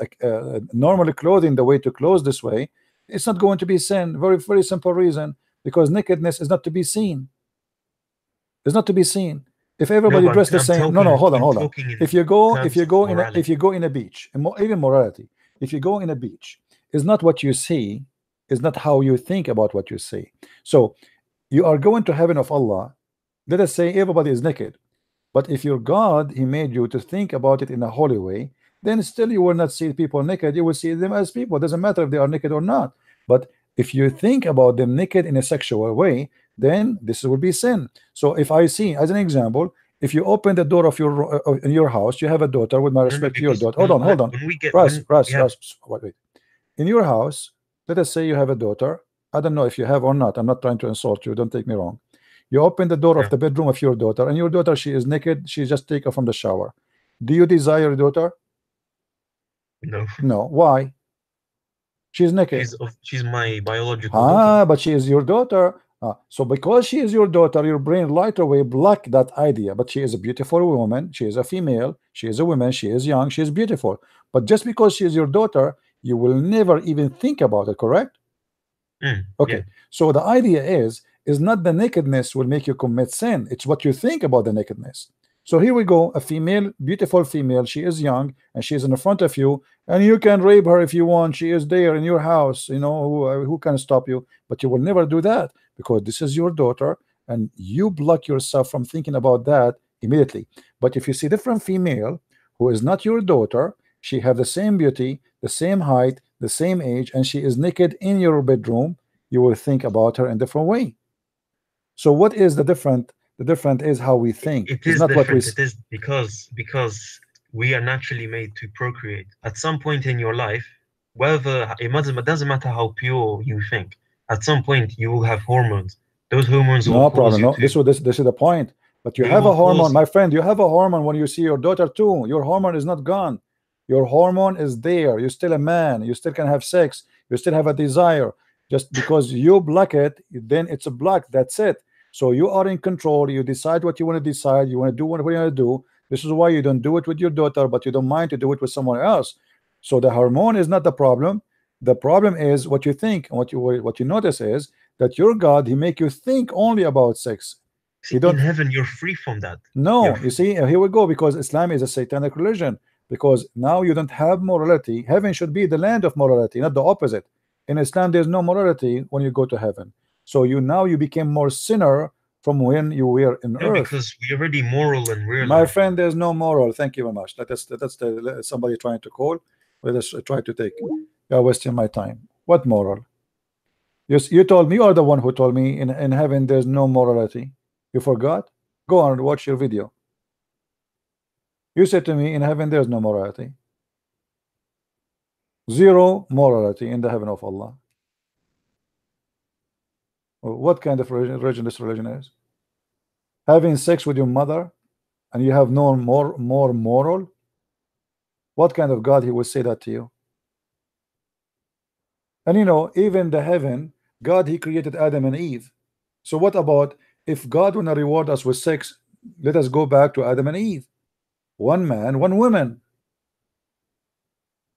Speaker 1: normally clothing the way to clothe this way, it's not going to be sin. Very simple reason, because nakedness is not to be seen. It's not to be seen. If everybody
Speaker 5: but
Speaker 1: dressed the
Speaker 5: I'm
Speaker 1: same,
Speaker 5: talking,
Speaker 1: hold
Speaker 5: I'm
Speaker 1: on.
Speaker 5: talking in
Speaker 1: If you go
Speaker 5: terms of morality.
Speaker 1: if you go in a beach, and even morality, if you go in a beach, is not what you see, is not how you think about what you see. So you are going to heaven of Allah. Let us say everybody is naked, but if your God, he made you to think about it in a holy way, then still you will not see people naked. You will see them as people. It doesn't matter if they are naked or not. But if you think about them naked in a sexual way, then this will be sin. So if I see, as an example, if you open the door of your in your house, you have a daughter. With my respect to your daughter, hold on.
Speaker 5: When we get
Speaker 1: Russ,
Speaker 5: yeah.
Speaker 1: wait. In your house, let us say you have a daughter. I don't know if you have or not. I'm not trying to insult you. Don't take me wrong. You open the door of the bedroom of your daughter, and your daughter, she is naked. She just take her from the shower. Do you desire your daughter?
Speaker 5: No.
Speaker 1: No. Why? She's naked.
Speaker 5: She's my biological daughter.
Speaker 1: But she is your daughter. So because she is your daughter, your brain right away block that idea. But she is a beautiful woman. She is a female. She is a woman. She is young. She is beautiful. But just because she is your daughter, you will never even think about it. Correct? Okay.
Speaker 5: Yeah.
Speaker 1: So the idea is not the nakedness will make you commit sin. It's what you think about the nakedness. So here we go, a female, beautiful female. She is young and she is in the front of you, and you can rape her if you want. She is there in your house. You know who can stop you? But you will never do that, because this is your daughter, and you block yourself from thinking about that immediately. But if you see different female who is not your daughter, she have the same beauty, the same height, the same age, and she is naked in your bedroom, you will think about her in a different way. So what is the different? The different is how we think.
Speaker 5: It
Speaker 1: It's
Speaker 5: is
Speaker 1: not
Speaker 5: different.
Speaker 1: what we
Speaker 5: it is because we are naturally made to procreate. At some point in your life, whether it doesn't matter how pure you think, at some point you will have hormones. Those hormones will
Speaker 1: no
Speaker 5: cause
Speaker 1: problem.
Speaker 5: you
Speaker 1: No,
Speaker 5: to.
Speaker 1: this is the point. But you
Speaker 5: They
Speaker 1: have a
Speaker 5: will
Speaker 1: hormone,
Speaker 5: cause.
Speaker 1: my friend. You have a hormone when you see your daughter too. Your hormone is not gone. Your hormone is there. You're still a man. You still can have sex. You still have a desire. Just because you block it, then it's a block. That's it. So you are in control. You decide what you want to decide. You want to do what you want to do. This is why you don't do it with your daughter, but you don't mind to do it with someone else. So the hormone is not the problem. The problem is what you think, and what you notice is that your God, he make you think only about sex.
Speaker 5: See,
Speaker 1: You don't.
Speaker 5: in heaven, you're free from that.
Speaker 1: No,
Speaker 5: You're
Speaker 1: you see, here we go, because Islam is a satanic religion. Because now you don't have morality. Heaven should be the land of morality, not the opposite. In Islam, there's no morality when you go to heaven. So you became more sinner from when you were in
Speaker 5: No,
Speaker 1: earth.
Speaker 5: because we're already moral and real.
Speaker 1: My friend, there's no moral. Thank you very much. That's somebody trying to call. Let us try to take. You're wasting my time. What moral? You told me, you are the one who told me in heaven there's no morality. You forgot? Go on and watch your video. You said to me in heaven there's no morality. Zero morality in the heaven of Allah. What kind of religion this religion is? Having sex with your mother and you have no more moral? What kind of God he will say that to you? And you know, even the heaven, God, he created Adam and Eve. So what about if God will not reward us with sex? Let us go back to Adam and Eve. One man, one woman.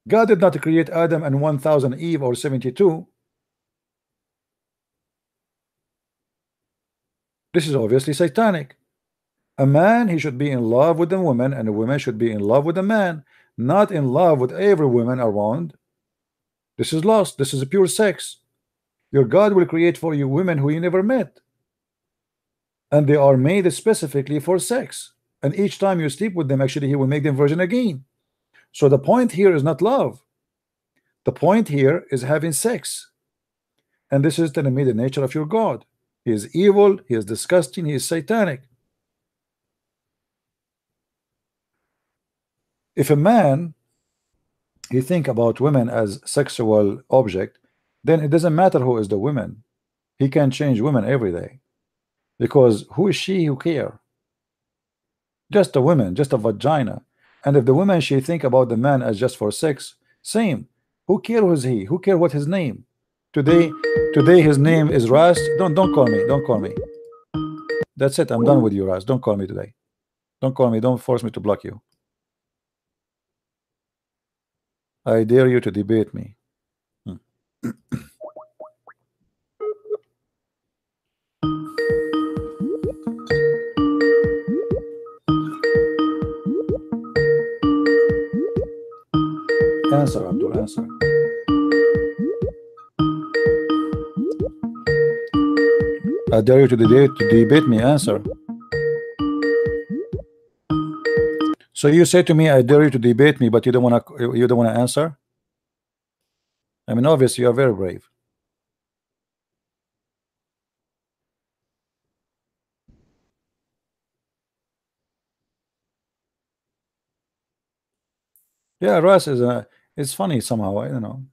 Speaker 1: God did not create Adam and 1,000 Eve or 72. This is obviously satanic. A man, he should be in love with the woman, and a woman should be in love with the man, not in love with every woman around. This is lost. This is a pure sex. Your God will create for you women who you never met, and they are made specifically for sex, and each time you sleep with them, actually he will make them virgin again. So the point here is not love. The point here is having sex, and this is telling me the nature of your God. He is evil, he is disgusting, he is satanic. If a man he think about women as sexual object, then it doesn't matter who is the woman. He can change women every day, because who is she who care? Just a woman, just a vagina. And if the woman she think about the man as just for sex, same. Who care who is he? Who care what his name? Today his name is Ras. Don't call me. Don't call me. That's it. I'm done with you, Ras. Don't call me today. Don't call me. Don't force me to block you. I dare you to debate me. Answer, Abdul, answer. I dare you to debate me. Answer. So you say to me, I dare you to debate me, but you don't want to answer. I mean, obviously you are very brave. Yeah, Ras is it's funny somehow. I don't know.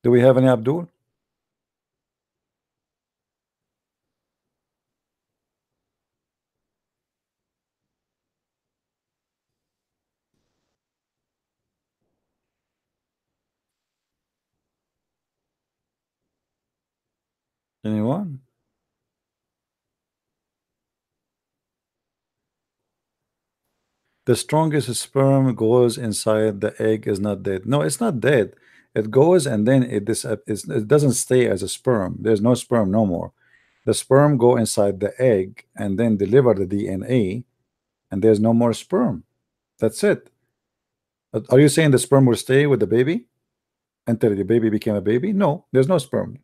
Speaker 1: Do we have any Abdul? Anyone? The strongest sperm goes inside the egg is not dead. No, it's not dead. It goes and then it doesn't stay as a sperm. There's no sperm no more. The sperm go inside the egg and then deliver the DNA, and there's no more sperm. That's it. Are you saying the sperm will stay with the baby until the baby became a baby? No, there's no sperm.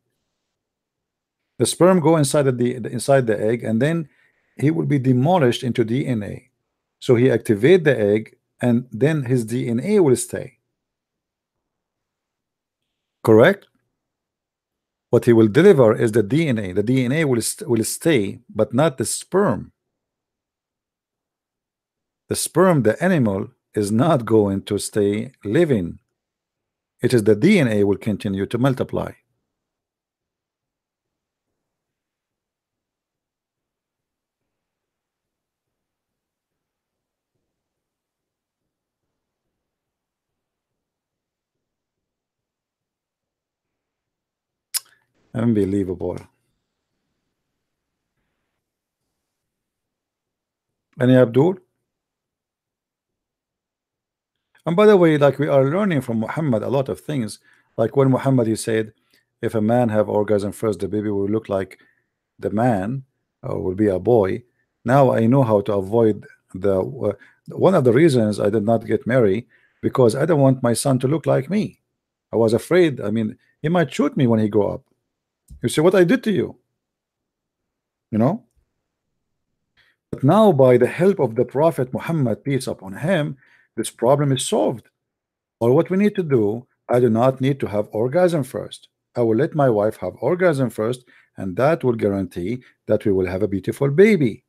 Speaker 1: The sperm go inside inside the egg, and then he will be demolished into DNA. So he activate the egg, and then his DNA will stay. Correct? What he will deliver is the DNA. The DNA will stay, but not the sperm. The sperm, the animal, is not going to stay living. It is the DNA will continue to multiply. Unbelievable. Any Abdul? And by the way, like we are learning from Muhammad a lot of things. Like when Muhammad he said, if a man have orgasm first, the baby will look like the man, or will be a boy. Now I know how to avoid the one of the reasons I did not get married, because I don't want my son to look like me. I was afraid. I mean, he might shoot me when he grow up. You see what I did to you, you know? But now, by the help of the Prophet Muhammad, peace upon him, this problem is solved. Or what we need to do, I do not need to have orgasm first. I will let my wife have orgasm first, and that will guarantee that we will have a beautiful baby.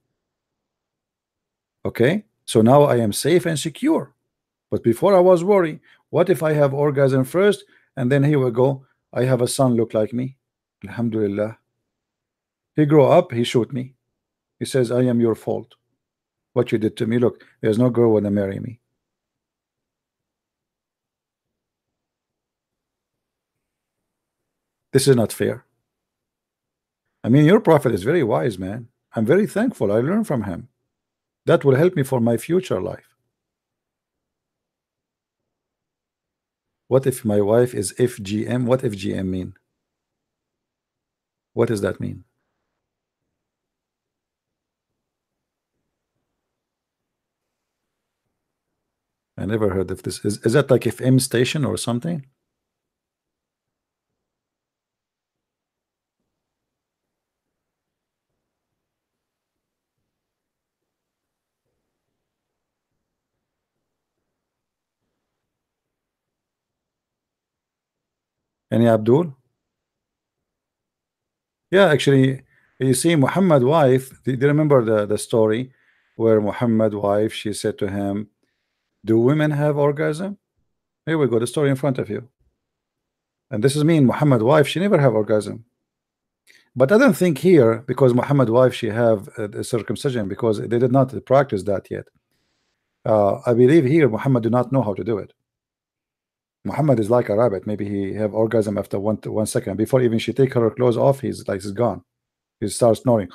Speaker 1: Okay, so now I am safe and secure. But before I was worried, what if I have orgasm first, and then here we go, I have a son look like me? Alhamdulillah. He grow up, he shoot me. He says, I am your fault. What you did to me. Look, there's no girl wanna marry me. This is not fair. I mean, your prophet is very wise, man. I'm very thankful. I learned from him. That will help me for my future life. What if my wife is FGM? What FGM mean? What does that mean? I never heard of this. Is that like FM station or something? Any Abdul? Yeah, actually, you see, Muhammad wife. Do you remember the story where Muhammad wife, she said to him, "Do women have orgasm?" Here we go, the story in front of you. And this is me and Muhammad wife. She never have orgasm. But I don't think here, because Muhammad wife, she have the circumcision, because they did not practice that yet. I believe here Muhammad do not know how to do it. Muhammad is like a rabbit. Maybe he have orgasm after 1 second. Before even she take her clothes off, he's like, he's gone. He starts snoring.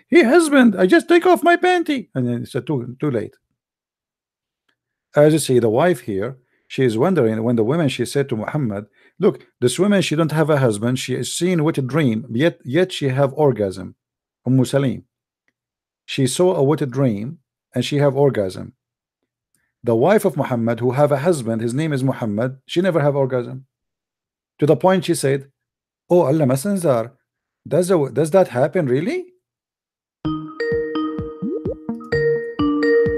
Speaker 1: Hey husband, I just take off my panty. And then it's too late. As you see, the wife here, she is wondering when the woman, she said to Muhammad, look, this woman, she don't have a husband. She is seen with a dream, yet she have orgasm. Salim. She saw a wet dream and she have orgasm. The wife of Muhammad, who have a husband, his name is Muhammad, she never have orgasm. To the point she said, oh Allah Messenger, does that happen really?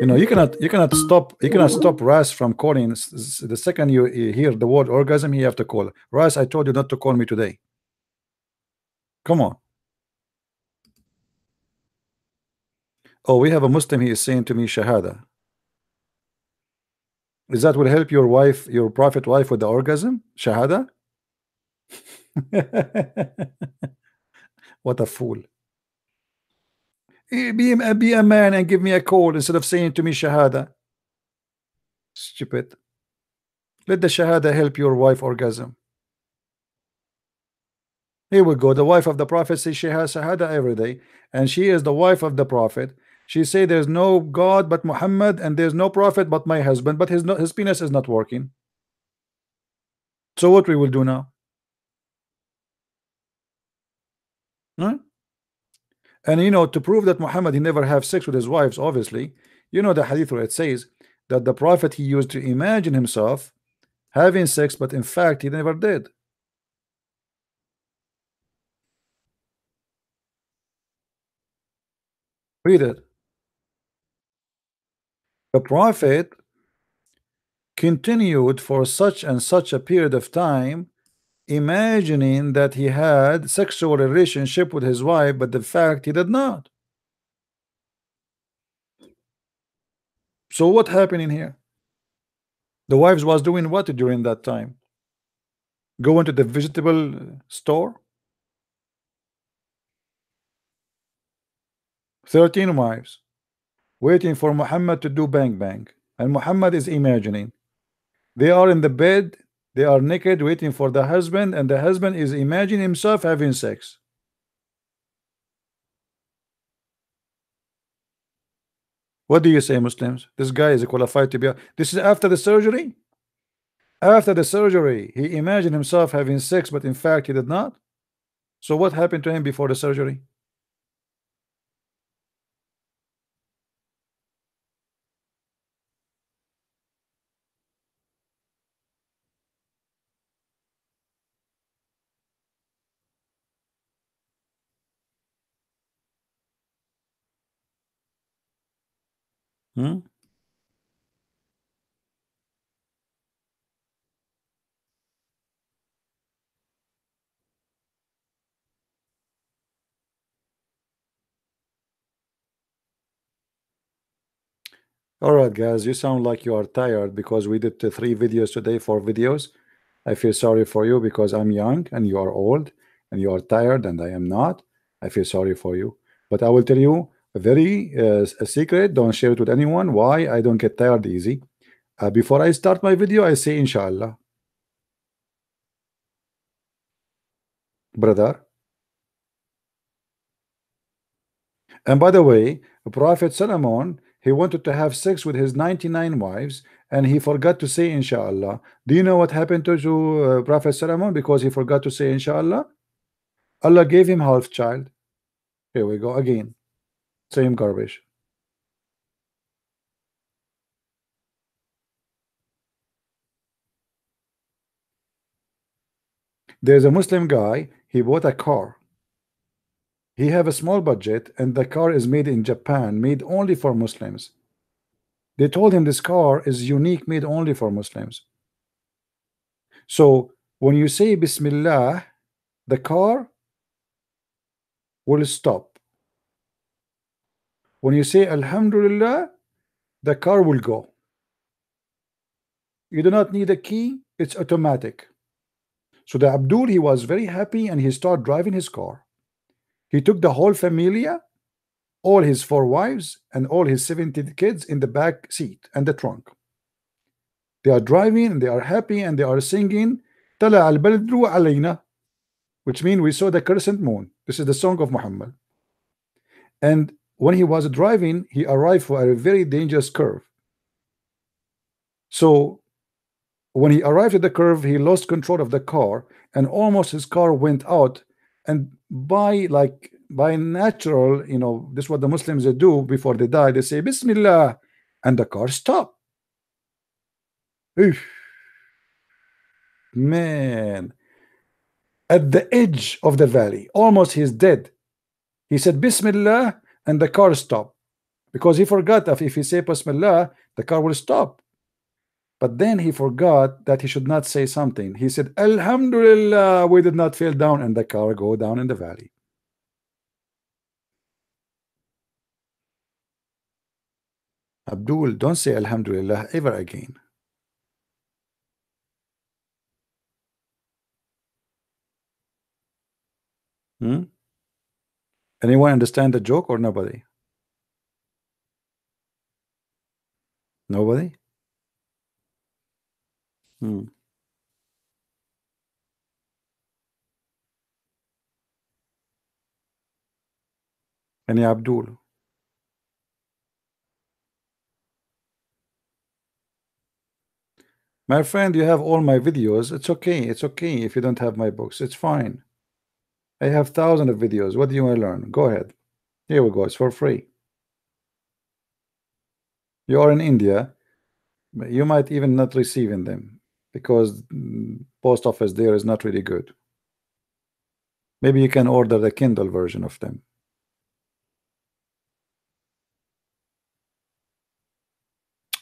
Speaker 1: You know, you cannot stop Ras from calling. The second you hear the word orgasm, you have to call. Ras, I told you not to call me today. Come on. Oh, we have a Muslim, he is saying to me Shahada. Is that will help your wife, your prophet wife, with the orgasm? Shahada? What a fool. Be a man and give me a call instead of saying to me Shahada. Stupid. Let the Shahada help your wife orgasm. Here we go. The wife of the prophet says she has Shahada every day, and she is the wife of the prophet. She say there's no God but Muhammad, and there's no prophet but my husband, but his penis is not working. So what we will do now? Huh? And you know, to prove that Muhammad he never have sex with his wives, obviously, you know the hadith where it says that the prophet he used to imagine himself having sex, but in fact he never did. Read it. The prophet continued for such and such a period of time imagining that he had sexual relationship with his wife, but the fact he did not. So what happened in here? The wives was doing what during that time? Going to the vegetable store? 13 wives waiting for Muhammad to do bang bang, and Muhammad is imagining. They are in the bed, they are naked waiting for the husband, and the husband is imagining himself having sex. What do you say, Muslims? This guy is qualified to be this is after the surgery? After the surgery, he imagined himself having sex, but in fact he did not. So what happened to him before the surgery? Hmm? All right, guys, you sound like you are tired because we did 3 videos today, 4 videos. I feel sorry for you because I'm young and you are old and you are tired and I am not. I feel sorry for you. But I will tell you a secret. Don't share it with anyone. Why? I don't get tired easy. Before I start my video, I say inshallah. Brother. And by the way, Prophet Solomon, he wanted to have sex with his 99 wives and he forgot to say inshallah. Do you know what happened to Prophet Solomon because he forgot to say inshallah? Allah gave him half child. Here we go again. Same garbage. There's a Muslim guy, he bought a car. He have a small budget and the car is made in Japan, made only for Muslims. They told him this car is unique, made only for Muslims. So when you say Bismillah, the car will stop. When you say Alhamdulillah, the car will go. You do not need a key, it's automatic. So the Abdul, he was very happy and he started driving his car. He took the whole familia, all his 4 wives and all his 70 kids in the back seat and the trunk. They are driving and they are happy and they are singing Tala al Badru alayna, which means we saw the crescent moon. This is the song of Muhammad. And when he was driving, he arrived for a very dangerous curve. So when he arrived at the curve, he lost control of the car and almost his car went out. And by natural, you know, this is what the Muslims do before they die. They say Bismillah and the car stopped. Man, at the edge of the valley, almost he's dead. He said Bismillah and the car stopped because he forgot that if he say Bismillah, the car will stop. But then he forgot that he should not say something. He said Alhamdulillah, we did not fall down, and the car go down in the valley. Abdul, don't say Alhamdulillah ever again. Anyone understand the joke or nobody? Nobody? Any Abdul? My friend, you have all my videos. It's okay. It's okay if you don't have my books. It's fine. I have thousands of videos. What do you want to learn? Go ahead. Here we go. It's for free. You are in India. You might even not receiving them because post office there is not really good. Maybe you can order the Kindle version of them.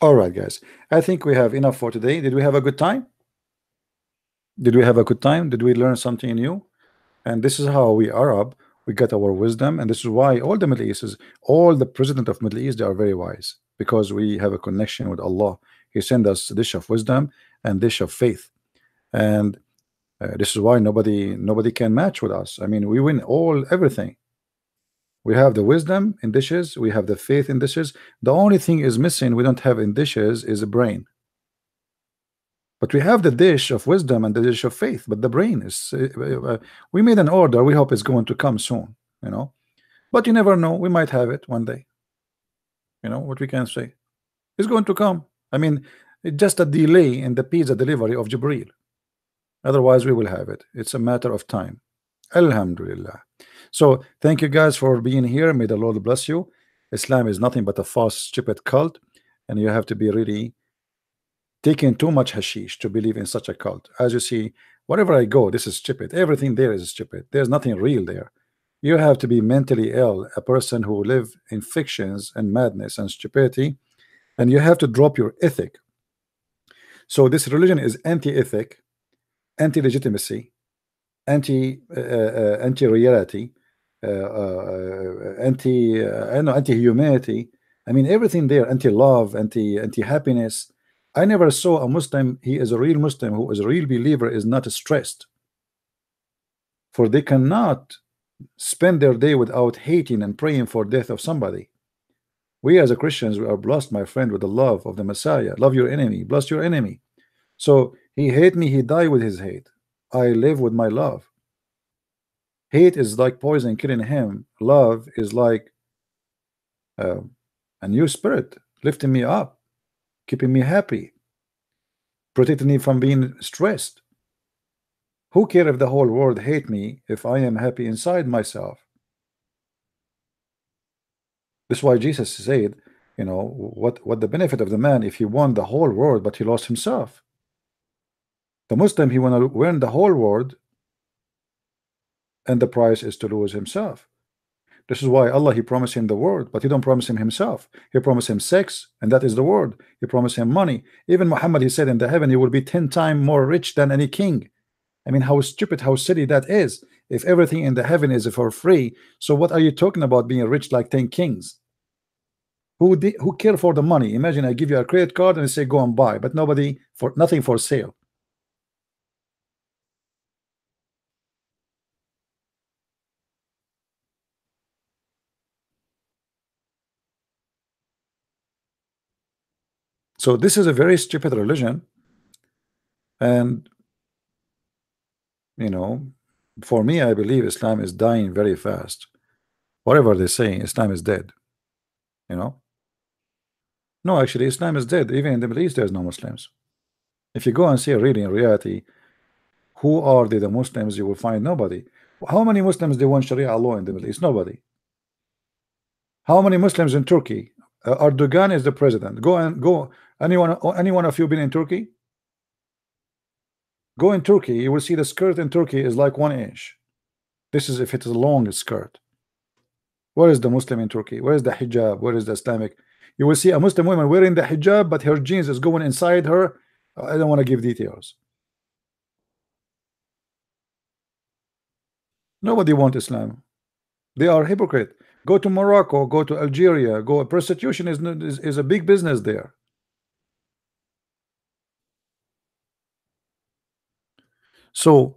Speaker 1: All right, guys. I think we have enough for today. Did we have a good time? Did we have a good time? Did we learn something new? And this is how we Arab, we get our wisdom, and this is why all the Middle East is, all the president of Middle East, they are very wise because we have a connection with Allah. He sent us a dish of wisdom and dish of faith, and this is why nobody can match with us. I mean, we win everything. We have the wisdom in dishes, we have the faith in dishes. The only thing is missing, we don't have in dishes, is a brain. But we have the dish of wisdom and the dish of faith, but the brain is we made an order. We hope it's going to come soon, you know, but you never know, we might have it one day. You know what we can say? It's going to come. I mean, it's just a delay in the pizza delivery of Jibreel. Otherwise, we will have it. It's a matter of time. Alhamdulillah. So thank you guys for being here. May the Lord bless you. Islam is nothing but a false, stupid cult, and you have to be really taking too much hashish to believe in such a cult. As you see, wherever I go, this is stupid. Everything there is stupid. There's nothing real there. You have to be mentally ill, a person who live in fictions and madness and stupidity, and you have to drop your ethic. So this religion is anti-ethic, anti-legitimacy, anti-reality, anti-humanity. I mean, everything there, anti-love, anti-happiness. I never saw a Muslim, he is a real Muslim, who is a real believer, is not stressed. For they cannot spend their day without hating and praying for death of somebody. We as a Christians, we are blessed, my friend, with the love of the Messiah. Love your enemy, bless your enemy. So he hate me, he die with his hate. I live with my love. Hate is like poison killing him. Love is like a new spirit lifting me up, keeping me happy, protecting me from being stressed. Who cares if the whole world hate me if I am happy inside myself? That's why Jesus said, you know, what the benefit of the man if he won the whole world but he lost himself? The Muslim, he want to win the whole world, and the price is to lose himself. This is why Allah, he promised him the world, but he don't promise him himself. He promised him sex, and that is the world. He promised him money. Even Muhammad, he said in the heaven, he will be 10 times more rich than any king. I mean, how stupid, how silly that is. If everything in the heaven is for free, so what are you talking about being rich like 10 kings? Who care for the money? Imagine I give you a credit card and I say go and buy, but nobody for nothing for sale. So this is a very stupid religion, and you know, for me, I believe Islam is dying very fast. Whatever they say, Islam is dead. You know, no, actually, Islam is dead. Even in the Middle East, there's no Muslims. If you go and see really in reality, who are the Muslims? You will find nobody. How many Muslims they want Sharia law in the Middle East? Nobody. How many Muslims in Turkey? Erdogan is the president. Go. Anyone of you been in Turkey? Go in Turkey. You will see the skirt in Turkey is like 1 inch. This is if it is a long skirt. Where is the Muslim in Turkey? Where is the hijab? Where is the Islamic? You will see a Muslim woman wearing the hijab, but her jeans is going inside her. I don't want to give details. Nobody wants Islam. They are hypocrite. Go to Morocco, go to Algeria, go. Prostitution is a big business there. So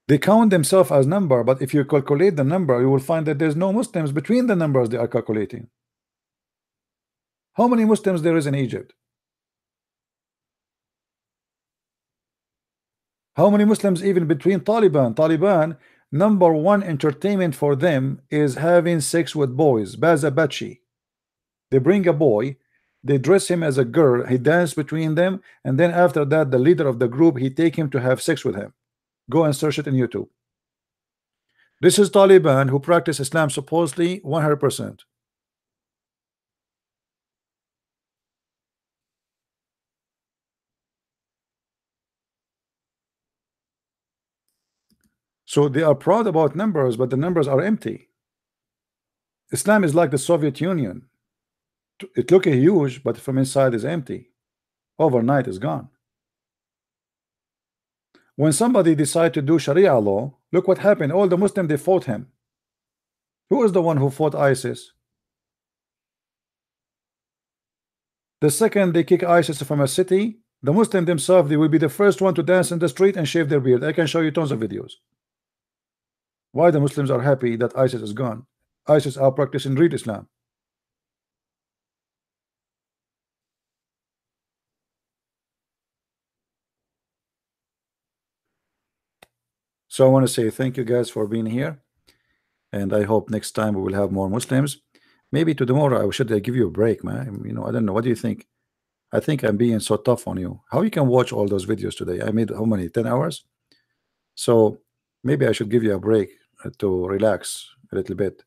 Speaker 1: they count themselves as number, but if you calculate the number, you will find that there's no Muslims between the numbers they are calculating. How many Muslims there is in Egypt? How many Muslims even between Taliban? Taliban, number one entertainment for them is having sex with boys. Bazabachi. They bring a boy, they dress him as a girl, he dance between them, and then after that, the leader of the group, he take him to have sex with him. Go and search it in YouTube. This is Taliban who practice Islam supposedly 100%. So they are proud about numbers, but the numbers are empty. Islam is like the Soviet Union. It looks huge, but from inside is empty. Overnight is gone. When somebody decide to do Sharia law, look what happened. All the Muslims, they fought him. Who is the one who fought ISIS? The second they kick ISIS from a city, the Muslim themselves, they will be the first one to dance in the street and shave their beard. I can show you tons of videos. Why the Muslims are happy that ISIS is gone? ISIS are practicing real Islam. So I want to say thank you guys for being here, and I hope next time we will have more Muslims. Maybe to tomorrow I should give you a break, man. You know, I don't know. What do you think? I think I'm being so tough on you. How you can watch all those videos today? I made how many? 10 hours? So maybe I should give you a break to relax a little bit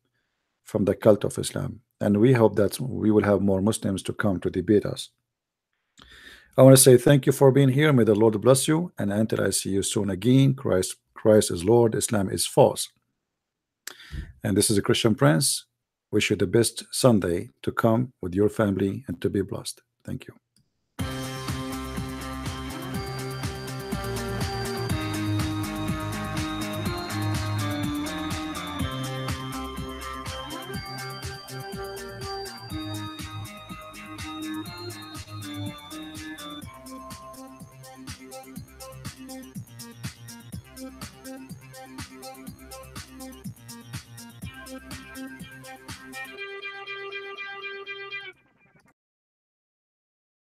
Speaker 1: from the cult of Islam. And we hope that we will have more Muslims to come to debate us. I want to say thank you for being here. May the Lord bless you. And until I see you soon again, Christ is Lord, Islam is false. And this is a Christian Prince. Wish you the best Sunday to come with your family and to be blessed. Thank you.